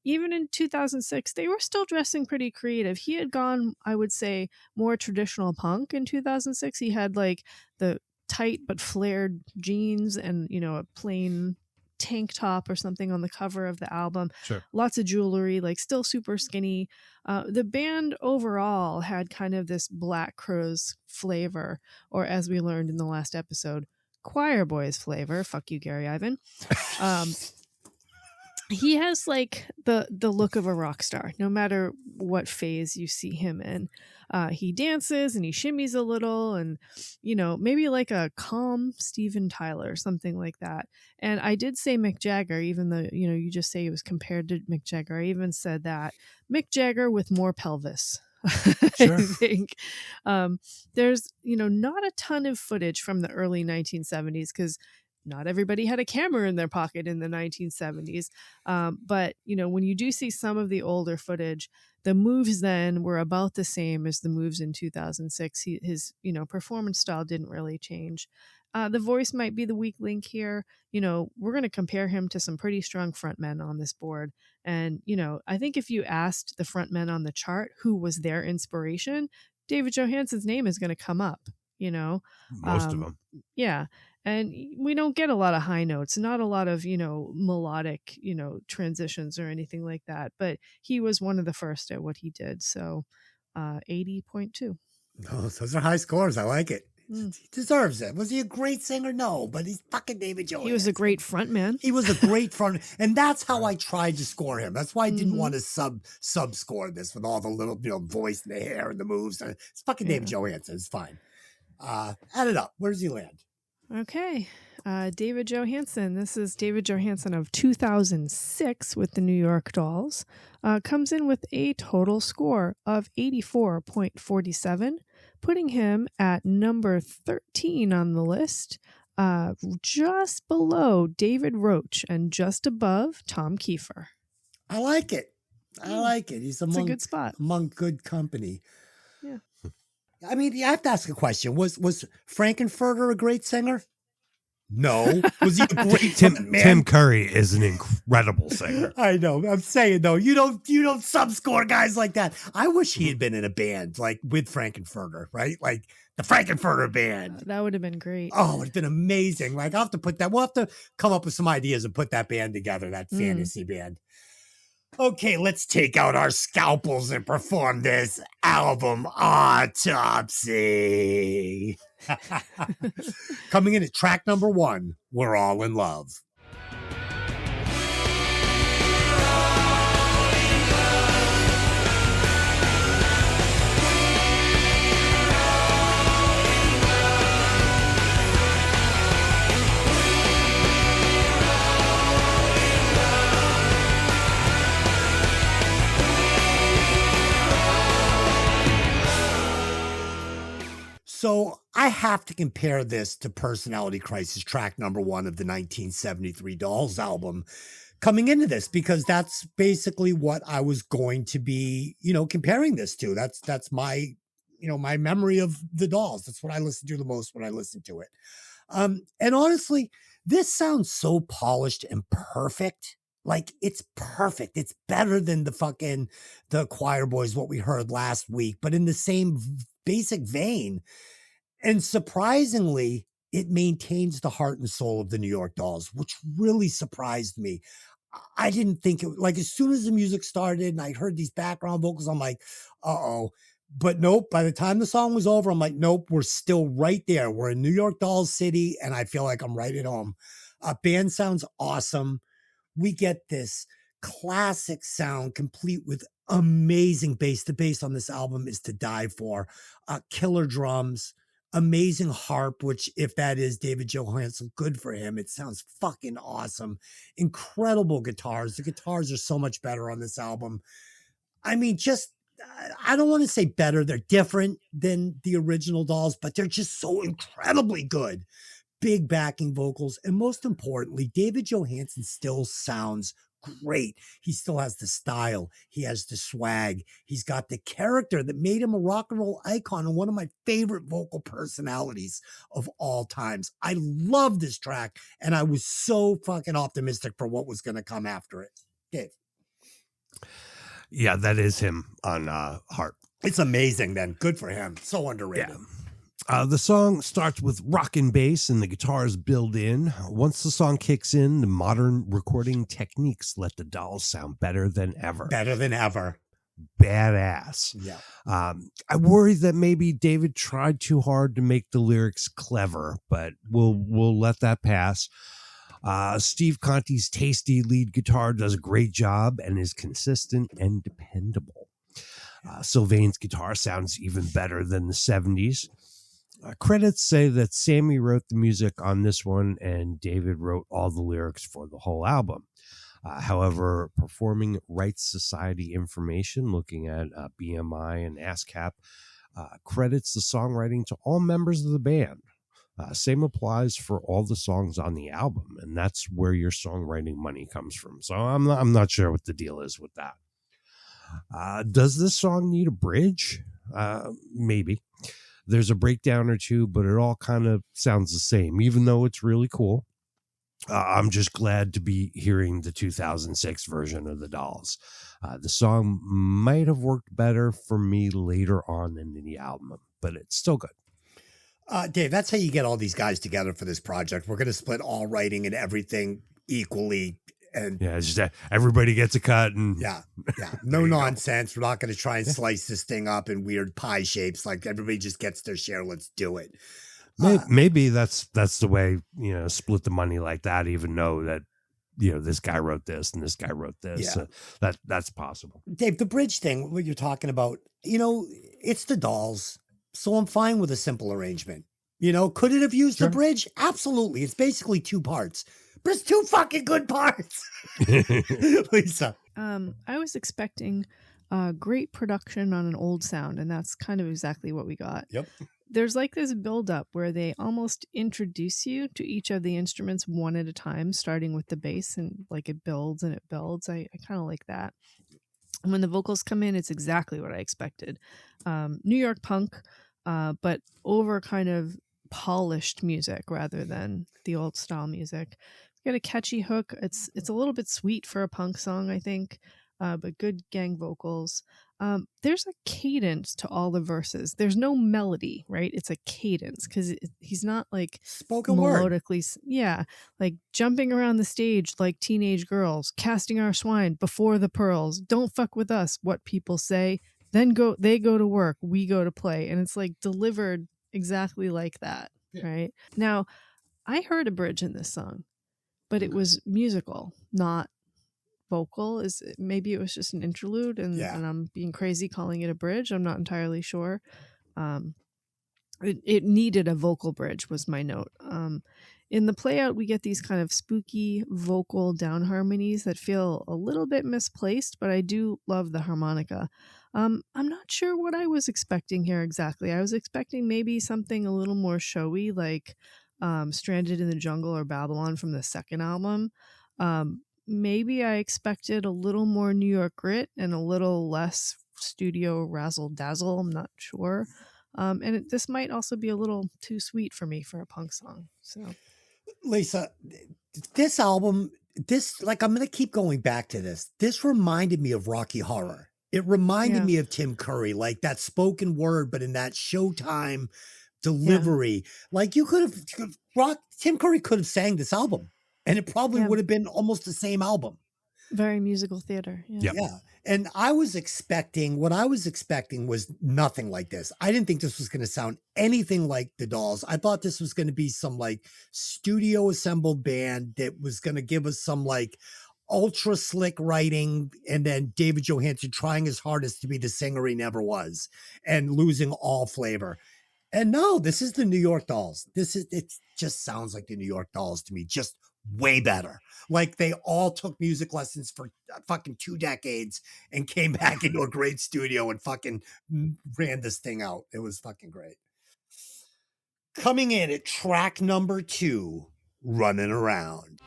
even in 2006, they were still dressing pretty creative. He had gone, I would say, more traditional punk in 2006. He had like the tight but flared jeans and a plain tank top or something on the cover of the album. Sure. Lots of jewelry, like still super skinny. The band overall had kind of this Black Crowes flavor, or as we learned in the last episode, Choir Boys flavor. Fuck you, Gary Ivan. He has like the look of a rock star, no matter what phase you see him in. He dances and he shimmies a little, and maybe like a calm Steven Tyler, something like that. And I did say Mick Jagger, even though you just say he was compared to Mick Jagger. I even said that Mick Jagger with more pelvis. Sure. I think there's not a ton of footage from the early 1970s because not everybody had a camera in their pocket in the 1970s. But, when you do see some of the older footage, the moves then were about the same as the moves in 2006. His performance style didn't really change. The voice might be the weak link here. We're going to compare him to some pretty strong frontmen on this board. And, I think if you asked the frontmen on the chart who was their inspiration, David Johannsen's name is going to come up, Most of them. Yeah. And we don't get a lot of high notes, not a lot of, melodic, transitions or anything like that. But he was one of the first at what he did. So 80.2. Oh, those are high scores. I like it. Mm. He deserves it. Was he a great singer? No, but he's fucking David Jones. He was a great front man. He was a great front, and that's how I tried to score him. That's why I didn't want to sub score this with all the little voice and the hair and the moves. It's fucking David Johannsen. It's fine. Add it up. Where does he land? Okay. David Johannsen. This is David Johannsen of 2006 with the New York Dolls. Comes in with a total score of 84.47, putting him at number 13 on the list, just below David Roach and just above Tom Kiefer. I like it. He's It's a good spot. among good company. Yeah. I mean, I have to ask a question. Was Frankenfurter a great singer? No. Was he a great man? Tim Curry is an incredible singer. I know. I'm saying though, you don't subscore guys like that. I wish he had been in a band like with Frankenfurter, right? Like the Frankenfurter band. That would have been great. Oh, it would have been amazing. Like we'll have to come up with some ideas and put that band together, that fantasy band. Okay, let's take out our scalpels and perform this album autopsy. Coming in at track number 1, We're All in Love. So I have to compare this to Personality Crisis, track number 1 of the 1973 Dolls album, coming into this, because that's basically what I was going to be, comparing this to. That's my, my memory of the Dolls. That's what I listen to the most when I listen to it. And honestly, this sounds so polished and perfect. Like, it's perfect. It's better than the Choir Boys, what we heard last week, but in the same basic vein. And surprisingly, it maintains the heart and soul of the New York Dolls, which really surprised me. I didn't think it, like, as soon as the music started and I heard these background vocals, I'm like, uh-oh. But nope, by the time the song was over, I'm like, nope, we're still right there. We're in New York Dolls City, and I feel like I'm right at home. Band sounds awesome. We get this classic sound complete with amazing bass. The bass on this album is to die for. Killer drums, amazing harp, which, if that is David Johannsen, good for him. It sounds fucking awesome. Incredible guitars. The guitars are so much better on this album. I mean, I don't want to say better. They're different than the original Dolls, but they're just so incredibly good. Big backing vocals. And most importantly, David Johannsen still sounds great. He still has the style. He has the swag. He's got the character that made him a rock and roll icon and one of my favorite vocal personalities of all times. I love this track, and I was so fucking optimistic for what was going to come after it. Dave. Yeah, that is him on harp. It's amazing, then. Good for him. So underrated. Yeah. The song starts with rock and bass and the guitars build in. Once the song kicks in, the modern recording techniques let the Dolls sound better than ever. Better than ever. Badass. Yeah. I worry that maybe David tried too hard to make the lyrics clever, but we'll let that pass. Steve Conti's tasty lead guitar does a great job and is consistent and dependable. Sylvain's guitar sounds even better than the 70s. Credits say that Sammy wrote the music on this one and David wrote all the lyrics for the whole album. However, Performing Rights Society information, looking at BMI and ASCAP, credits the songwriting to all members of the band. Same applies for all the songs on the album, and that's where your songwriting money comes from. So I'm not sure what the deal is with that. Does this song need a bridge? Maybe. There's a breakdown or two, but it all kind of sounds the same, even though it's really cool. I'm just glad to be hearing the 2006 version of the Dolls. The song might have worked better for me later on in the album, but it's still good. Dave, that's how you get all these guys together for this project. We're going to split all writing and everything equally. And yeah, it's just that everybody gets a cut. And yeah. No nonsense. We're not going to try and slice this thing up in weird pie shapes. Like, everybody just gets their share. Let's do it. Maybe that's the way, split the money like that, even know that, this guy wrote this and this guy wrote this. Yeah. That's possible. Dave, the bridge thing, what you're talking about, it's the Dolls. So I'm fine with a simple arrangement. Could it have used the bridge? Absolutely. It's basically 2 parts, but it's 2 fucking good parts. Lisa. I was expecting great production on an old sound, and that's kind of exactly what we got. Yep. There's like this build-up where they almost introduce you to each of the instruments one at a time, starting with the bass, and like it builds and it builds. I kind of like that. And when the vocals come in, it's exactly what I expected. New York punk, but over kind of polished music rather than the old style music. We got a catchy hook. It's a little bit sweet for a punk song, I think, but good gang vocals. There's a cadence to all the verses. There's no melody, right? It's a cadence because he's not like spoken melodically, word. Like jumping around the stage like teenage girls, casting our swine before the pearls. Don't fuck with us, what people say. Then they go to work, we go to play, and it's like delivered exactly like that, right? Now, I heard a bridge in this song, but it was musical, not vocal. Maybe it was just an interlude, and I'm being crazy calling it a bridge. I'm not entirely sure. It needed a vocal bridge was my note. In the playout, we get these kind of spooky vocal down harmonies that feel a little bit misplaced, but I do love the harmonica. I'm not sure what I was expecting here exactly. I was expecting maybe something a little more showy, like Stranded in the Jungle or Babylon from the second album. Maybe I expected a little more New York grit and a little less studio razzle dazzle. I'm not sure. This might also be a little too sweet for me for a punk song. So, Lisa, this album, like, I'm going to keep going back to this. This reminded me of Rocky Horror. It reminded Yeah. me of Tim Curry, like that spoken word, but in that Showtime delivery. Like, you could have, Tim Curry could have sang this album, and it probably Yeah. would have been almost the same album. very musical theater. Yeah. Yep. Yeah. And what I was expecting was nothing like this. I didn't think this was going to sound anything like the Dolls. I thought this was going to be some like studio assembled band that was going to give us some like ultra slick writing, and then David Johannsen trying his hardest to be the singer he never was and losing all flavor. And no, this is the New York Dolls. It just sounds like the New York Dolls to me, just way better. Like they all took music lessons for fucking 2 decades and came back into a great studio and fucking ran this thing out. It was fucking great. Coming in at track number 2, Running Around.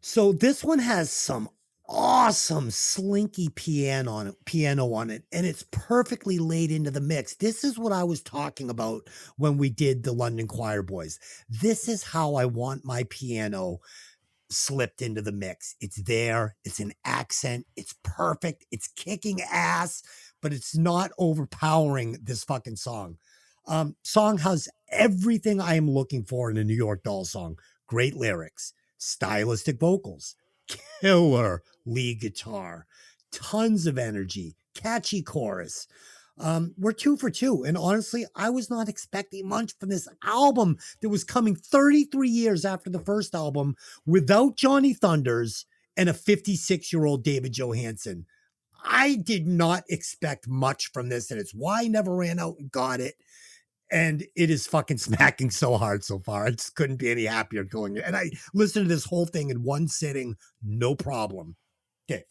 So this one has some awesome slinky piano on it, and it's perfectly laid into the mix. This is what I was talking about when we did the London Choir Boys. This is how I want my piano slipped into the mix. It's there, it's an accent, it's perfect, it's kicking ass, but it's not overpowering this fucking song. Song has everything I am looking for in a New York Dolls song. Great lyrics, stylistic vocals, killer lead guitar, tons of energy, catchy chorus. We're 2 for 2. And honestly, I was not expecting much from this album that was coming 33 years after the first album without Johnny Thunders and a 56-year-old David Johannsen. I did not expect much from this, and it's why I never ran out and got it. And it is fucking smacking so hard so far. I just couldn't be any happier going. And I listened to this whole thing in one sitting, no problem. Okay.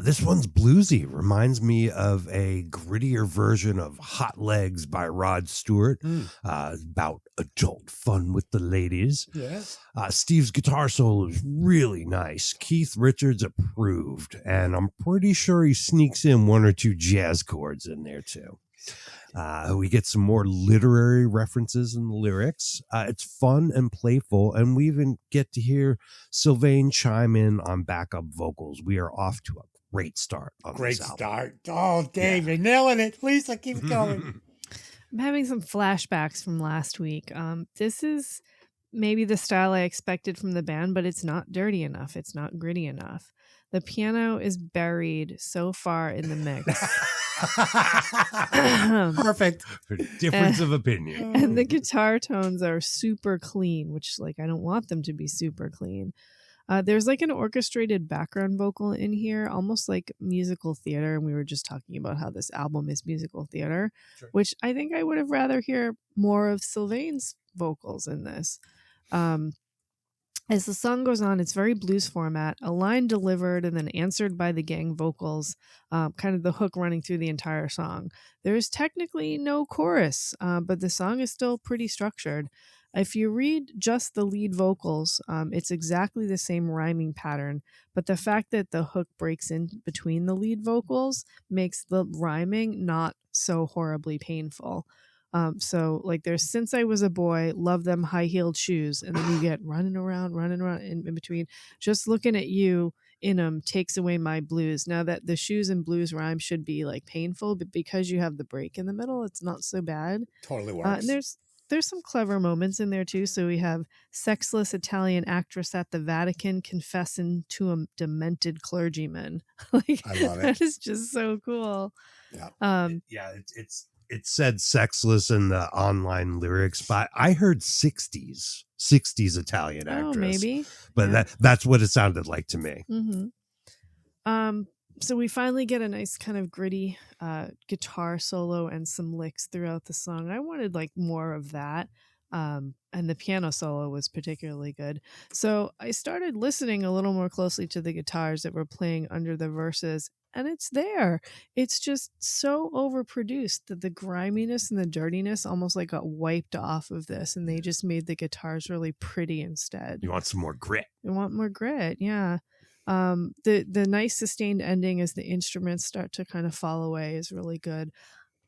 This one's bluesy. Reminds me of a grittier version of Hot Legs by Rod Stewart. About adult fun with the ladies. Yes. Steve's guitar solo is really nice. Keith Richards approved. And I'm pretty sure he sneaks in 1 or 2 jazz chords in there too. We get some more literary references in the lyrics. It's fun and playful, and we even get to hear Sylvain chime in on backup vocals. We are off to a great start on Great this album. start. Oh, Dave, you're nailing it. Please, keep going. I'm having some flashbacks from last week. This is maybe the style I expected from the band, but it's not dirty enough. It's not gritty enough. The piano is buried so far in the mix. Perfect. Difference of opinion. And the guitar tones are super clean, which like I don't want them to be super clean. There's like an orchestrated background vocal in here, almost like musical theater. And we were just talking about how this album is musical theater, Sure. which I think I would have rather hear more of Sylvain's vocals in this. As the song goes on, it's very blues format, a line delivered and then answered by the gang vocals, kind of the hook running through the entire song. There's technically no chorus, but the song is still pretty structured. If you read just the lead vocals, it's exactly the same rhyming pattern, but the fact that the hook breaks in between the lead vocals makes the rhyming not so horribly painful. So like there's Since I Was a Boy, Love Them High-Heeled Shoes, and then you get running around in between. Just looking at you in them takes away my blues. Now that the shoes and blues rhyme should be like painful, but because you have the break in the middle, it's not so bad. Totally works. And there's some clever moments in there too. So we have sexless Italian actress at the Vatican confessing to a demented clergyman. Like I love it. that is just so cool. Yeah. Yeah, it's It said sexless in the online lyrics, but I heard 60s Italian actress. Oh, maybe. But Yeah. that's what it sounded like to me. Mm-hmm. So we finally get a nice kind of gritty guitar solo and some licks throughout the song. I wanted like more of that. And the piano solo was particularly good. So I started listening a little more closely to the guitars that were playing under the verses, and it's there. It's just so overproduced that the griminess and the dirtiness almost like got wiped off of this, and they just made the guitars really pretty instead. You want some more grit. I want more grit, yeah. The nice sustained ending as the instruments start to kind of fall away is really good.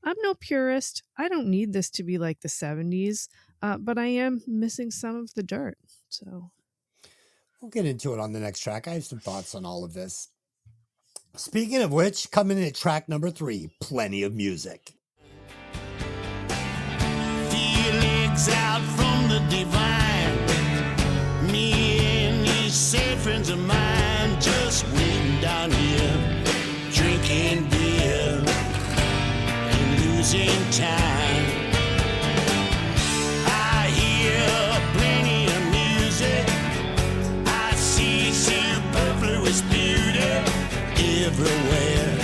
I'm no purist. I don't need this to be like the 70s, but I am missing some of the dirt. So we'll get into it on the next track. I have some thoughts on all of this. Speaking of which, coming in at track number 3, Plenty of Music. Feelings out from the divine. Me and these sad friends of mine just waiting down here, drinking beer and losing time. I hear plenty of music. I see superfluous beauty everywhere.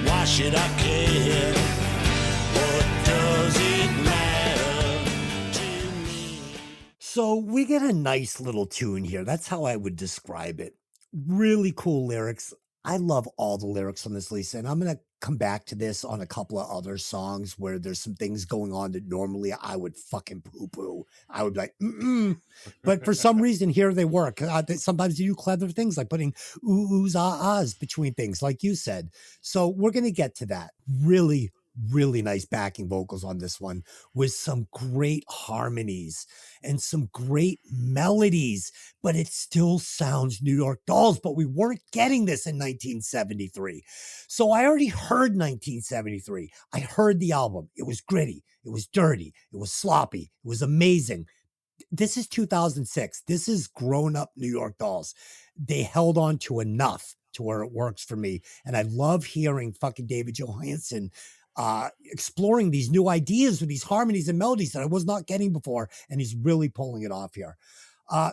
Why should I care? What does it matter to me? So we get a nice little tune here. That's how I would describe it. Really cool lyrics. I love all the lyrics on this, Lisa, and I'm going to come back to this on a couple of other songs where there's some things going on that normally I would fucking poo-poo. I would be like, but for some reason here they work. Sometimes you do clever things like putting oohs, ahs between things, like you said. So we're going to get to that. Really, really nice backing vocals on this one with some great harmonies and some great melodies, but it still sounds New York Dolls, but we weren't getting this in 1973. So I already heard 1973. I heard the album. It was gritty. It was dirty. It was sloppy. It was amazing. This is 2006. This is grown up New York Dolls. They held on to enough to where it works for me. And I love hearing fucking David Johannsen exploring these new ideas with these harmonies and melodies that I was not getting before. And he's really pulling it off here.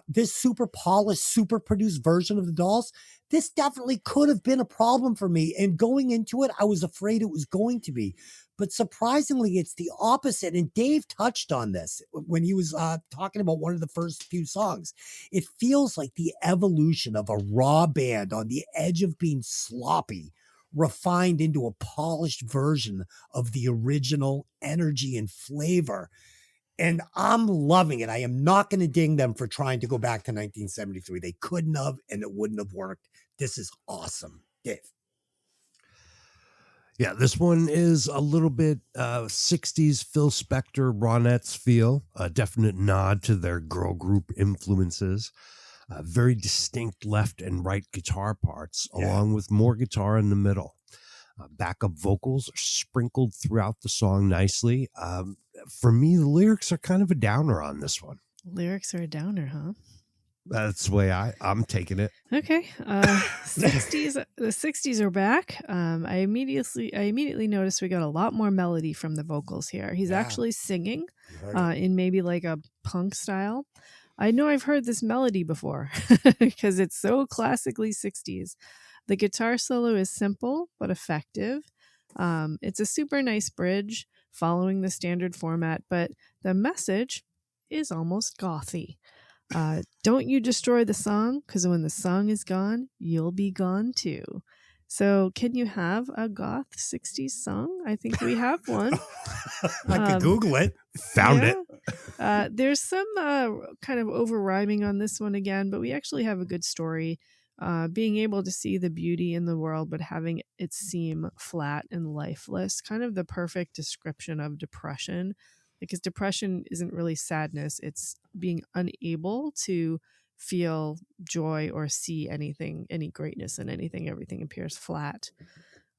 This super polished, super produced version of the Dolls, this definitely could have been a problem for me. And going into it, I was afraid it was going to be. But surprisingly, it's the opposite. And Dave touched on this when he was talking about one of the first few songs. It feels like the evolution of a raw band on the edge of being sloppy, refined into a polished version of the original energy and flavor. And I'm loving it. I am not going to ding them for trying to go back to 1973. They couldn't have, and it wouldn't have worked. This is awesome. Dave. Yeah, this one is a little bit 60s Phil Spector, Ronettes feel, a definite nod to their girl group influences. Very distinct left and right guitar parts, along with more guitar in the middle. Backup vocals are sprinkled throughout the song nicely. For me, the lyrics are kind of a downer on this one. lyrics are a downer, huh? That's the way I'm taking it. Okay. 60s, the 60s are back. I immediately noticed we got a lot more melody from the vocals here. He's actually singing in maybe like a punk style. I know I've heard this melody before because it's so classically 60s. The guitar solo is simple but effective. It's a super nice bridge following the standard format, but the message is almost gothy. Don't you destroy the song, because when the song is gone, you'll be gone too. So can you have a goth 60s song? I think we have one. I could Google it. Found it. There's some kind of over rhyming on this one again, but we actually have a good story. Being able to see the beauty in the world, but having it seem flat and lifeless, kind of the perfect description of depression. Because depression isn't really sadness. It's being unable to feel joy or see anything, any greatness in anything. Everything appears flat.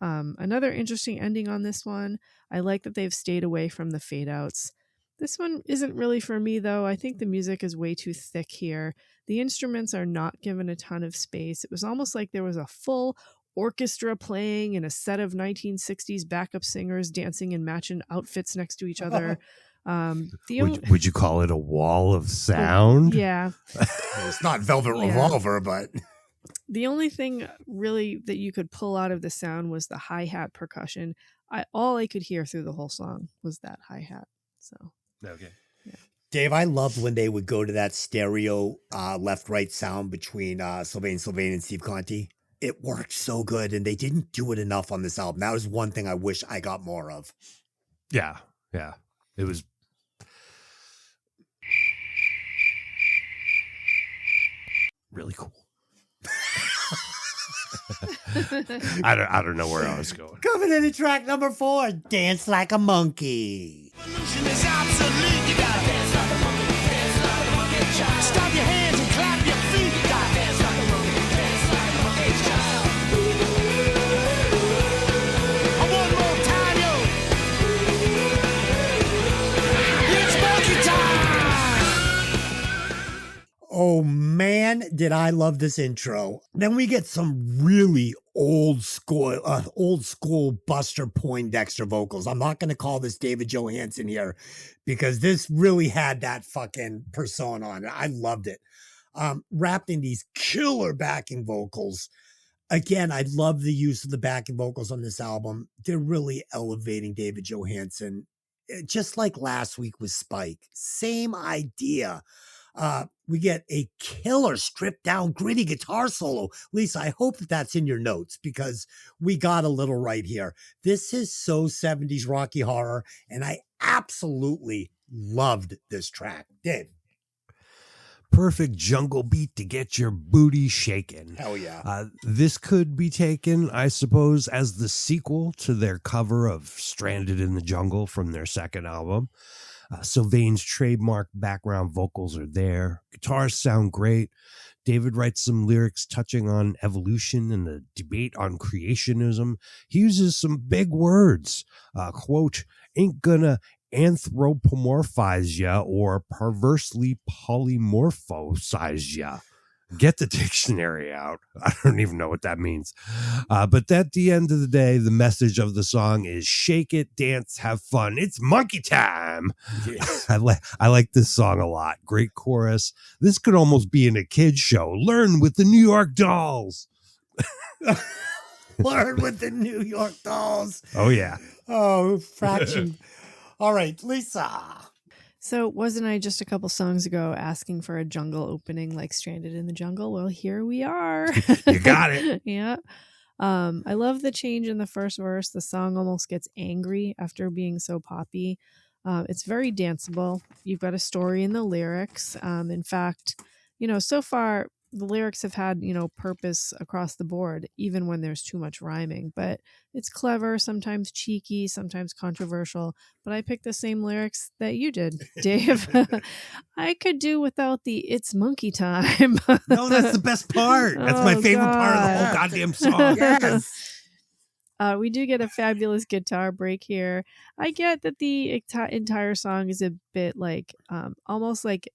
Another interesting ending on this one. I like that they've stayed away from the fade outs. This one isn't really for me, though. I think the music is way too thick here. The instruments are not given a ton of space. It was almost like there was a full orchestra playing and a set of 1960s backup singers dancing in matching outfits next to each other. Would you call it a wall of sound? Yeah. It's not Velvet Yeah. Revolver, but The only thing really that you could pull out of the sound was the hi-hat percussion. All I could hear through the whole song was that hi-hat. So Okay. Dave, I loved when they would go to that stereo left-right sound between Sylvain and Steve Conti. It worked so good, and they didn't do it enough on this album. That was one thing I wish I got more of. Yeah. It was really cool. I don't know where I was going. Coming in at track number 4, Dance Like a Monkey. Revolution is obsolete. You gotta dance like a monkey, dance like a monkey child. Stomp your hands and clap your feet. You gotta dance like a monkey, dance like a monkey child. One more time, yo. It's monkey time. Oh man, did I love this intro. Then we get some really old school Buster Poindexter vocals. I'm not going to call this David Johannsen here because this really had that fucking persona on it. I loved it. Wrapped in these killer backing vocals. Again, I love the use of the backing vocals on this album. They're really elevating David Johannsen. Just like last week with Spike. Same idea. We get a killer stripped down gritty guitar solo. Lisa, I hope that that's in your notes because we got a little right here. This is so 70s Rocky Horror, and I absolutely loved this track. Dave. Perfect jungle beat to get your booty shaken. Hell yeah. This could be taken, I suppose, as the sequel to their cover of Stranded in the Jungle from their second album. Sylvain's trademark background vocals are there. Guitars sound great. David writes some lyrics touching on evolution and the debate on creationism. He uses some big words. Quote, ain't gonna anthropomorphize ya or perversely polymorphosize ya. Get the dictionary out. I don't even know what that means. But at the end of the day, the message of the song is shake it, dance, have fun. It's monkey time. Yes. I like this song a lot. Great chorus. This could almost be in a kid's show. Learn with the New York Dolls. Learn with the New York Dolls. Oh, yeah. Oh, fraction. All right, Lisa. So wasn't I just a couple songs ago asking for a jungle opening like Stranded in the Jungle? Well, here we are. You got it. Yeah. I love the change in the first verse. The song almost gets angry after being so poppy. It's very danceable. You've got a story in the lyrics. In fact, so far the lyrics have had, purpose across the board, even when there's too much rhyming, but it's clever, sometimes cheeky, sometimes controversial. But I picked the same lyrics that you did, Dave. I could do without the "it's monkey time." No, that's the best part. That's my favorite part of the whole goddamn song. Yes. We do get a fabulous guitar break here. I get that the entire song is a bit like, almost like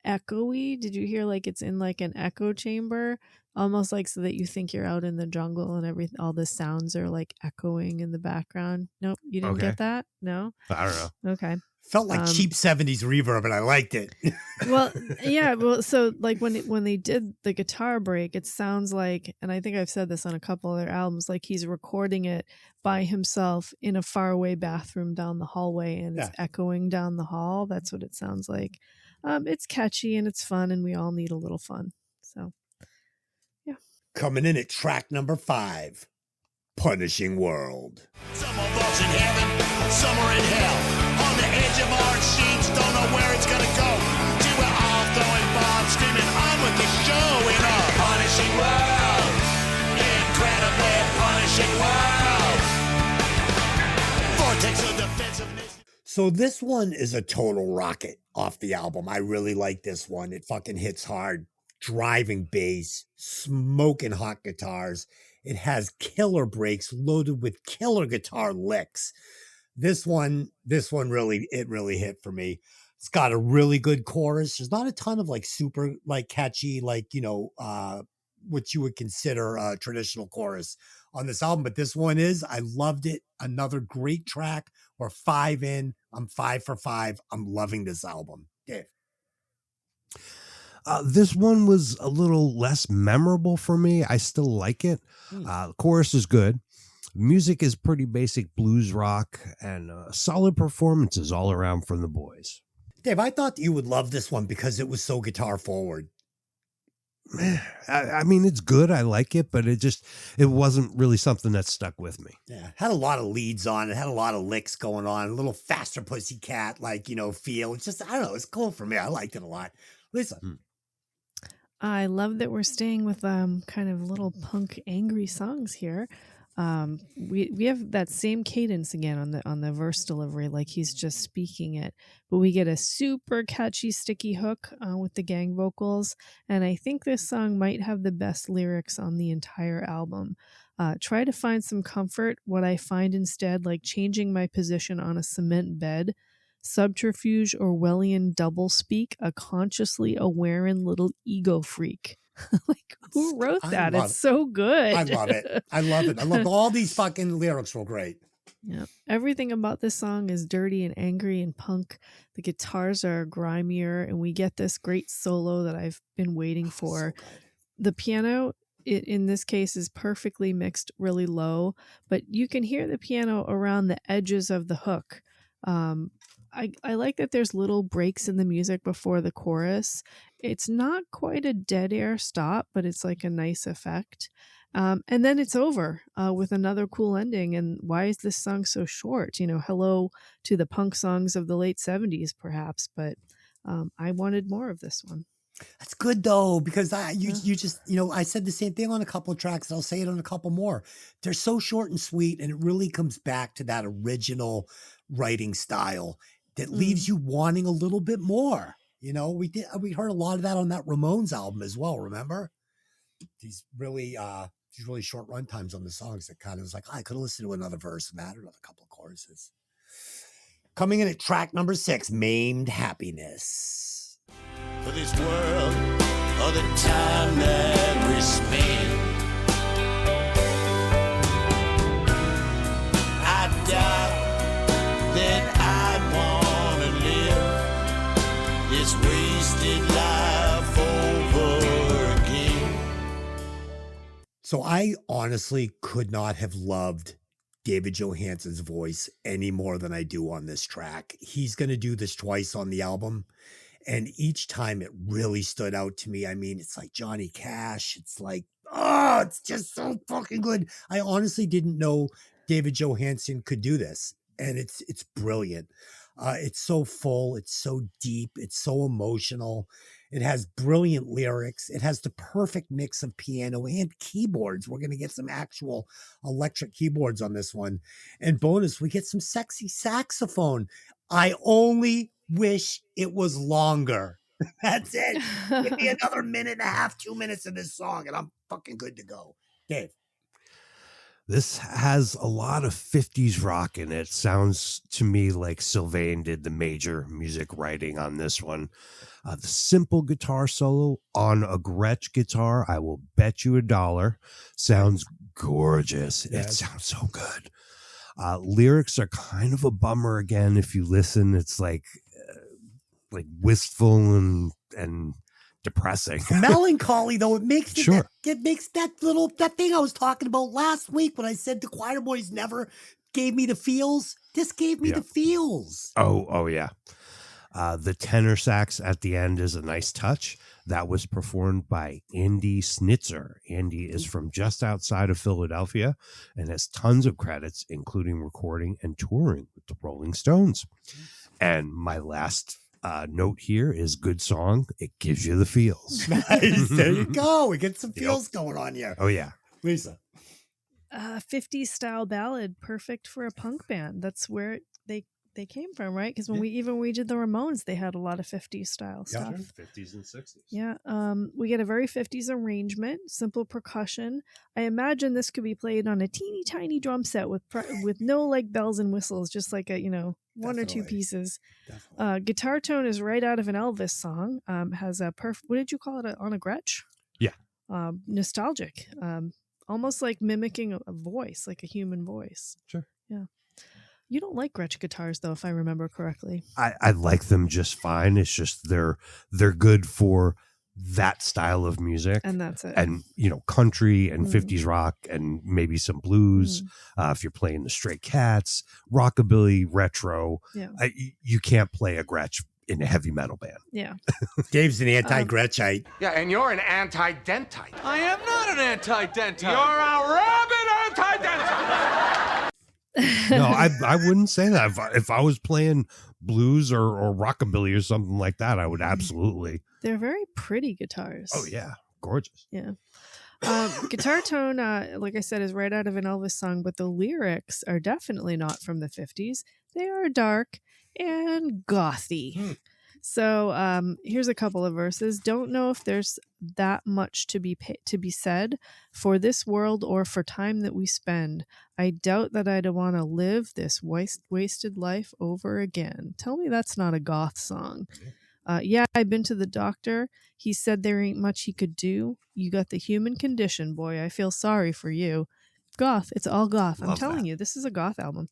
echoey. Did you hear like it's in like an echo chamber, almost like so that you think you're out in the jungle and all the sounds are like echoing in the background? Nope, you didn't get that? No, I don't know. Okay. Felt like cheap 70s reverb, and I liked it. Well, yeah. Well, so like when they did the guitar break, it sounds like, and I think I've said this on a couple other albums, like he's recording it by himself in a faraway bathroom down the hallway, and it's echoing down the hall. That's what it sounds like. It's catchy and it's fun, and we all need a little fun. So, yeah. Coming in at track number 5, Punishing World. Some of us in heaven, some are in hell. On the edge of our seats, don't know where it's gonna go. Till we're all throwing bombs, screaming on with the show in a punishing world. Incredibly punishing world. Vortex of defensiveness. So this one is a total rocket off the album. I really like this one. It fucking hits hard. Driving bass, smoking hot guitars. It has killer breaks loaded with killer guitar licks. This one really hit for me. It's got a really good chorus. There's not a ton of like super like catchy, like, what you would consider a traditional chorus on this album, but this one is. I loved it. Another great track. We're 5 in. I'm 5 for 5. I'm loving this album. Dave. This one was a little less memorable for me. I still like it. The chorus is good. Music is pretty basic blues rock, and solid performances all around from the boys. Dave, I thought you would love this one because it was so guitar forward. I mean, it's good. I like it, but it wasn't really something that stuck with me. Yeah, had a lot of leads on it. Had a lot of licks going on. A little faster Pussycat, feel. It's just, I don't know. It's cool for me. I liked it a lot. Lisa. I love that we're staying with kind of little punk angry songs here. We have that same cadence again on the verse delivery, like he's just speaking it, but we get a super catchy sticky hook with the gang vocals, and I think this song might have the best lyrics on the entire album. Try to find some comfort. What I find instead, like changing my position on a cement bed, subterfuge Orwellian doublespeak, a consciously aware little ego freak. Like, who wrote that? It's so good. I love it. I love all these fucking lyrics were great. Yeah. Everything about this song is dirty and angry and punk. The guitars are grimier, and we get this great solo that I've been waiting for. So the piano, in this case, is perfectly mixed really low, but you can hear the piano around the edges of the hook. I like that there's little breaks in the music before the chorus. It's not quite a dead air stop, but it's like a nice effect. And then it's over with another cool ending. And why is this song so short? Hello to the punk songs of the late 70s, perhaps, but I wanted more of this one. That's good though, because you just, I said the same thing on a couple of tracks, and I'll say it on a couple more. They're so short and sweet, and it really comes back to that original writing style that leaves you wanting a little bit more. We heard a lot of that on that Ramones album as well. Remember these really short run times on the songs that kind of was like, I could have listened to another verse and that, or another couple of choruses. Coming in at track number 6, Maimed Happiness. For this world, or the time that we spend, I doubt that I'd want to live this wasted life over again. So I honestly could not have loved David Johannsen's voice any more than I do on this track. He's going to do this twice on the album, and each time it really stood out to me. I mean, it's like Johnny Cash. It's like, it's just so fucking good. I honestly didn't know David Johannsen could do this, and it's brilliant. It's so full. It's so deep. It's so emotional. It has brilliant lyrics. It has the perfect mix of piano and keyboards. We're going to get some actual electric keyboards on this one. And bonus, we get some sexy saxophone. I only wish it was longer. That's it. Give me another minute and a half, 2 minutes of this song, and I'm fucking good to go. Dave. This has a lot of 50s rock in it. Sounds to me like Sylvain did the major music writing on this one. The simple guitar solo on a Gretsch guitar, I will bet you $1, sounds gorgeous. Yeah. It sounds so good. Lyrics are kind of a bummer again. If you listen, it's like wistful and depressing. Melancholy though, it makes it, Sure. it makes that thing I was talking about last week when I said the Choir Boys never gave me the feels. This gave me the feels. Oh yeah. The tenor sax at the end is a nice touch. That was performed by Andy Snitzer. Andy is from just outside of Philadelphia and has tons of credits, including recording and touring with the Rolling Stones. And my last note here is good song. It gives you the feels. Nice. There you go. We get some feels going on here. Oh yeah. Lisa. 50s style ballad, perfect for a punk band. That's where they came from, right? Because when we did the Ramones, they had a lot of 50s style stuff. 50s and 60s. Yeah. We get a very 50s arrangement, simple percussion. I imagine this could be played on a teeny tiny drum set with no like bells and whistles, just like a one or two pieces. Guitar tone is right out of an Elvis song. Has a what did you call it? On a Gretsch? Yeah. nostalgic, almost like mimicking a voice, like a human voice. Sure. Yeah. You don't like Gretsch guitars, though, if I remember correctly. I like them just fine. It's just they're good for that style of music, And that's it. and country and 50s rock and maybe some blues. If you're playing the Stray Cats, rockabilly, retro, Yeah. You can't play a Gretsch in a heavy metal band. Yeah. Dave's an anti-Gretschite. Yeah, and you're an anti-dentite. I am not an anti-dentite. You're a rabid anti-dentite. No, I wouldn't say that. If I was playing blues or rockabilly or something like that, I would absolutely. They're very pretty guitars. Oh yeah, gorgeous. Yeah. Guitar tone, like I said, is right out of an Elvis song, but the lyrics are definitely not from the 50s. They are dark and gothy. So here's a couple of verses. Don't know if there's that much to be said for this world or for time that we spend. I doubt that I'd want to live this wasted life over again. Tell me that's not a goth song. Yeah, I've been to the doctor. He said there ain't much he could do. You got the human condition, boy. I feel sorry for you. Goth. It's all goth. I'm telling you, this is a goth album.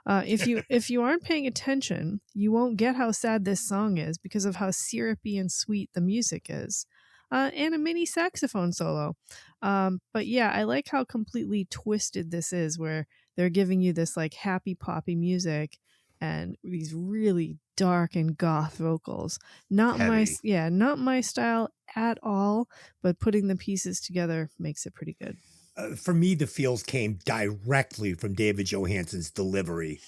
If you aren't paying attention, you won't get how sad this song is because of how syrupy and sweet the music is. And a mini saxophone solo. But yeah, I like how completely twisted this is, where they're giving you this like happy poppy music and these really dark and goth vocals. Not my style at all, but putting the pieces together makes it pretty good. For me, the feels came directly from David Johannsen's delivery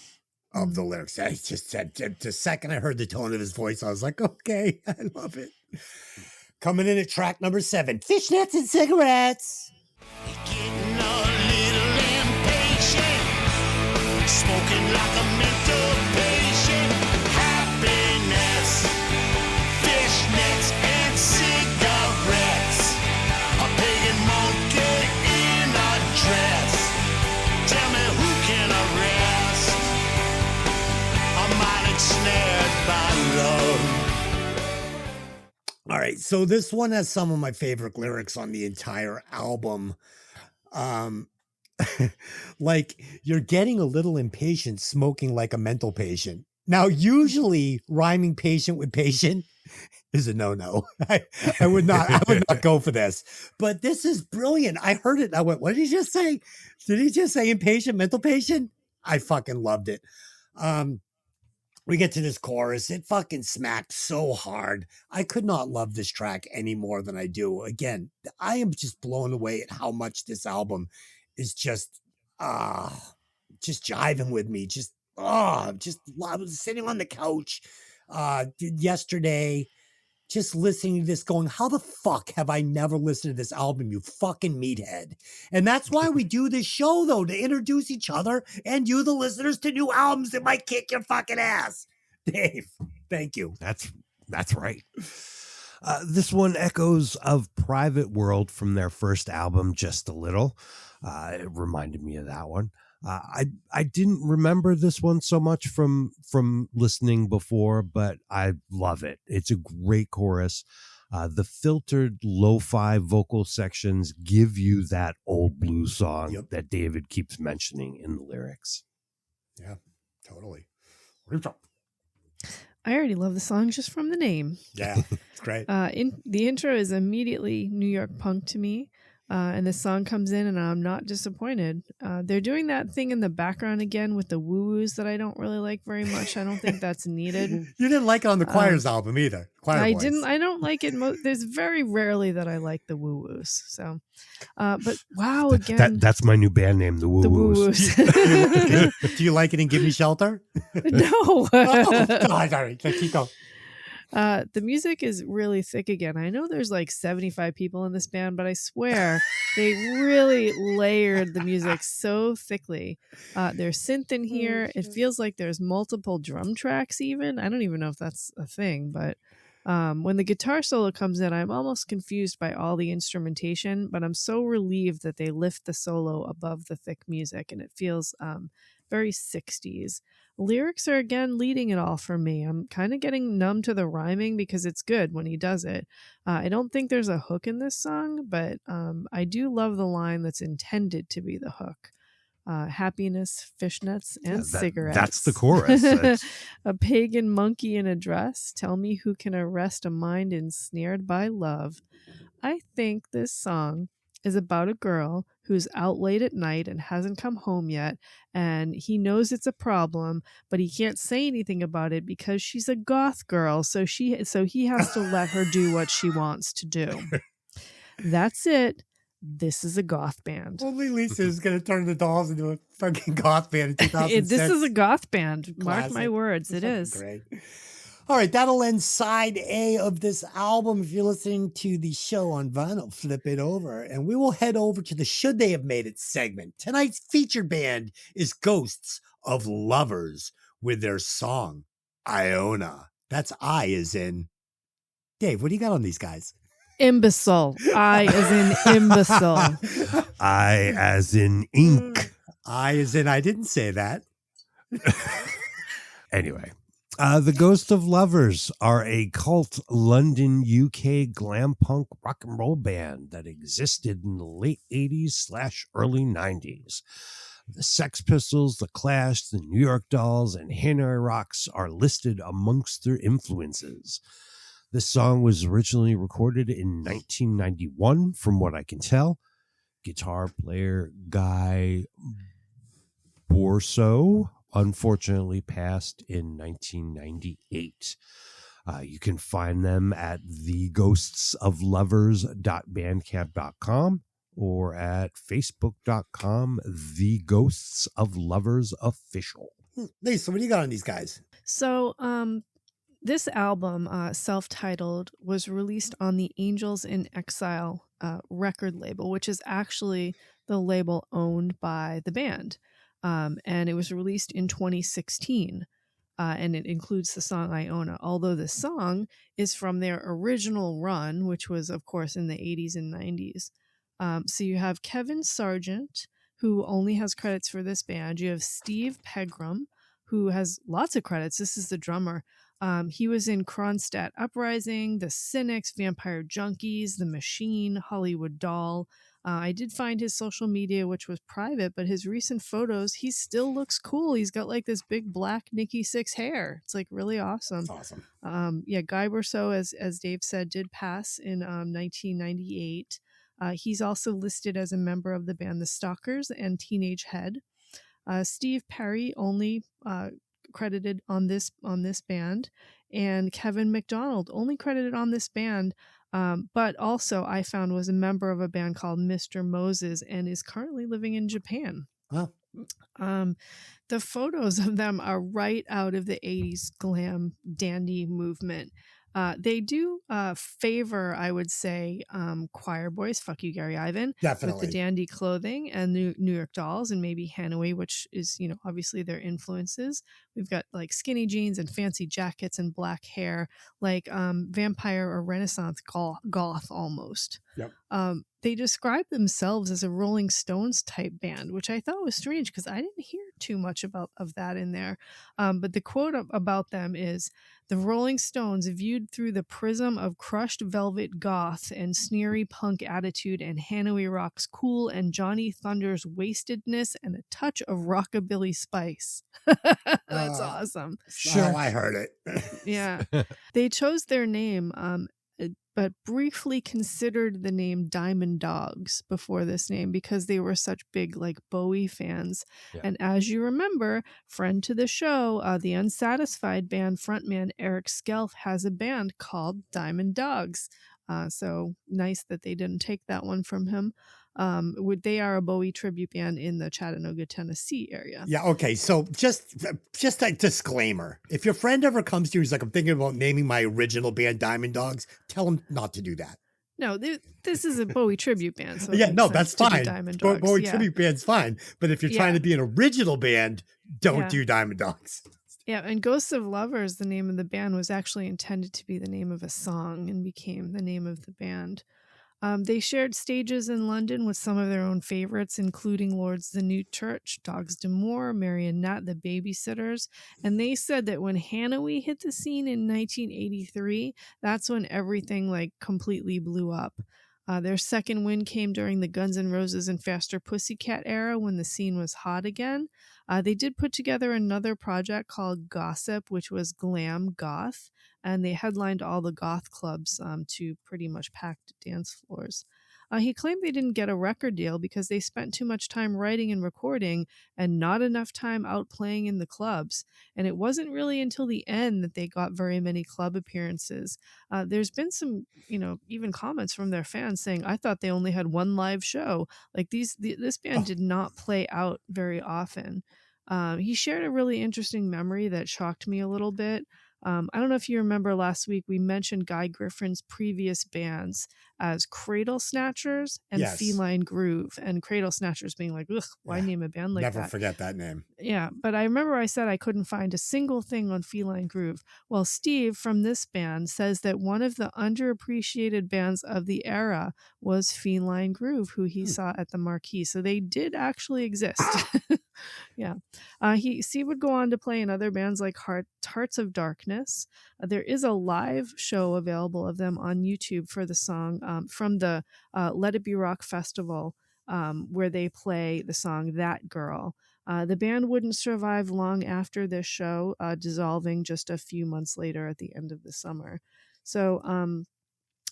of the lyrics. I just said, the second I heard the tone of his voice, I was like, okay, I love it. Coming in at track number 7, Fishnets and Cigarettes. Getting a little impatient, smoking like a mental patient. Happiness, fishnets and cigarettes. A pagan monkey in a dress. Tell me who can arrest? I'm not ensnared by love. All right, so this one has some of my favorite lyrics on the entire album. Like, you're getting a little impatient, smoking like a mental patient. Now, usually rhyming patient with patient is a no-no. I would not go for this. But this is brilliant. I heard it and I went, what did he just say? Did he just say impatient, mental patient? I fucking loved it. We get to this chorus. It fucking smacked so hard. I could not love this track any more than I do. Again, I am just blown away at how much this album is just jiving with me. I was sitting on the couch yesterday, just listening to this going, how the fuck have I never listened to this album, you fucking meathead? And that's why we do this show, though, to introduce each other and you, the listeners, to new albums that might kick your fucking ass. Dave, thank you. That's right. This one echoes of Private World from their first album, just a little. It reminded me of that one. I didn't remember this one so much from listening before, but I love it. It's a great chorus. The filtered lo-fi vocal sections give you that old blues song that David keeps mentioning in the lyrics. Yeah, totally. I already love the song just from the name. Yeah, it's great. The intro is immediately New York punk to me. And the song comes in and I'm not disappointed. They're doing that thing in the background again with the woo-woos that I don't really like very much. I don't think that's needed. You didn't like it on the Choir's album either. I don't like it. There's very rarely that I like the woo-woos. So, but wow, again. That's my new band name, the Woo-woos. The woo-woos. Do you like it in Give Me Shelter? No. Oh, God, all right, keep going. The music is really thick again. I know there's like 75 people in this band, but I swear they really layered the music so thickly. There's synth in here. It feels like there's multiple drum tracks even. I don't even know if that's a thing, but when the guitar solo comes in, I'm almost confused by all the instrumentation, but I'm so relieved that they lift the solo above the thick music, and it feels very 60s. Lyrics are again leading it all for me. I'm kind of getting numb to the rhyming because it's good when he does it. I don't think there's a hook in this song, but I do love the line that's intended to be the hook. Happiness, fishnets, and cigarettes. That's the chorus. A pagan monkey in a dress. Tell me who can arrest a mind ensnared by love. I think this song is about a girl who's out late at night and hasn't come home yet, and he knows it's a problem, but he can't say anything about it because she's a goth girl, so he has to let her do what she wants to do. That's it. This is a goth band. Only Lisa is going to turn the Dolls into a fucking goth band in 2006. This is a goth band. Mark Classic. my words. It is. Great. All right, that'll end side A of this album. If you're listening to the show on vinyl, flip it over, and we will head over to the Should They Have Made It segment. Tonight's featured band is Ghosts of Lovers with their song, Iona. That's I as in... Dave, what do you got on these guys? Imbecile. I as in imbecile. I as in ink. I as in I didn't say that. Anyway, the Ghost of Lovers are a cult London, UK glam punk rock and roll band that existed in the late 80s/early 90s. The Sex Pistols, The Clash, the New York Dolls, and Hanoi Rocks are listed amongst their influences. This song was originally recorded in 1991, from what I can tell. Guitar player Guy Borso unfortunately passed in 1998. You can find them at theghostsoflovers.bandcamp.com or at facebook.com, The Ghosts of Lovers Official. Lisa, what do you got on these guys? So, this album, self-titled, was released on the Angels in Exile record label, which is actually the label owned by the band. And it was released in 2016. And it includes the song Iona, although the song is from their original run, which was, of course, in the 80s and 90s. So you have Kevin Sargent, who only has credits for this band. You have Steve Pegram, who has lots of credits. This is the drummer. He was in Kronstadt Uprising, The Cynics, Vampire Junkies, The Machine, Hollywood Doll. I did find his social media, which was private, but his recent photos, he still looks cool. He's got like this big black Nikki Sixx hair. It's like really awesome. That's awesome. Guy Borso, as Dave said, did pass in 1998. He's also listed as a member of the band The Stalkers and Teenage Head. Steve Perry only credited on this band, and Kevin McDonald only credited on this band, but also I found was a member of a band called Mr. Moses and is currently living in Japan. Oh. The photos of them are right out of the 80s glam dandy movement. They do favor, I would say, choir boys, fuck you, Gary Ivan, Definitely. with the dandy clothing, and New York Dolls, and maybe Hanoi, which is, obviously their influences. We've got like skinny jeans and fancy jackets and black hair, like vampire or Renaissance goth almost. Yep. They describe themselves as a Rolling Stones type band, which I thought was strange because I didn't hear too much of that in there. But the quote about them is, "The Rolling Stones viewed through the prism of crushed velvet goth and sneery punk attitude and Hanoi Rock's cool and Johnny Thunder's wastedness and a touch of rockabilly spice." That's awesome. Sure. Oh, I heard it. Yeah. They chose their name, but briefly considered the name Diamond Dogs before this name because they were such big like Bowie fans. Yeah. And as you remember, friend to the show, the Unsatisfied band frontman Eric Skelf has a band called Diamond Dogs. So nice that they didn't take that one from him. They are a Bowie tribute band in the Chattanooga, Tennessee area. Yeah. Okay. So just a disclaimer. If your friend ever comes to you, he's like, I'm thinking about naming my original band Diamond Dogs, tell him not to do that. No, this is a Bowie tribute band. So yeah, no, that's fine. Diamond Dogs. Bowie tribute band's fine. But if you're trying to be an original band, don't do Diamond Dogs. Yeah, and Ghosts of Lovers, the name of the band, was actually intended to be the name of a song and became the name of the band. They shared stages in London with some of their own favorites, including Lord's the New Church, Dogs D'Amour, Marionette, The Babysitters. And they said that when Hannah-Wee hit the scene in 1983, that's when everything like completely blew up. Their second win came during the Guns N' Roses and Faster Pussycat era when the scene was hot again. They did put together another project called Gossip, which was glam goth, and they headlined all the goth clubs to pretty much packed dance floors. He claimed they didn't get a record deal because they spent too much time writing and recording and not enough time out playing in the clubs. And it wasn't really until the end that they got very many club appearances. There's been some, even comments from their fans saying, I thought they only had one live show. Like this band did not play out very often. He shared a really interesting memory that shocked me a little bit. I don't know if you remember last week, we mentioned Guy Griffin's previous bands as Cradle Snatchers and Yes. Feline Groove, and Cradle Snatchers being like, ugh, why name a band like Never that? forget that name. Yeah, but I remember I said I couldn't find a single thing on Feline Groove. Well, Steve from this band says that one of the underappreciated bands of the era was Feline Groove, who he saw at the Marquee. So they did actually exist. Yeah. Steve would go on to play in other bands like Hearts of Darkness. There is a live show available of them on YouTube for the song from the Let It Be Rock Festival, where they play the song That Girl. The band wouldn't survive long after this show, dissolving just a few months later at the end of the summer. So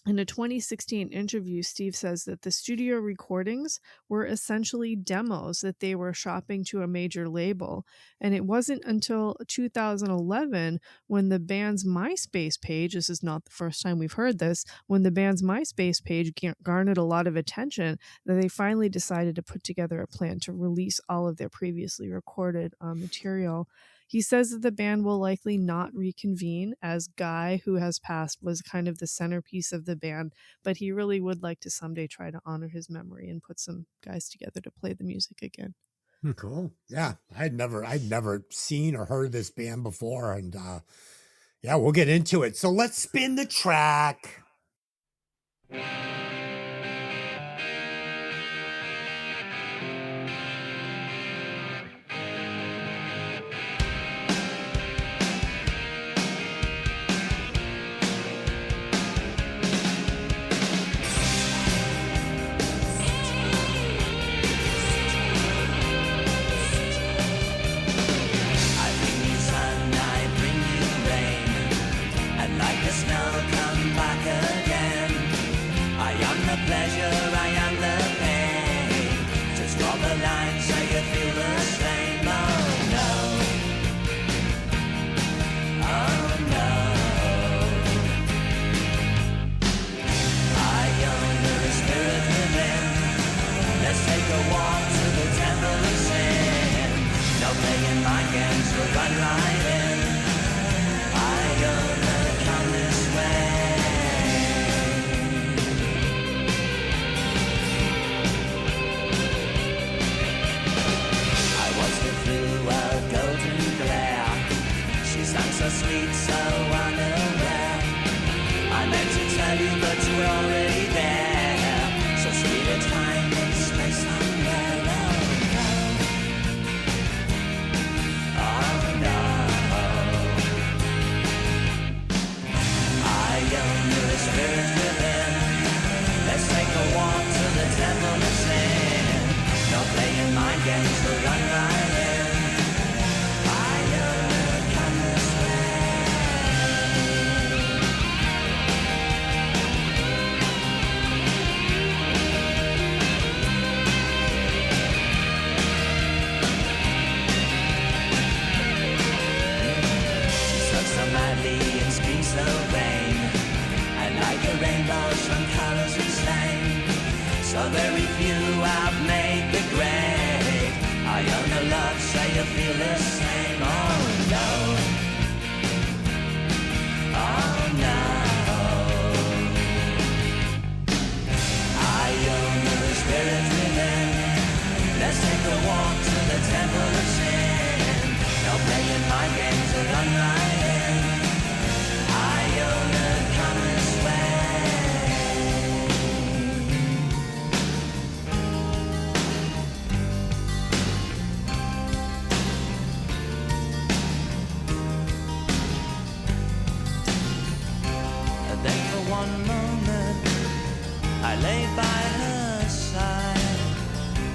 in a 2016 interview, Steve says that the studio recordings were essentially demos that they were shopping to a major label. And it wasn't until 2011 when the band's MySpace page, this is not the first time we've heard this, when the band's MySpace page garnered a lot of attention, that they finally decided to put together a plan to release all of their previously recorded material. He says that the band will likely not reconvene, as Guy, who has passed, was kind of the centerpiece of the band, but he really would like to someday try to honor his memory and put some guys together to play the music again. Cool. Yeah. I'd never seen or heard this band before. And yeah, we'll get into it. So let's spin the track. one moment I lay by her side.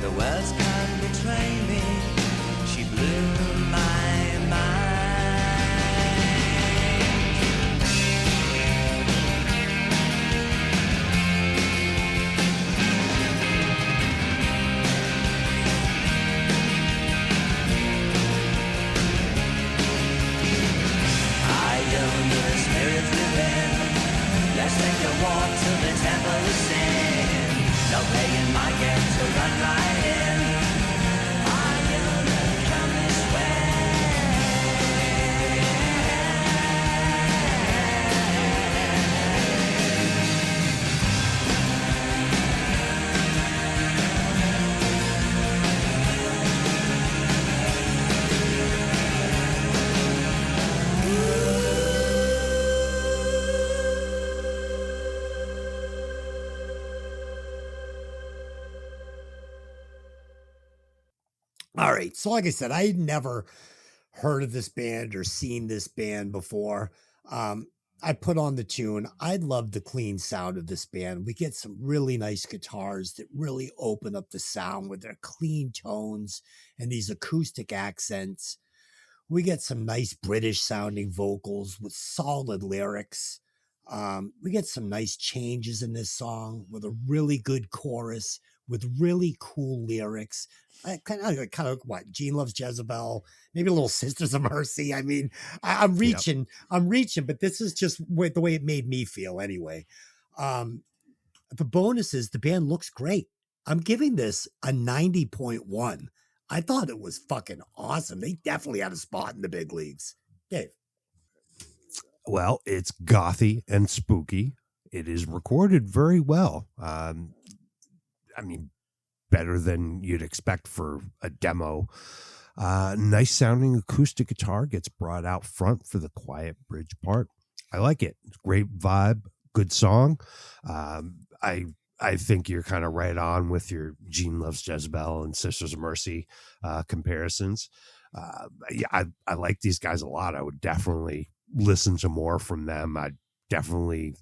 The words can betray me. She blew my mind. Iona, spirit within. Let's take a walk to the temple of sin. No pagan might get to run right in. Iona, come this All right. So, like I said, I had never heard of this band or seen this band before. I put on the tune. I love the clean sound of this band. We get some really nice guitars that really open up the sound with their clean tones and these acoustic accents. We get some nice British sounding vocals with solid lyrics. We get some nice changes in this song with a really good chorus with really cool lyrics. Kind of what Gene Loves Jezebel, maybe a little Sisters of Mercy. I mean, I'm reaching, but this is just the way it made me feel anyway. The bonus is the band looks great. I'm giving this a 90.1. I thought it was fucking awesome. They definitely had a spot in the big leagues. Dave. Well, it's gothy and spooky. It is recorded very well. I mean, better than you'd expect for a demo. Nice sounding acoustic guitar gets brought out front for the quiet bridge part. I like it. It's great vibe, good song. I think you're kind of right on with your Gene Loves Jezebel and Sisters of Mercy comparisons. Yeah, I like these guys a lot. I would definitely listen to more from them. I'd definitely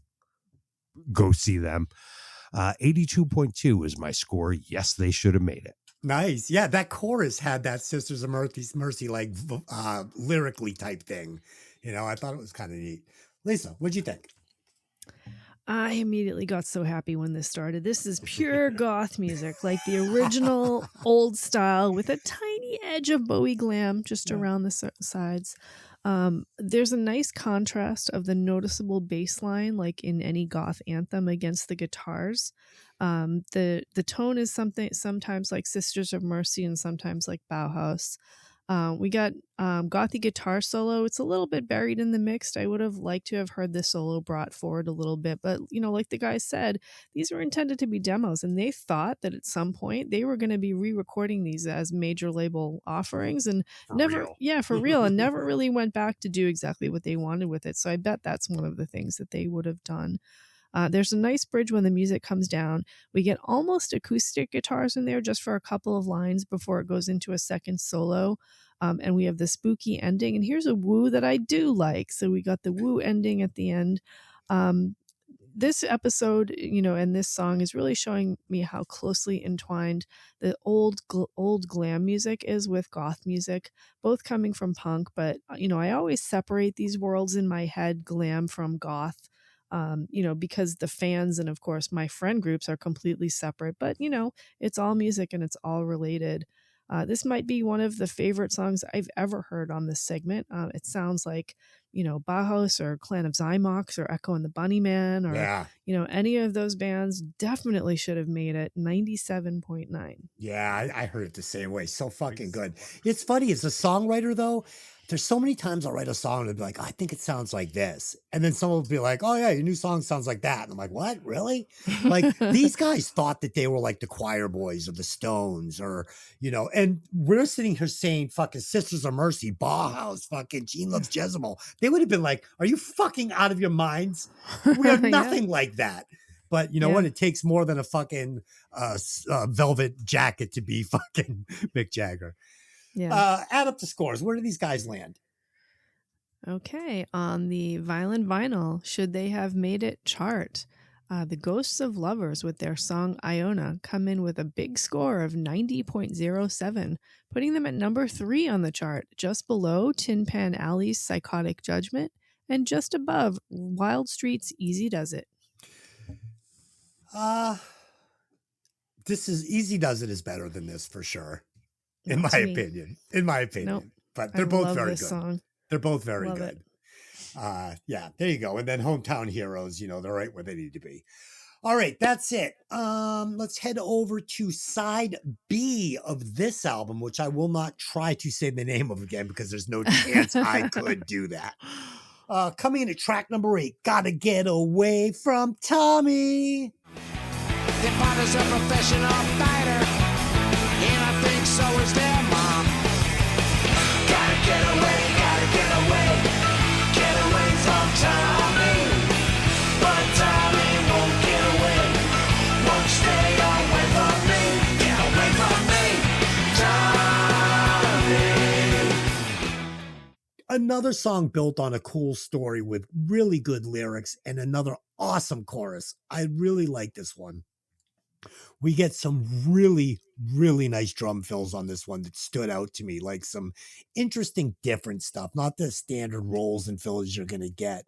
go see them. 82.2 is my score. Yes, they should have made it. Nice. Yeah, that chorus had that Sisters of Mercy like lyrically type thing. You know, I thought it was kind of neat. Lisa, what'd you think? I immediately got so happy when this started. This is pure goth music, like the original old style with a tiny edge of Bowie glam just around the sides. There's a nice contrast of the noticeable bass line, like in any goth anthem, against the guitars. The tone is sometimes like Sisters of Mercy and sometimes like Bauhaus. We got gothy guitar solo. It's a little bit buried in the mix. I would have liked to have heard the solo brought forward a little bit, but you know, like the guys said, these were intended to be demos, and they thought that at some point they were going to be re-recording these as major label offerings, and for real, and never really went back to do exactly what they wanted with it. So I bet that's one of the things that they would have done. There's a nice bridge when the music comes down. We get almost acoustic guitars in there just for a couple of lines before it goes into a second solo. And we have the spooky ending. And here's a woo that I do like. So we got the woo ending at the end. This episode, you know, and this song is really showing me how closely entwined the old glam music is with goth music, both coming from punk. But, you know, I always separate these worlds in my head, glam from goth. You know, because the fans and of course my friend groups are completely separate, but you know, it's all music and it's all related. This might be one of the favorite songs I've ever heard on this segment. It sounds like, you know, Bauhaus or Clan of Zymox or Echo and the Bunnymen or, you know, any of those bands definitely should have made it. 97.9. Yeah, I heard it the same way. So fucking good. It's funny. As a songwriter, though, there's so many times I'll write a song and be like, I think it sounds like this. And then someone will be like, oh, yeah, your new song sounds like that. And I'm like, what? Really? Like, these guys thought that they were like the Choir Boys or the Stones or, you know, and we're sitting here saying fucking Sisters of Mercy, Bauhaus, fucking Gene Loves Jezebel. They would have been like, are you fucking out of your minds? We are nothing like that. But you know what? It takes more than a fucking velvet jacket to be fucking Mick Jagger. Yeah. Add up the scores. Where do these guys land? Okay, on the Violent Vinyl, Should They Have Made It chart, the Ghosts of Lovers with their song Iona come in with a big score of 90.07, putting them at number 3 on the chart, just below Tin Pan Alley's Psychotic Judgment and just above Wild Street's Easy Does It. This is Easy Does It is better than this for sure, in Not my to me. opinion. In my opinion, Nope. but I they're both love very this good. song. They're both very Love good. Yeah, there you go. And then Hometown Heroes, they're right where they need to be. All right, that's it. Let's head over to side B of this album, which I will not try to say the name of again because there's no chance I could do that. Coming in at track number 8, Gotta Get Away from Tommy. Their father's a professional fighter, and I think so is their mom. Gotta get away from Tommy. But Tommy won't get away, won't stay away from me. Get away from me, Tommy. Another song built on a cool story with really good lyrics and another awesome chorus. I really like this one. We get some really, really nice drum fills on this one that stood out to me, like some interesting different stuff, not the standard rolls and fills you're going to get.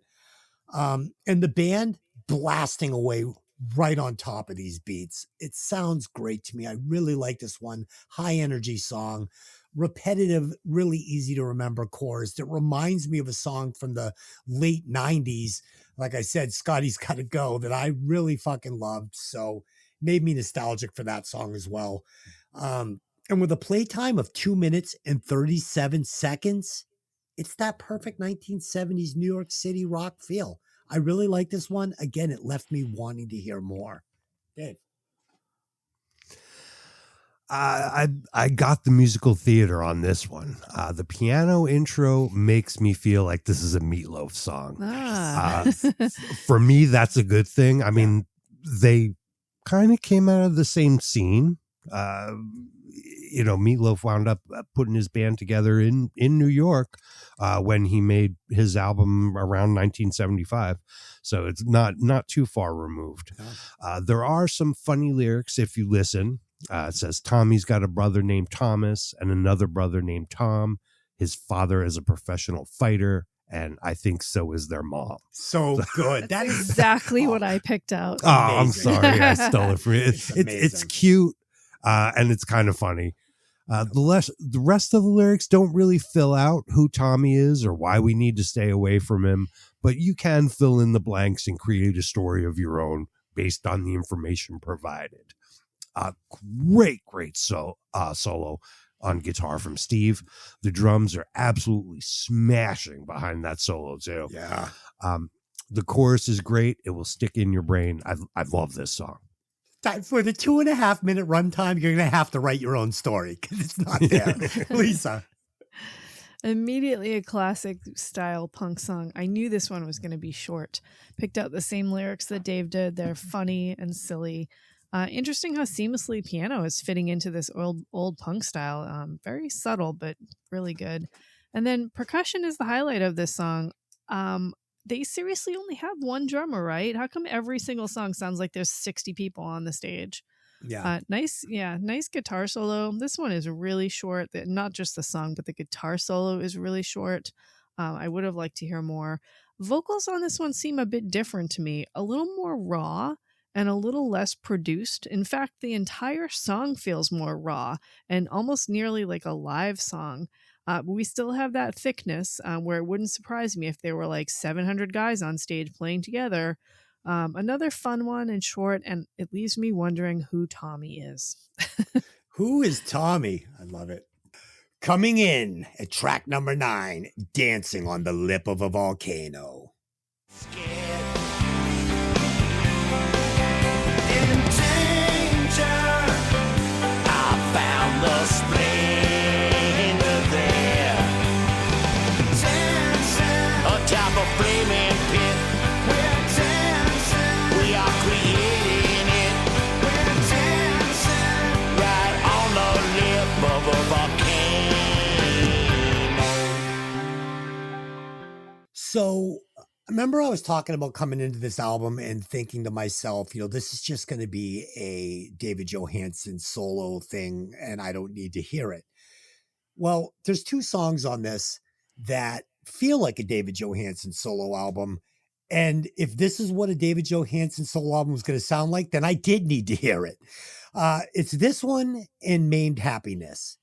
And the band blasting away right on top of these beats. It sounds great to me. I really like this one. High energy song, repetitive, really easy to remember chorus that reminds me of a song from the late 90s. Like I said, Scotty's Gotta Go, that I really fucking loved. So made me nostalgic for that song as well. And with a playtime of 2 minutes and 37 seconds, it's that perfect 1970s New York City rock feel. I really like this one. Again, it left me wanting to hear more. Dave. I got the musical theater on this one. The piano intro makes me feel like this is a Meatloaf song. For me, that's a good thing. I mean, they kind of came out of the same scene. Meatloaf wound up putting his band together in New York when he made his album around 1975. So it's not too far removed. There are some funny lyrics if you listen. It says, Tommy's got a brother named Thomas and another brother named Tom. His father is a professional fighter, and I think so is their mom. So good. That's exactly what I picked out. Oh, I'm sorry. I stole it from you. It's cute, and it's kind of funny. The rest of the lyrics don't really fill out who Tommy is or why we need to stay away from him, but you can fill in the blanks and create a story of your own based on the information provided. Great solo on guitar from Steve. The drums are absolutely smashing behind that solo too. Yeah. The chorus is great. It will stick in your brain. I love this song. For the 2.5 minute runtime, you're going to have to write your own story because it's not there. Lisa. Immediately a classic style punk song. I knew this one was going to be short. Picked out the same lyrics that Dave did. They're funny and silly. Interesting how seamlessly piano is fitting into this old punk style. Very subtle, but really good. And then percussion is the highlight of this song. They seriously only have one drummer, right? How come every single song sounds like there's 60 people on the stage? Yeah. Nice guitar solo. This one is really short. Not just the song, but the guitar solo is really short. I would have liked to hear more. Vocals on this one seem a bit different to me. A little more raw and a little less produced. In fact, the entire song feels more raw and almost nearly like a live song. But we still have that thickness where it wouldn't surprise me if there were like 700 guys on stage playing together. Another fun one and short, and it leaves me wondering who Tommy is. Who is Tommy? I love it. Coming in at track number 9, Dancing on the Lip of a Volcano. So remember I was talking about coming into this album and thinking to myself, this is just going to be a David Johannsen solo thing and I don't need to hear it. Well, there's 2 songs on this that feel like a David Johannsen solo album. And if this is what a David Johannsen solo album was going to sound like, then I did need to hear it. It's this one and Maimed Happiness.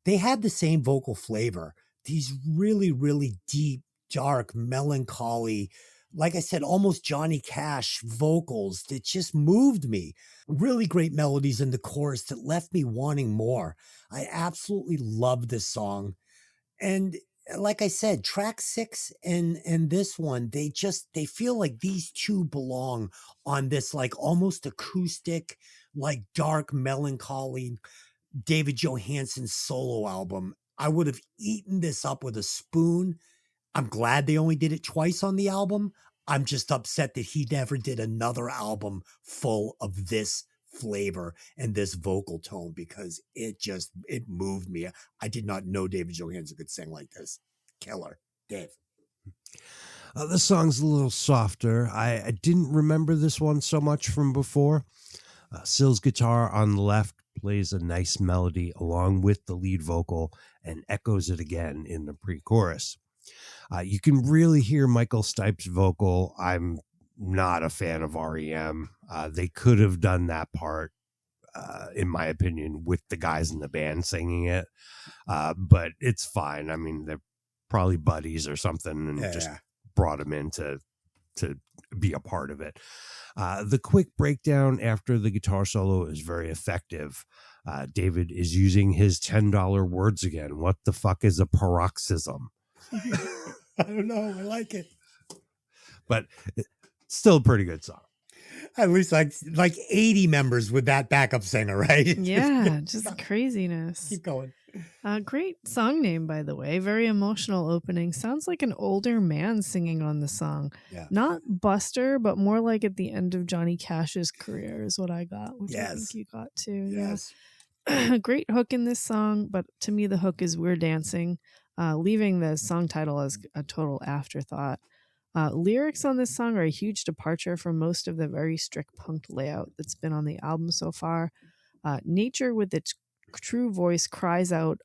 They had the same vocal flavor. These really, really deep, dark, melancholy, like I said, almost Johnny Cash vocals that just moved me. Really great melodies in the chorus that left me wanting more. I absolutely love this song. And like I said, track 6 and this one, they feel like these 2 belong on this like almost acoustic, like dark, melancholy David Johannsen solo album. I would have eaten this up with a spoon. I'm glad they only did it twice on the album. I'm just upset that he never did another album full of this flavor and this vocal tone because it moved me. I did not know David Johannsen could sing like this. Killer. Dave. This song's a little softer. I didn't remember this one so much from before. Sill's guitar on the left plays a nice melody along with the lead vocal and echoes it again in the pre-chorus. You can really hear Michael Stipe's vocal. I'm not a fan of REM. They could have done that part, in my opinion, with the guys in the band singing it. But it's fine. I mean, they're probably buddies or something and brought him in to be a part of it. The quick breakdown after the guitar solo is very effective. David is using his $10 words again. What the fuck is a paroxysm? I don't know. I like it. But it's still a pretty good song. At least like 80 members with that backup singer, right? Yeah, just craziness. Keep going. Great song name, by the way. Very emotional opening. Sounds like an older man singing on the song. Yeah. Not Buster, but more like at the end of Johnny Cash's career is what I got, which I think you got too. Yes. Yeah. Great hook in this song, but to me the hook is We're Dancing, leaving the song title as a total afterthought. Lyrics on this song are a huge departure from most of the very strict punk layout that's been on the album so far. Nature with its true voice cries out,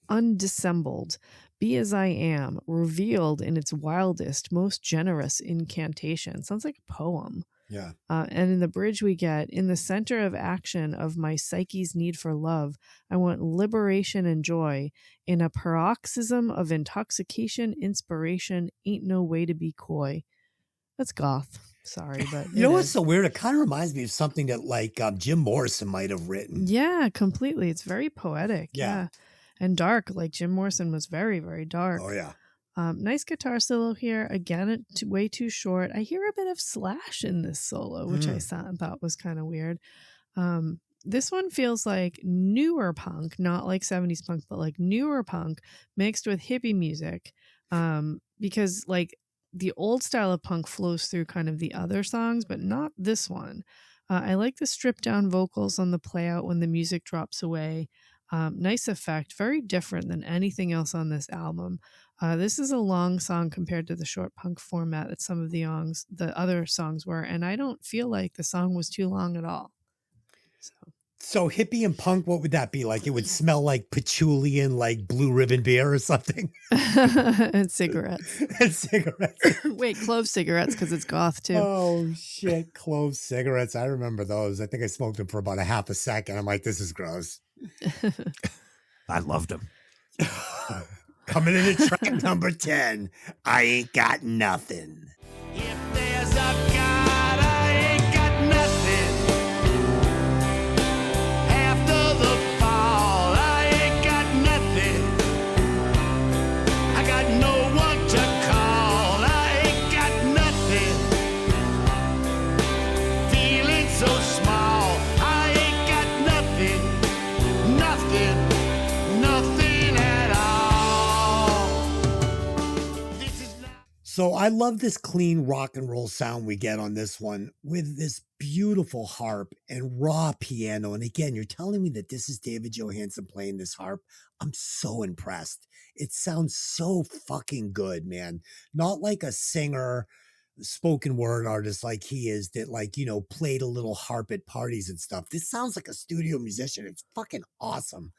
undissembled, be as I am, revealed in its wildest, most generous incantation. Sounds like a poem. Yeah. And in the bridge we get, in the center of action of my psyche's need for love, I want liberation and joy. In a paroxysm of intoxication, inspiration, ain't no way to be coy. That's goth. Sorry, but you know what's so weird? It kind of reminds me of something that like Jim Morrison might have written. Yeah, completely. It's very poetic. Yeah. And dark. Like Jim Morrison was very, very dark. Oh, yeah. Nice guitar solo here. Again, way too short. I hear a bit of Slash in this solo, which I thought was kind of weird. This one feels like newer punk, not like 70s punk, but like newer punk mixed with hippie music. Because like the old style of punk flows through kind of the other songs, but not this one. I like the stripped down vocals on the play out when the music drops away. Nice effect, very different than anything else on this album. This is a long song compared to the short punk format that some of the other songs were, and I don't feel like the song was too long at all. So hippie and punk, what would that be like? It would smell like patchouli and like Blue Ribbon beer or something. And cigarettes. And cigarettes. Wait, clove cigarettes because it's goth too. Oh shit, clove cigarettes. I remember those. I think I smoked them for about a half a second. I'm like, this is gross. I loved them. Coming in at track number 10, I Ain't Got Nothing. If there's a God, I ain't got nothing. After the fall, I ain't got nothing. I got no one to call. I ain't got nothing. Feeling so small. I ain't got nothing. Nothing. Nothing at all. This is not. So I love this clean rock and roll sound we get on this one with this beautiful harp and raw piano. And again, you're telling me that this is David Johannsen playing this harp. I'm so impressed. It sounds so fucking good, man. Not like a singer, spoken word artist like he is that, like, you know, played a little harp at parties and stuff. This sounds like a studio musician. It's fucking awesome.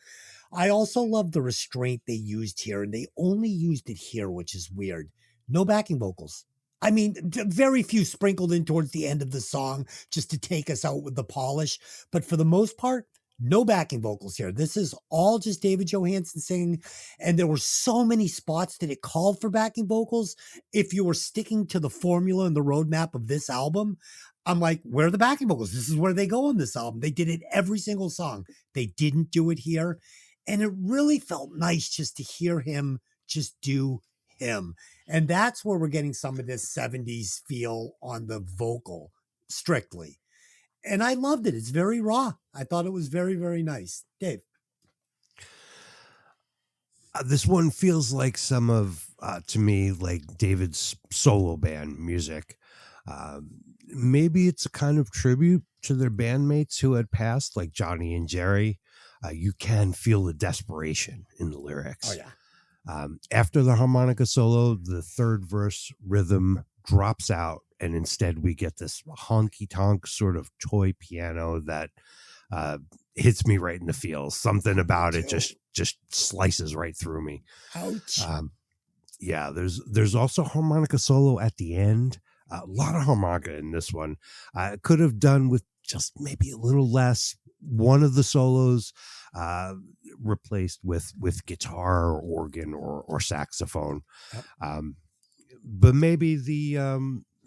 I also love the restraint they used here, and they only used it here, which is weird. No backing vocals. I mean, very few sprinkled in towards the end of the song just to take us out with the polish. But for the most part, no backing vocals here. This is all just David Johannsen singing. And there were so many spots that it called for backing vocals. If you were sticking to the formula and the roadmap of this album, I'm like, where are the backing vocals? This is where they go on this album. They did it every single song. They didn't do it here. And it really felt nice just to hear him just do him. And that's where we're getting some of this 70s feel on the vocal strictly. And I loved it. It's very raw. I thought it was very, very nice. Dave. This one feels like some of, to me, like David's solo band music. Maybe it's a kind of tribute to their bandmates who had passed, like Johnny and Jerry. You can feel the desperation in the lyrics. Oh, yeah. After the harmonica solo, the third verse rhythm drops out, and instead we get this honky-tonk sort of toy piano that hits me right in the feels. Something about it just slices right through me. Ouch. Yeah, there's also harmonica solo at the end. A lot of harmonica in this one. Could have done with just maybe a little less. One of the solos replaced with guitar or organ or saxophone. Yep. But maybe the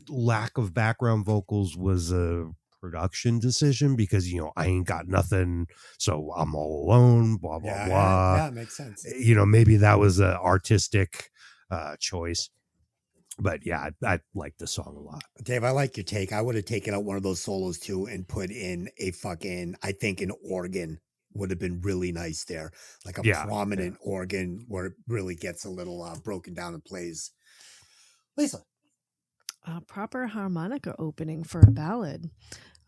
lack of background vocals was a production decision because, you know, I ain't got nothing, so I'm all alone, blah, blah, blah. Yeah, it makes sense. You know, maybe that was an artistic choice. But yeah, I like the song a lot. Dave, I like your take. I would have taken out one of those solos too and put in a fucking, I think an organ would have been really nice there. Like a prominent organ where it really gets a little broken down and plays. Lisa. A proper harmonica opening for a ballad.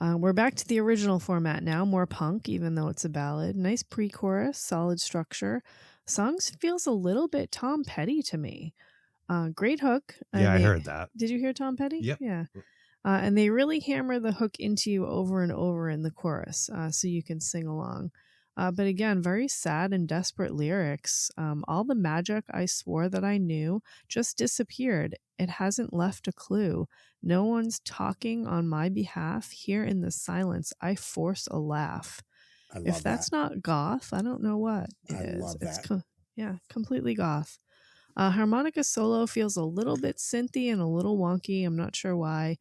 We're back to the original format now, more punk, even though it's a ballad. Nice pre-chorus, solid structure. Songs feels a little bit Tom Petty to me. Great hook. Yeah, I heard that. Did you hear Tom Petty? Yep. Yeah. And they really hammer the hook into you over and over in the chorus, so you can sing along. But again, very sad and desperate lyrics. All the magic I swore that I knew just disappeared. It hasn't left a clue. No one's talking on my behalf. Here in the silence, I force a laugh. If that's not goth, I don't know what is. Love that. It's completely goth. Harmonica solo feels a little bit synthy and a little wonky. I'm not sure why.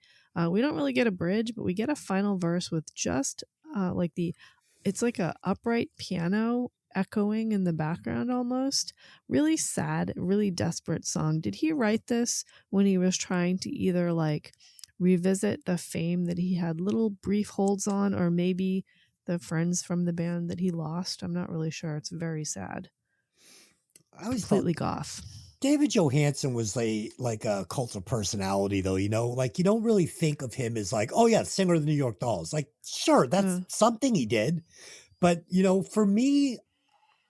We don't really get a bridge, but we get a final verse with just it's like a upright piano echoing in the background almost. Really sad, really desperate song. Did he write this when he was trying to either like revisit the fame that he had little brief holds on, or maybe the friends from the band that he lost? I'm not really sure. It's very sad. I was completely goth. David Johannsen was like a cult of personality, though, you know, like you don't really think of him as like, oh yeah, singer of the New York Dolls. Like, sure, that's something he did. But, you know, for me,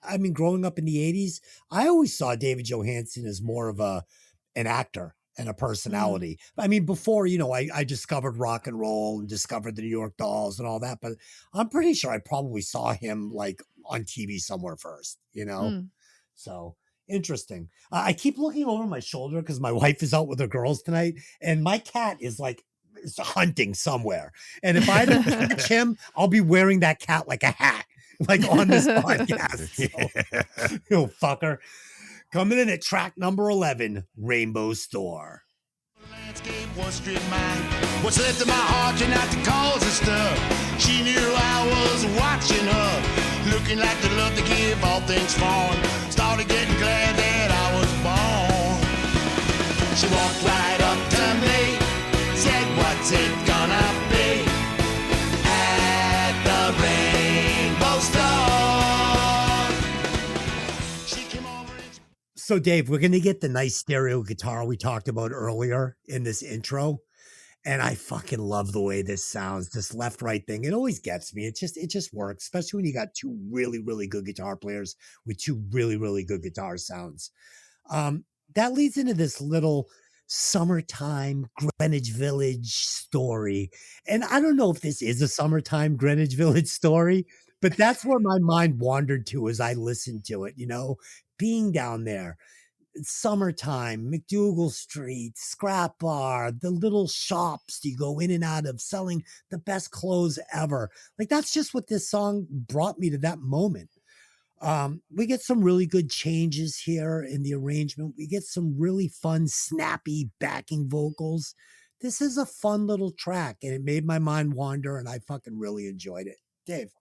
I mean, growing up in the 80s, I always saw David Johannsen as more of an actor and a personality. I mean, before, you know, I discovered rock and roll and discovered the New York Dolls and all that, but I'm pretty sure I probably saw him like on TV somewhere first, you know? So interesting. I keep looking over my shoulder because my wife is out with her girls tonight, and my cat is like hunting somewhere. And if I don't catch him, I'll be wearing that cat like a hat, like on this podcast. So, you fucker. Coming in at track number 11, Rainbow Store. Landscape was strip mine. What's left of my heart turned out to cause and stuff. She knew I was watching her, looking like the love to give all things foreign. Started getting glad that I was born. She walked right up to me, said, what's it gonna be at the Rainbow Store? She came over and So, Dave, we're going to get the nice stereo guitar we talked about earlier in this intro. And I fucking love the way this sounds, this left right thing. It always gets me. It just works, especially when you got two really, really good guitar players with two really, really good guitar sounds. That leads into this little summertime Greenwich Village story. And I don't know if this is a summertime Greenwich Village story, but that's where my mind wandered to as I listened to it, being down there. Summertime, McDougal Street, Scrap Bar, the little shops you go in and out of selling the best clothes ever. Like, that's just what this song brought me to that moment. We get some really good changes here in the arrangement. We get some really fun, snappy backing vocals. This is a fun little track, and it made my mind wander, and I fucking really enjoyed it. Dave.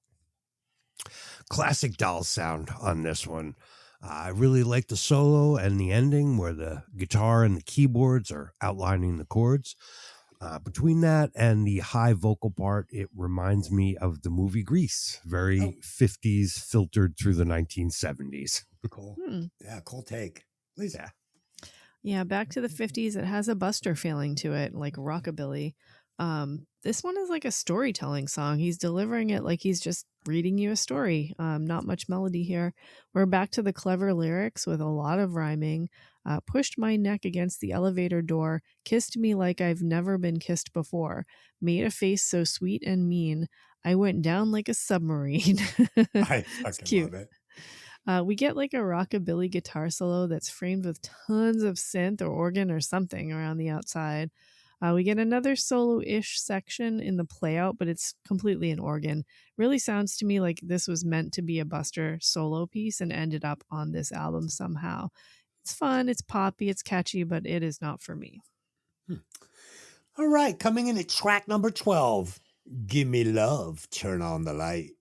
Classic Doll sound on this one. I really like the solo and the ending where the guitar and the keyboards are outlining the chords. Between that and the high vocal part, it reminds me of the movie Grease. Very 50s filtered through the 1970s. Cool. Yeah, cool take. Lisa. Yeah, back to the 50s. It has a Buster feeling to it, like rockabilly. This one is like a storytelling song. He's delivering it like he's just reading you a story. Not much melody here. We're back to the clever lyrics with a lot of rhyming. Pushed my neck against the elevator door, kissed me like I've never been kissed before, made a face so sweet and mean, I went down like a submarine. I It's fucking cute. love it. We get like a rockabilly guitar solo that's framed with tons of synth or organ or something around the outside. We get another solo-ish section in the playout, but it's completely an organ. Really sounds to me like this was meant to be a Buster solo piece and ended up on this album somehow. It's fun, it's poppy, it's catchy, but it is not for me. All right, coming in at track number 12. Give me love, turn on the light.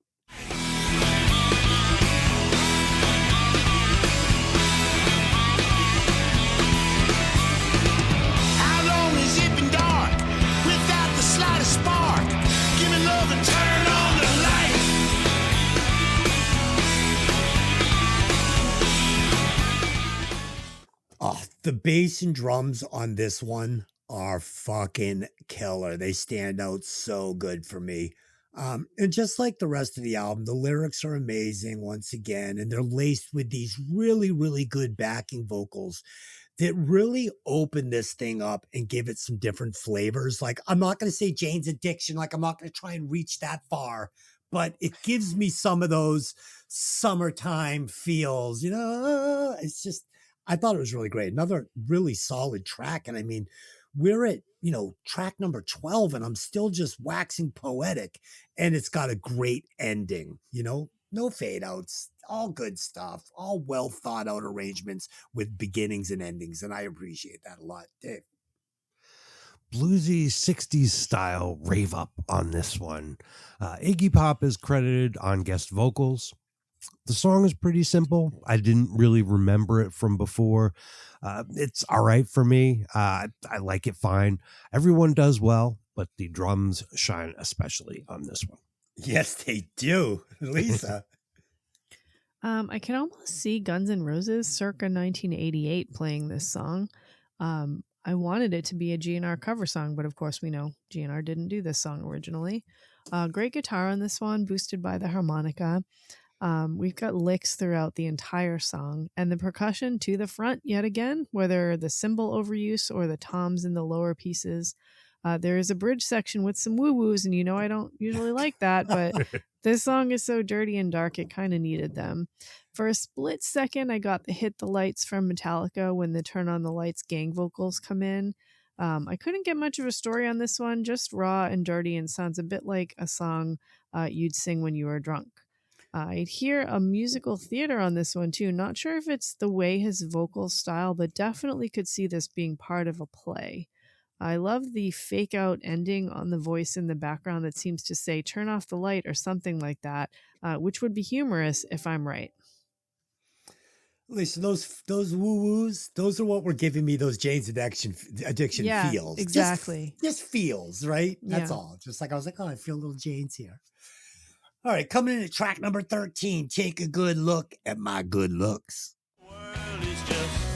How long has it been dark without the slightest spark? Give me love and turn on the light. Oh, the bass and drums on this one are fucking killer. They stand out so good for me. And just like the rest of the album, the lyrics are amazing once again, and they're laced with these really, really good backing vocals that really open this thing up and give it some different flavors. Like, I'm not going to say Jane's Addiction, like I'm not going to try and reach that far, but it gives me some of those summertime feels, it's just, I thought it was really great. Another really solid track. And I mean, we're at, track number 12 and I'm still just waxing poetic, and it's got a great ending, no fade outs, all good stuff, all well thought out arrangements with beginnings and endings. And I appreciate that a lot. Dave. Bluesy 60s style rave up on this one. Iggy Pop is credited on guest vocals. The song is pretty simple. I didn't really remember it from before. It's all right for me. I like it fine. Everyone does well, but the drums shine especially on this one. Yes, they do. Lisa. I can almost see Guns N' Roses circa 1988 playing this song. I wanted it to be a GNR cover song, but of course we know GNR didn't do this song originally. Great guitar on this one, boosted by the harmonica. We've got licks throughout the entire song, and the percussion to the front yet again, whether the cymbal overuse or the toms in the lower pieces. There is a bridge section with some woo-woos, and I don't usually like that, but this song is so dirty and dark, it kind of needed them. For a split second, I got the Hit the Lights from Metallica when the Turn on the Lights gang vocals come in. I couldn't get much of a story on this one, just raw and dirty, and sounds a bit like a song you'd sing when you were drunk. I'd hear a musical theater on this one too. Not sure if it's the way his vocal style, but definitely could see this being part of a play. I love the fake out ending on the voice in the background that seems to say turn off the light or something like that, which would be humorous if I'm right. Listen, those woo-woos, those are what were giving me those Jane's Addiction Yeah, feels. exactly. Just feels, right? That's Yeah. all. Just like I was like, oh, I feel a little Jane's here. All right, coming in at track number 13, take a good look at my good looks. World is just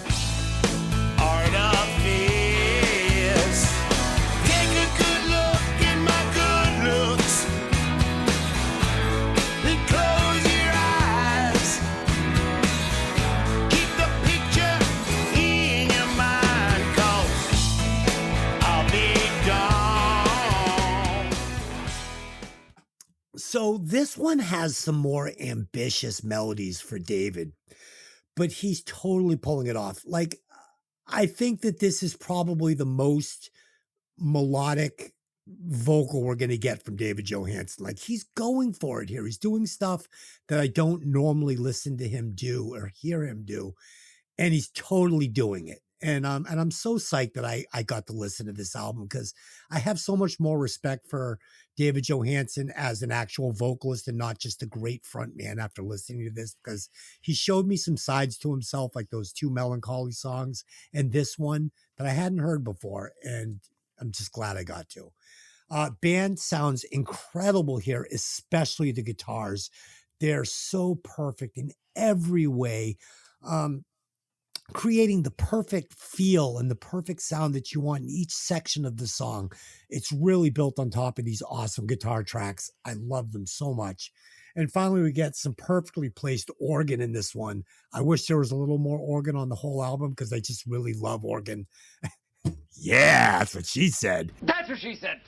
So this one has some more ambitious melodies for David, but he's totally pulling it off. Like, I think that this is probably the most melodic vocal we're going to get from David Johannsen. Like, he's going for it here. He's doing stuff that I don't normally listen to him do or hear him do, and he's totally doing it. And I'm so psyched that I got to listen to this album, because I have so much more respect for David Johannsen as an actual vocalist and not just a great front man after listening to this, because he showed me some sides to himself, like those 2 Melancholy songs and this one that I hadn't heard before. And I'm just glad I got to. Band sounds incredible here, especially the guitars. They're so perfect in every way. Creating the perfect feel and the perfect sound that you want in each section of the song. It's really built on top of these awesome guitar tracks. I love them so much. And finally, we get some perfectly placed organ in this one. I wish there was a little more organ on the whole album, because I just really love organ. Yeah, that's what she said. That's what she said.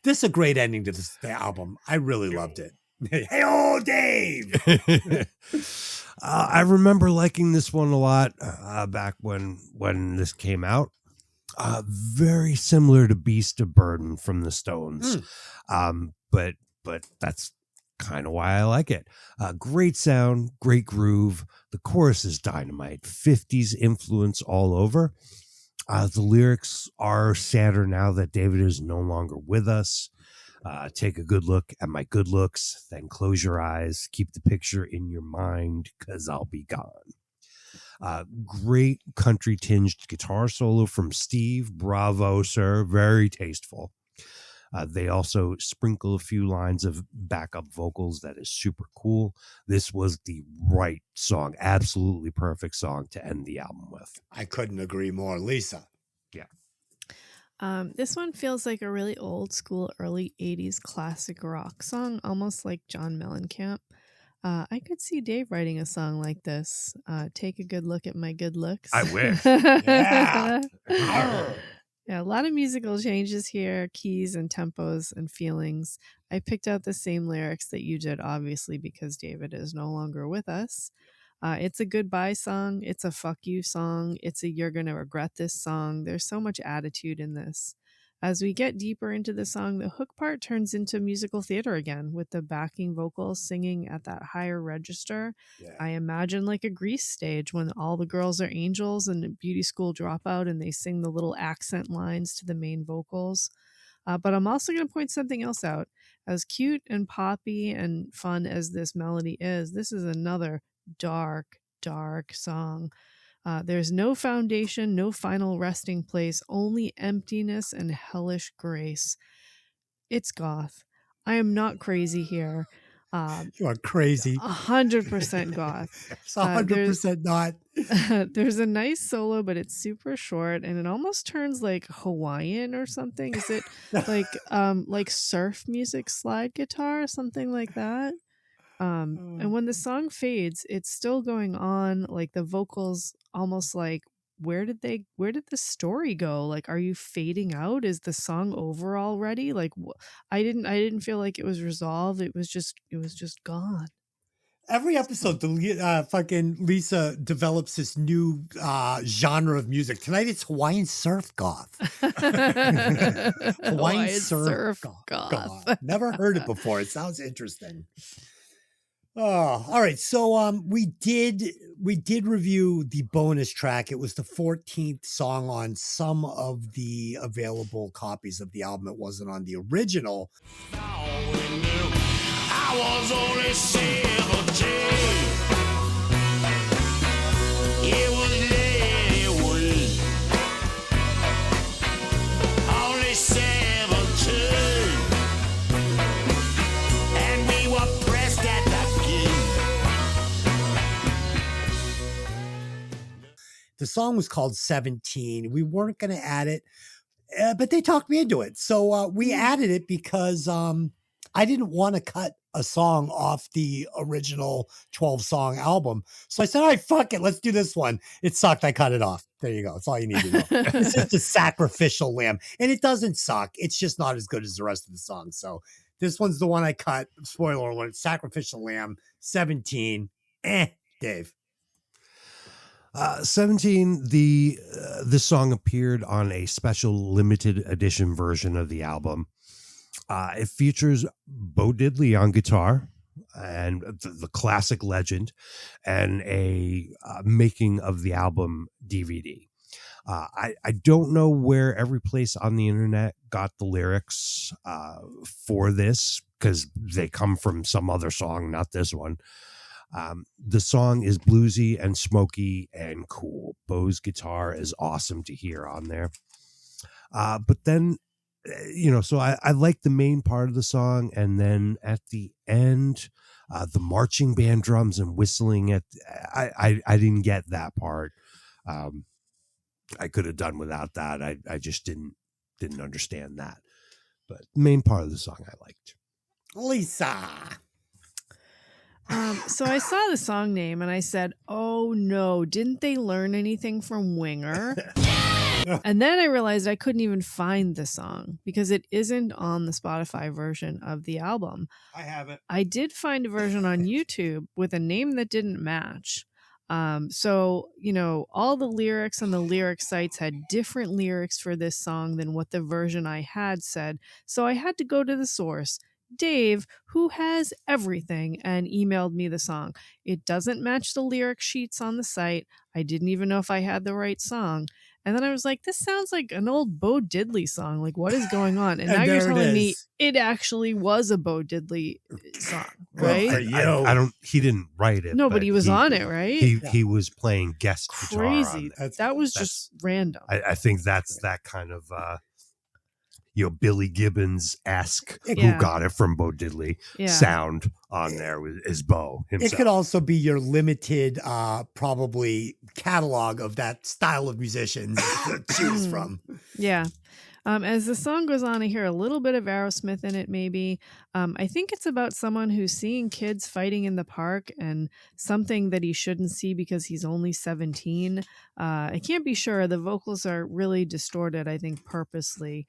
This is a great ending to this album. I really loved it. Hey, oh, Dave! I remember liking this one a lot back when this came out. Very similar to Beast of Burden from the Stones. But that's kind of why I like it. Great sound, great groove. The chorus is dynamite. 50s influence all over. The lyrics are sadder now that David is no longer with us. Take a good look at my good looks, then close your eyes, keep the picture in your mind, because I'll be gone. Great country tinged guitar solo from Steve. Bravo, sir. Very tasteful. They also sprinkle a few lines of backup vocals that is super cool. This was the right song, absolutely perfect song to end the album with. I couldn't agree more. Lisa. Yeah. This one feels like a really old school, early 80s classic rock song, almost like John Mellencamp. I could see Dave writing a song like this. Take a good look at my good looks. I wish. Yeah. Yeah, a lot of musical changes here, keys and tempos and feelings. I picked out the same lyrics that you did, obviously, because David is no longer with us. It's a goodbye song. It's a fuck you song. It's a you're going to regret this song. There's so much attitude in this. As we get deeper into the song, the hook part turns into musical theater again, with the backing vocals singing at that higher register. Yeah. I imagine like a Grease stage when all the girls are angels and beauty school dropout and they sing the little accent lines to the main vocals. But I'm also going to point something else out. As cute and poppy and fun as this melody is, this is another dark song. There's no foundation, no final resting place, only emptiness and hellish grace. It's goth. I am not crazy here. You are crazy. 100% goth. It's 100% not. There's a nice solo, but it's super short, and it almost turns like Hawaiian or something. Is it like surf music slide guitar or something like that? And when the song fades, it's still going on, like the vocals almost like, where did the story go? Like, are you fading out? Is the song over already? Like, I didn't feel like it was resolved. It was just gone. Every episode, the fucking Lisa develops this new genre of music. Tonight, it's Hawaiian surf goth. Hawaiian surf goth. Never heard it before. It sounds interesting. Oh, all right. So we did review the bonus track. It was the 14th song on some of the available copies of the album. It wasn't on the original. I was only 17. It was Lee. Only 17. And we were pressed at the gate. The song was called 17. We weren't going to add it, but they talked me into it. So we added it because I didn't want to cut a song off the original 12-song album. So I said, all right, fuck it. Let's do this one. It sucked. I cut it off. There you go. That's all you need to know. It's just a sacrificial lamb. And it doesn't suck. It's just not as good as the rest of the song. So this one's the one I cut. Spoiler alert, Sacrificial Lamb, 17. Dave. 17, this song appeared on a special limited edition version of the album. It features Bo Diddley on guitar and the classic legend, and a making of the album DVD. I don't know where every place on the internet got the lyrics for this, because they come from some other song, not this one. The song is bluesy and smoky and cool. Bo's guitar is awesome to hear on there. But then, so I like the main part of the song. And then at the end, the marching band drums and whistling, I didn't get that part. I could have done without that. I just didn't understand that. But the main part of the song I liked. Lisa. So I saw the song name and I said, oh no, didn't they learn anything from Winger? And then I realized I couldn't even find the song because it isn't on the Spotify version of the album. I have it. I did find a version on YouTube with a name that didn't match. So, all the lyrics on the lyric sites had different lyrics for this song than what the version I had said. So I had to go to the source, Dave, who has everything, and emailed me the song. It doesn't match the lyric sheets on the site. I didn't even know if I had the right song. And then I was like, this sounds like an old Bo Diddley song. Like, what is going on? And now you're telling me it actually was a Bo Diddley song, right? Well, he didn't write it. No, but he was on it, right? He was playing guest guitar on Crazy. That was just random. I think that's that kind of Billy Gibbons-esque, who got it from Bo Diddley sound on there is Bo himself. It could also be your limited probably catalog of that style of musicians to choose from. Yeah. As the song goes on, I hear a little bit of Aerosmith in it, maybe. I think it's about someone who's seeing kids fighting in the park and something that he shouldn't see because he's only 17. I can't be sure. The vocals are really distorted, I think, purposely.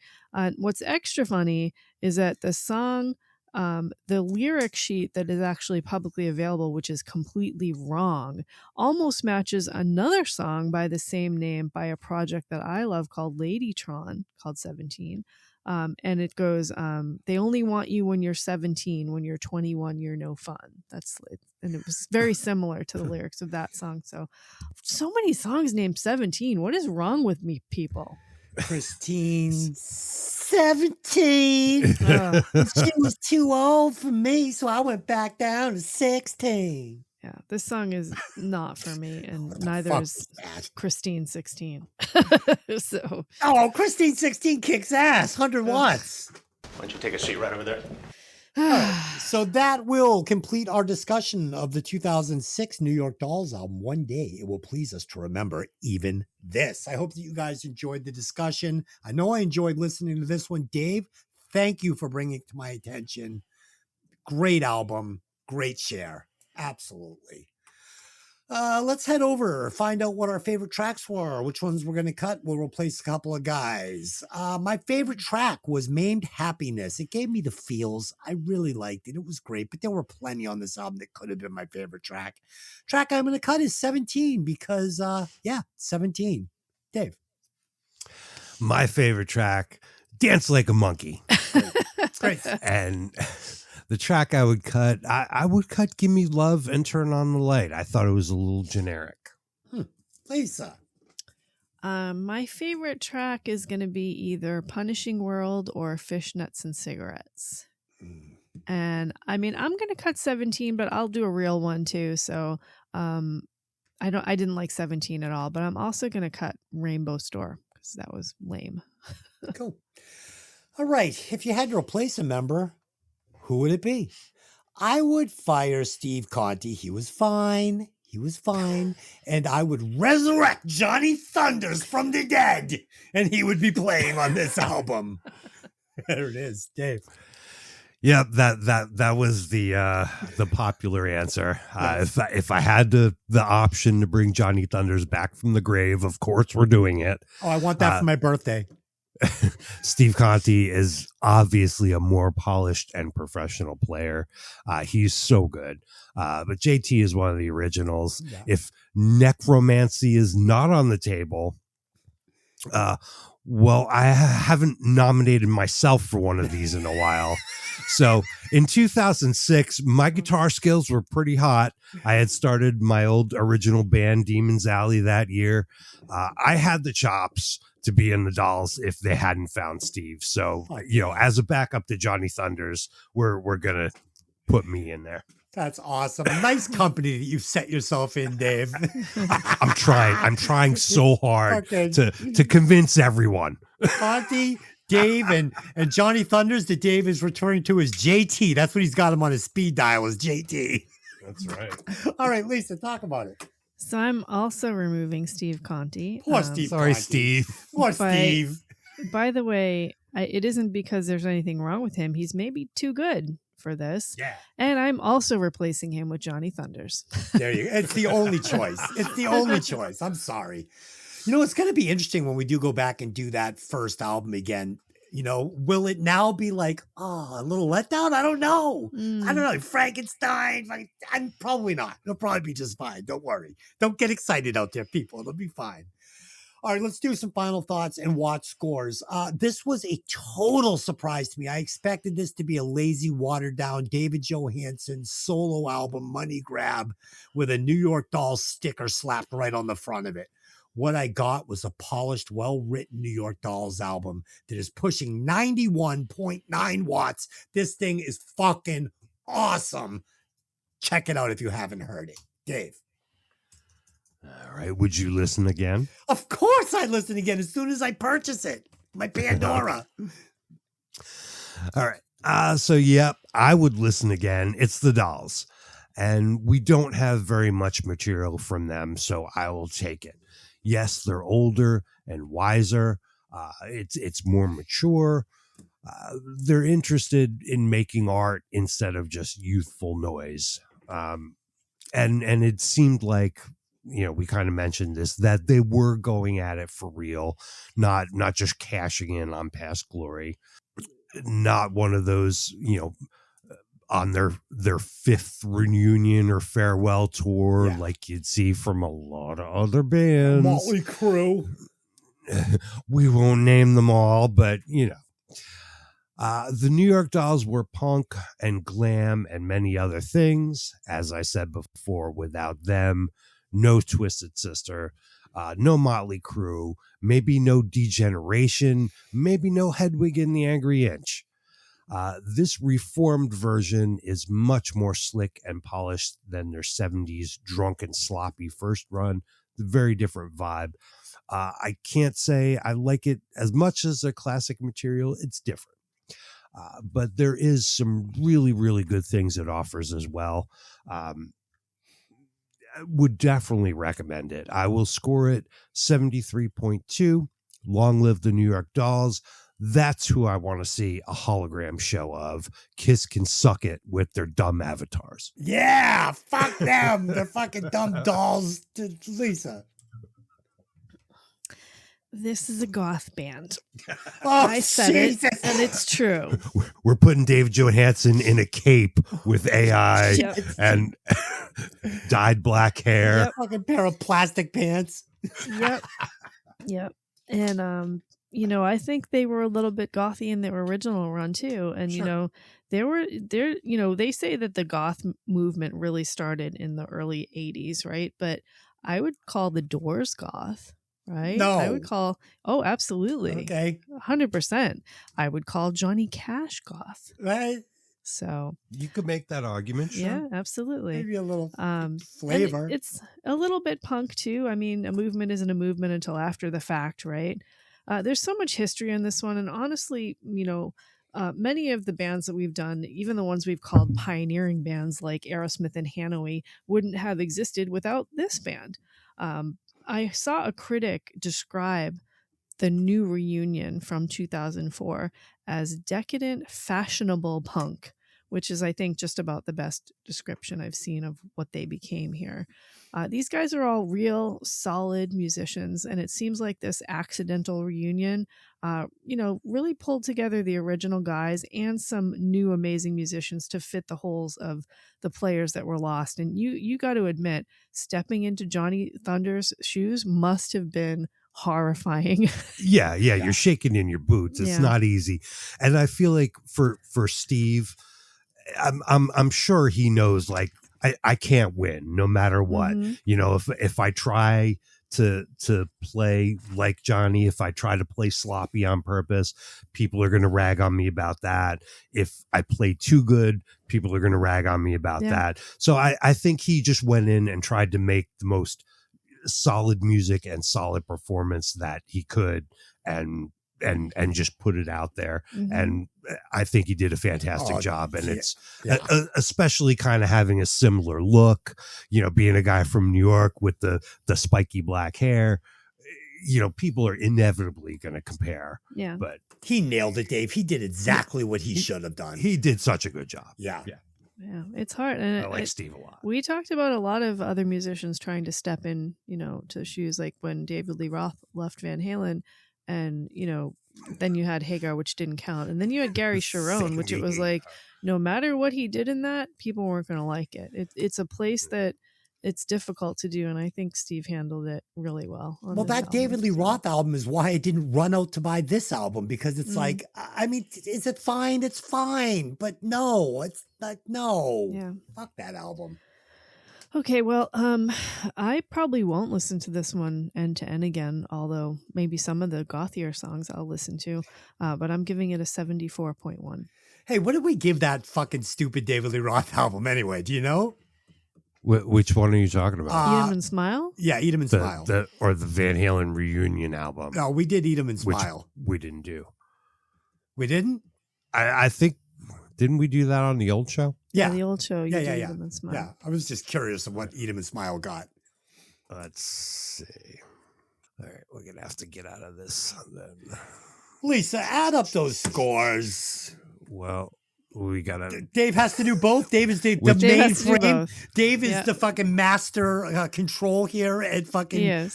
What's extra funny is that the song, the lyric sheet that is actually publicly available, which is completely wrong, almost matches another song by the same name by a project that I love called Ladytron, called 17. And it goes, they only want you when you're 17, when you're 21, you're no fun. And it was very similar to the lyrics of that song. So many songs named 17. What is wrong with me, people? Christine, 17. She was too old for me, so I went back down to 16. Yeah, this song is not for me, and neither is Christine 16. So, Christine 16 kicks ass, 100 watts. Why don't you take a seat right over there? So that will complete our discussion of the 2006 New York Dolls album. One day it will please us to remember even this. I hope that you guys enjoyed the discussion. I know I enjoyed listening to this one. Dave, thank you for bringing it to my attention. Great album, great share. Absolutely. Let's head over, find out what our favorite tracks were, which ones we're going to cut. We'll replace a couple of guys. My favorite track was Maimed Happiness. It gave me the feels. I really liked it. It was great, but there were plenty on this album that could have been my favorite track. Track I'm going to cut is 17 because, 17. Dave. My favorite track, Dance Like a Monkey. Great. And the track I would cut, I would cut Give Me Love and Turn on the Light. I thought it was a little generic. Lisa. My favorite track is going to be either Punishing World or Fishnets and Cigarettes. And I mean, I'm going to cut 17, but I'll do a real one too. So I didn't like 17 at all, but I'm also going to cut Rainbow Store because that was lame. Cool. All right. If you had to replace a member, who would it be? I would fire Steve Conti. He was fine. And I would resurrect Johnny Thunders from the dead. And he would be playing on this album. There it is, Dave. Yeah, that was the popular answer. If I had the option to bring Johnny Thunders back from the grave, of course we're doing it. Oh, I want that for my birthday. Steve Conti is obviously a more polished and professional player. He's so good. But JT is one of the originals. Yeah. If necromancy is not on the table, well, I haven't nominated myself for one of these in a while. So in 2006, my guitar skills were pretty hot. I had started my old original band, Demon's Alley, that year. I had the chops to be in the Dolls if they hadn't found Steve. So, as a backup to Johnny Thunders, we're going to put me in there. That's awesome. Nice company that you've set yourself in, Dave. I'm trying so hard to convince everyone. Conti, Dave, and Johnny Thunders that Dave is referring to as JT. That's what he's got him on his speed dial, is JT. That's right. All right, Lisa, talk about it. So I'm also removing Steve Conti. Poor Steve. Sorry, Conti. Steve. Poor Steve. By the way, it isn't because there's anything wrong with him. He's maybe too good for this. Yeah. And I'm also replacing him with Johnny Thunders. There you go. It's the only choice. It's the only choice. I'm sorry. It's going to be interesting when we do go back and do that first album again. Will it now be like, a little letdown? I don't know. I don't know. Frankenstein. I'm probably not. It'll probably be just fine. Don't worry. Don't get excited out there, people. It'll be fine. All right, let's do some final thoughts and watch scores. This was a total surprise to me. I expected this to be a lazy, watered-down David Johannsen solo album money grab with a New York Dolls sticker slapped right on the front of it. What I got was a polished, well-written New York Dolls album that is pushing 91.9 watts. This thing is fucking awesome. Check it out if you haven't heard it. Dave. All right. Would you listen again? Of course I listen again as soon as I purchase it. My Pandora. All right. So, yep, I would listen again. It's the Dolls. And we don't have very much material from them, so I will take it. Yes, they're older and wiser. It's more mature. They're interested in making art instead of just youthful noise. And it seemed like, we kind of mentioned this, that they were going at it for real, not just cashing in on past glory. Not one of those, on their fifth reunion or farewell tour, like you'd see from a lot of other bands. Motley Crue. We won't name them all, but the New York Dolls were punk and glam and many other things. As I said before, without them, no Twisted Sister, no Motley Crue, maybe no Degeneration, maybe no Hedwig and the Angry Inch. This reformed version is much more slick and polished than their 70s drunk and sloppy first run. Very different vibe. I can't say I like it as much as their classic material. It's different. But there is some really, really good things it offers as well. I would definitely recommend it. I will score it 73.2. Long live the New York Dolls. That's who I want to see a hologram show of. Kiss can suck it with their dumb avatars. Yeah, fuck them. They're fucking dumb dolls. Lisa. This is a goth band. Oh, I said Jesus. it, and it's true. We're putting Dave Johannsen in a cape with AI and dyed black hair. Yep. Fucking pair of plastic pants. Yep. And I think they were a little bit gothy in their original run too. And they say that the goth movement really started in the early 80s, right? But I would call the Doors goth. Right? No. I would call, absolutely. Okay. 100%. I would call Johnny Cash goth. Right. So you could make that argument. Sure. Yeah, absolutely. Maybe a little flavor. It's a little bit punk too. I mean, a movement isn't a movement until after the fact, right? There's so much history in this one. And honestly, many of the bands that we've done, even the ones we've called pioneering bands like Aerosmith and Hanoi, wouldn't have existed without this band. I saw a critic describe the new reunion from 2004 as decadent, fashionable punk, which is, I think, just about the best description I've seen of what they became here. These guys are all real, solid musicians, and it seems like this accidental reunion, really pulled together the original guys and some new amazing musicians to fit the holes of the players that were lost. And you got to admit, stepping into Johnny Thunder's shoes must have been horrifying. Yeah, you're shaking in your boots. It's not easy. And I feel like for Steve, I'm sure he knows, like, I can't win no matter what. Mm-hmm. If I try to play like Johnny, if I try to play sloppy on purpose, people are going to rag on me about that. If I play too good, people are going to rag on me about that. So I think he just went in and tried to make the most solid music and solid performance that he could, and just put it out there. Mm-hmm. And I think he did a fantastic job. And it's especially kind of having a similar look, being a guy from New York with the spiky black hair, people are inevitably going to compare. Yeah. But he nailed it, Dave. He did exactly what he should have done. He did such a good job. Yeah. Yeah, it's hard. And I like Steve a lot. We talked about a lot of other musicians trying to step in, to the shoes, like when David Lee Roth left Van Halen, and, then you had Hagar, which didn't count. And then you had Gary Cherone, which it was like, no matter what he did in that, people weren't going to like it. It's a place that it's difficult to do. And I think Steve handled it really well. Well, that David Lee Roth album is why I didn't run out to buy this album, because it's like, I mean, is it fine? It's fine. But no, it's like, no. Yeah. Fuck that album. Okay, well, I probably won't listen to this one end to end again, although maybe some of the gothier songs I'll listen to, but I'm giving it a 74.1. Hey, what did we give that fucking stupid David Lee Roth album anyway? Do you know? Which one are you talking about? Eat 'em and Smile? Yeah, Eat 'em and Smile. Or the Van Halen reunion album. No, we did Eat 'em and Smile. Which we didn't do. We didn't? I think, didn't we do that on the old show? Yeah, the old show. You Yeah. Eat 'em and Smile. Yeah, I was just curious of what Eat 'em and Smile got. Let's see. All right, we're going to have to get out of this then. Lisa, add up those scores. Well, we got to... Dave has to do both. Dave is the mainframe. Dave is the fucking master control here at fucking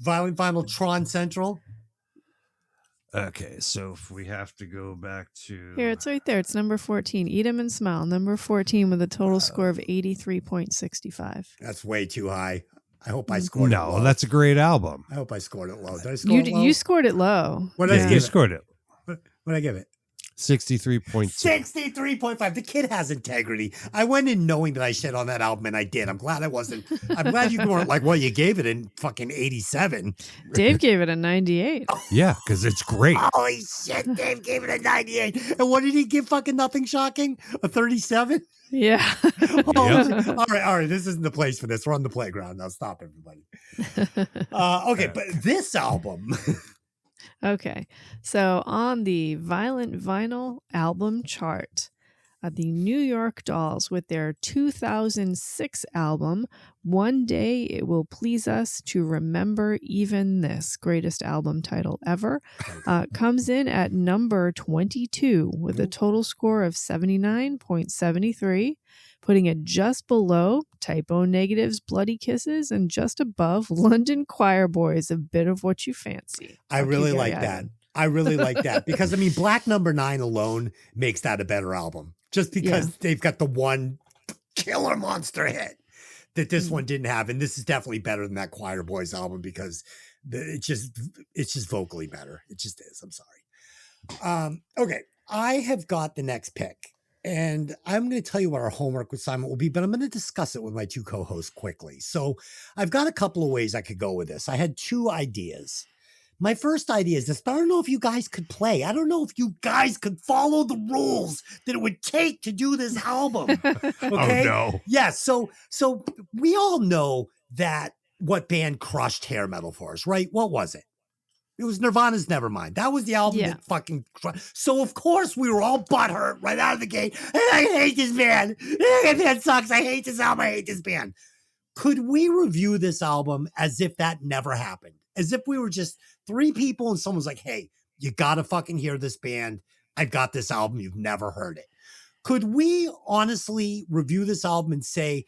Violent Vinyl Tron Central. Okay, so if we have to go back to... Here, it's right there. It's number 14. Eat 'em and Smile. Number 14 with a total score of 83.65. That's way too high. I hope I scored it low. No, that's a great album. I hope I scored it low. Did I score it low? You scored it low. What did I give you it? scored it. What did I give it? 63.2. 63.5. The kid has integrity. I went in knowing that I shit on that album, and I did. I'm glad I wasn't. I'm glad you weren't like, well, you gave it in fucking 87. Dave gave it a 98. Yeah, because it's great. Holy shit, Dave gave it a 98. And what did he give fucking Nothing Shocking? A 37? Yeah. All right. This isn't the place for this. We're on the playground now. Stop, everybody. Okay, but this album... Okay, so on the Violent Vinyl album chart, the New York Dolls with their 2006 album, One Day It Will Please Us to Remember Even This, greatest album title ever, comes in at number 22 with a total score of 79.73, putting it just below Typo Negative's Bloody Kisses and just above London Choir Boys, A Bit of What You Fancy. I really like that. I really like that because, I mean, Black Number 9 alone makes that a better album just because they've got the one killer monster hit that this one didn't have. And this is definitely better than that Choir Boys album because it's just vocally better. It just is. I'm sorry. Okay. I have got the next pick. And I'm going to tell you what our homework assignment will be, but I'm going to discuss it with my two co-hosts quickly. So I've got a couple of ways I could go with this. I had two ideas. My first idea is this, but I don't know if you guys could play. I don't know if you guys could follow the rules that it would take to do this album. Okay? Oh, no. Yeah, so we all know that what band crushed hair metal for us, right? What was it? It was Nirvana's Nevermind. That was the album that fucking... So, of course, we were all butthurt right out of the gate. I hate this band. This band sucks. I hate this album. I hate this band. Could we review this album as if that never happened? As if we were just 3 people and someone's like, hey, you got to fucking hear this band. I've got this album. You've never heard it. Could we honestly review this album and say,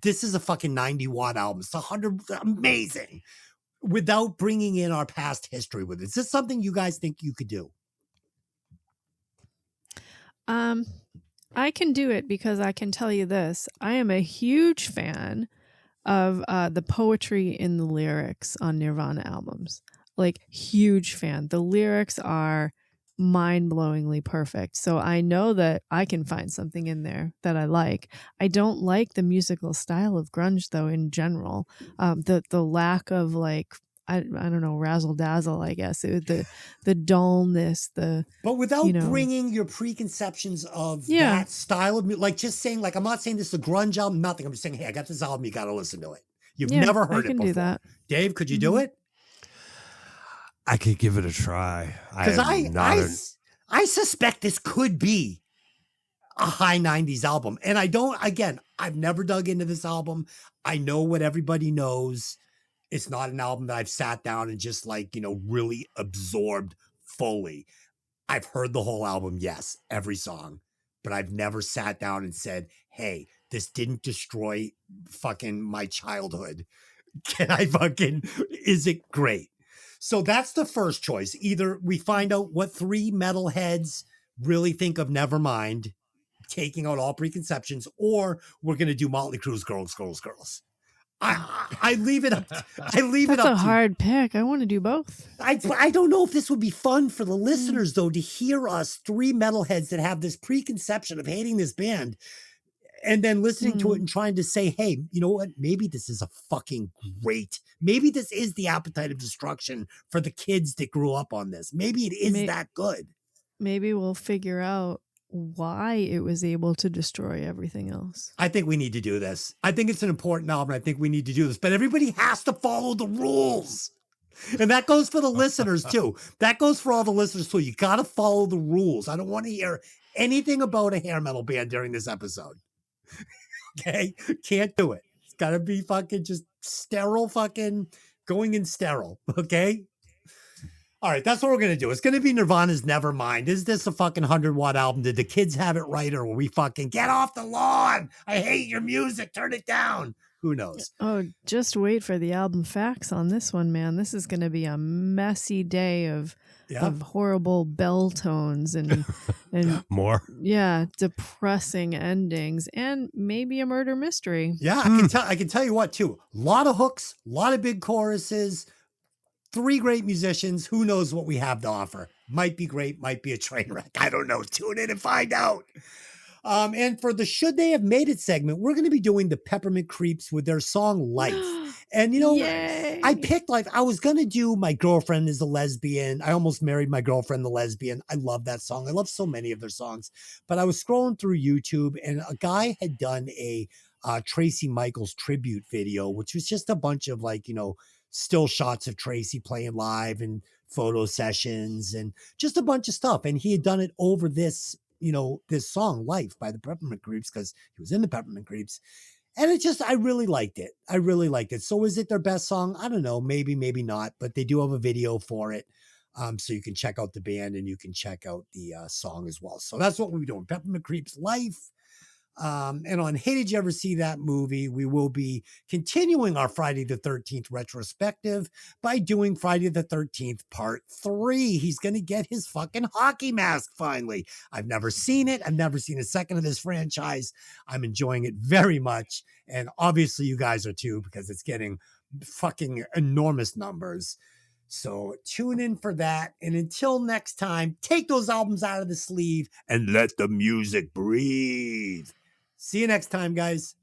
this is a fucking 90-watt album. It's 100, amazing, without bringing in our past history with it? Is this something you guys think you could do? I can do it because I can tell you this. I am a huge fan of the poetry in the lyrics on Nirvana albums. Like, huge fan. The lyrics are mind-blowingly perfect. So I know that I can find something in there that I like. I don't like the musical style of grunge, though, in general. The lack of, like, I don't know, razzle dazzle, I guess. The dullness, but without bringing your preconceptions of that style of music, like just saying, like, I'm not saying this is a grunge album, nothing. I'm just saying, hey, I got this album, you got to listen to it. You've never heard it before. I can do that. Dave, could you do it? I could give it a try. Because I suspect this could be a high 90s album. And I've never dug into this album. I know what everybody knows. It's not an album that I've sat down and just really absorbed fully. I've heard the whole album, yes, every song, but I've never sat down and said, hey, this didn't destroy fucking my childhood. Is it great? So that's the first choice. Either we find out what 3 metalheads really think of Nevermind, taking out all preconceptions, or we're going to do Motley Crue's Girls, Girls, Girls. I leave it up. That's a hard pick. I want to do both. I don't know if this would be fun for the listeners, though, to hear us 3 metalheads that have this preconception of hating this band and then listening to it and trying to say, hey, you know what? Maybe this is a fucking great. Maybe this is the Appetite of Destruction for the kids that grew up on this. Maybe it is that good. Maybe we'll figure out why it was able to destroy everything else. I think we need to do this. I think it's an important album. I think we need to do this, but everybody has to follow the rules. And that goes for the listeners too. That goes for all the listeners too. You got to follow the rules. I don't want to hear anything about a hair metal band during this episode. Okay? Can't do it. It's got to be fucking just sterile, fucking going in sterile. Okay? All right, that's what we're going to do. It's going to be Nirvana's Nevermind. Is this a fucking 100-watt album? Did the kids have it right, or will we fucking get off the lawn? I hate your music. Turn it down. Who knows? Oh, just wait for the album facts on this one, man. This is going to be a messy day of horrible bell tones and more. Yeah, depressing endings and maybe a murder mystery. Yeah, I can tell you what, too. A lot of hooks, a lot of big choruses. 3 great musicians. Who knows what we have to offer? Might be great, might be a train wreck. I don't know. Tune in and find out. And for the Should They Have Made It segment, we're going to be doing the Peppermint Creeps with their song Life. And, I picked Life. I was going to do My Girlfriend is a Lesbian. I Almost Married My Girlfriend the Lesbian. I love that song. I love so many of their songs. But I was scrolling through YouTube and a guy had done a Tracy Michaels tribute video, which was just a bunch of still shots of Tracy playing live and photo sessions and just a bunch of stuff. And he had done it over this, this song Life by the Peppermint Creeps because he was in the Peppermint Creeps. And I really liked it. I really liked it. So is it their best song? I don't know. Maybe, maybe not, but they do have a video for it. So you can check out the band and you can check out the song as well. So that's what we're doing. Peppermint Creeps Life. And on Hey, Did You Ever See That Movie? We will be continuing our Friday the 13th retrospective by doing Friday the 13th part 3. He's going to get his fucking hockey mask finally. I've never seen it. I've never seen a second of this franchise. I'm enjoying it very much. And obviously you guys are too, because it's getting fucking enormous numbers. So tune in for that. And until next time, take those albums out of the sleeve and let the music breathe. See you next time, guys.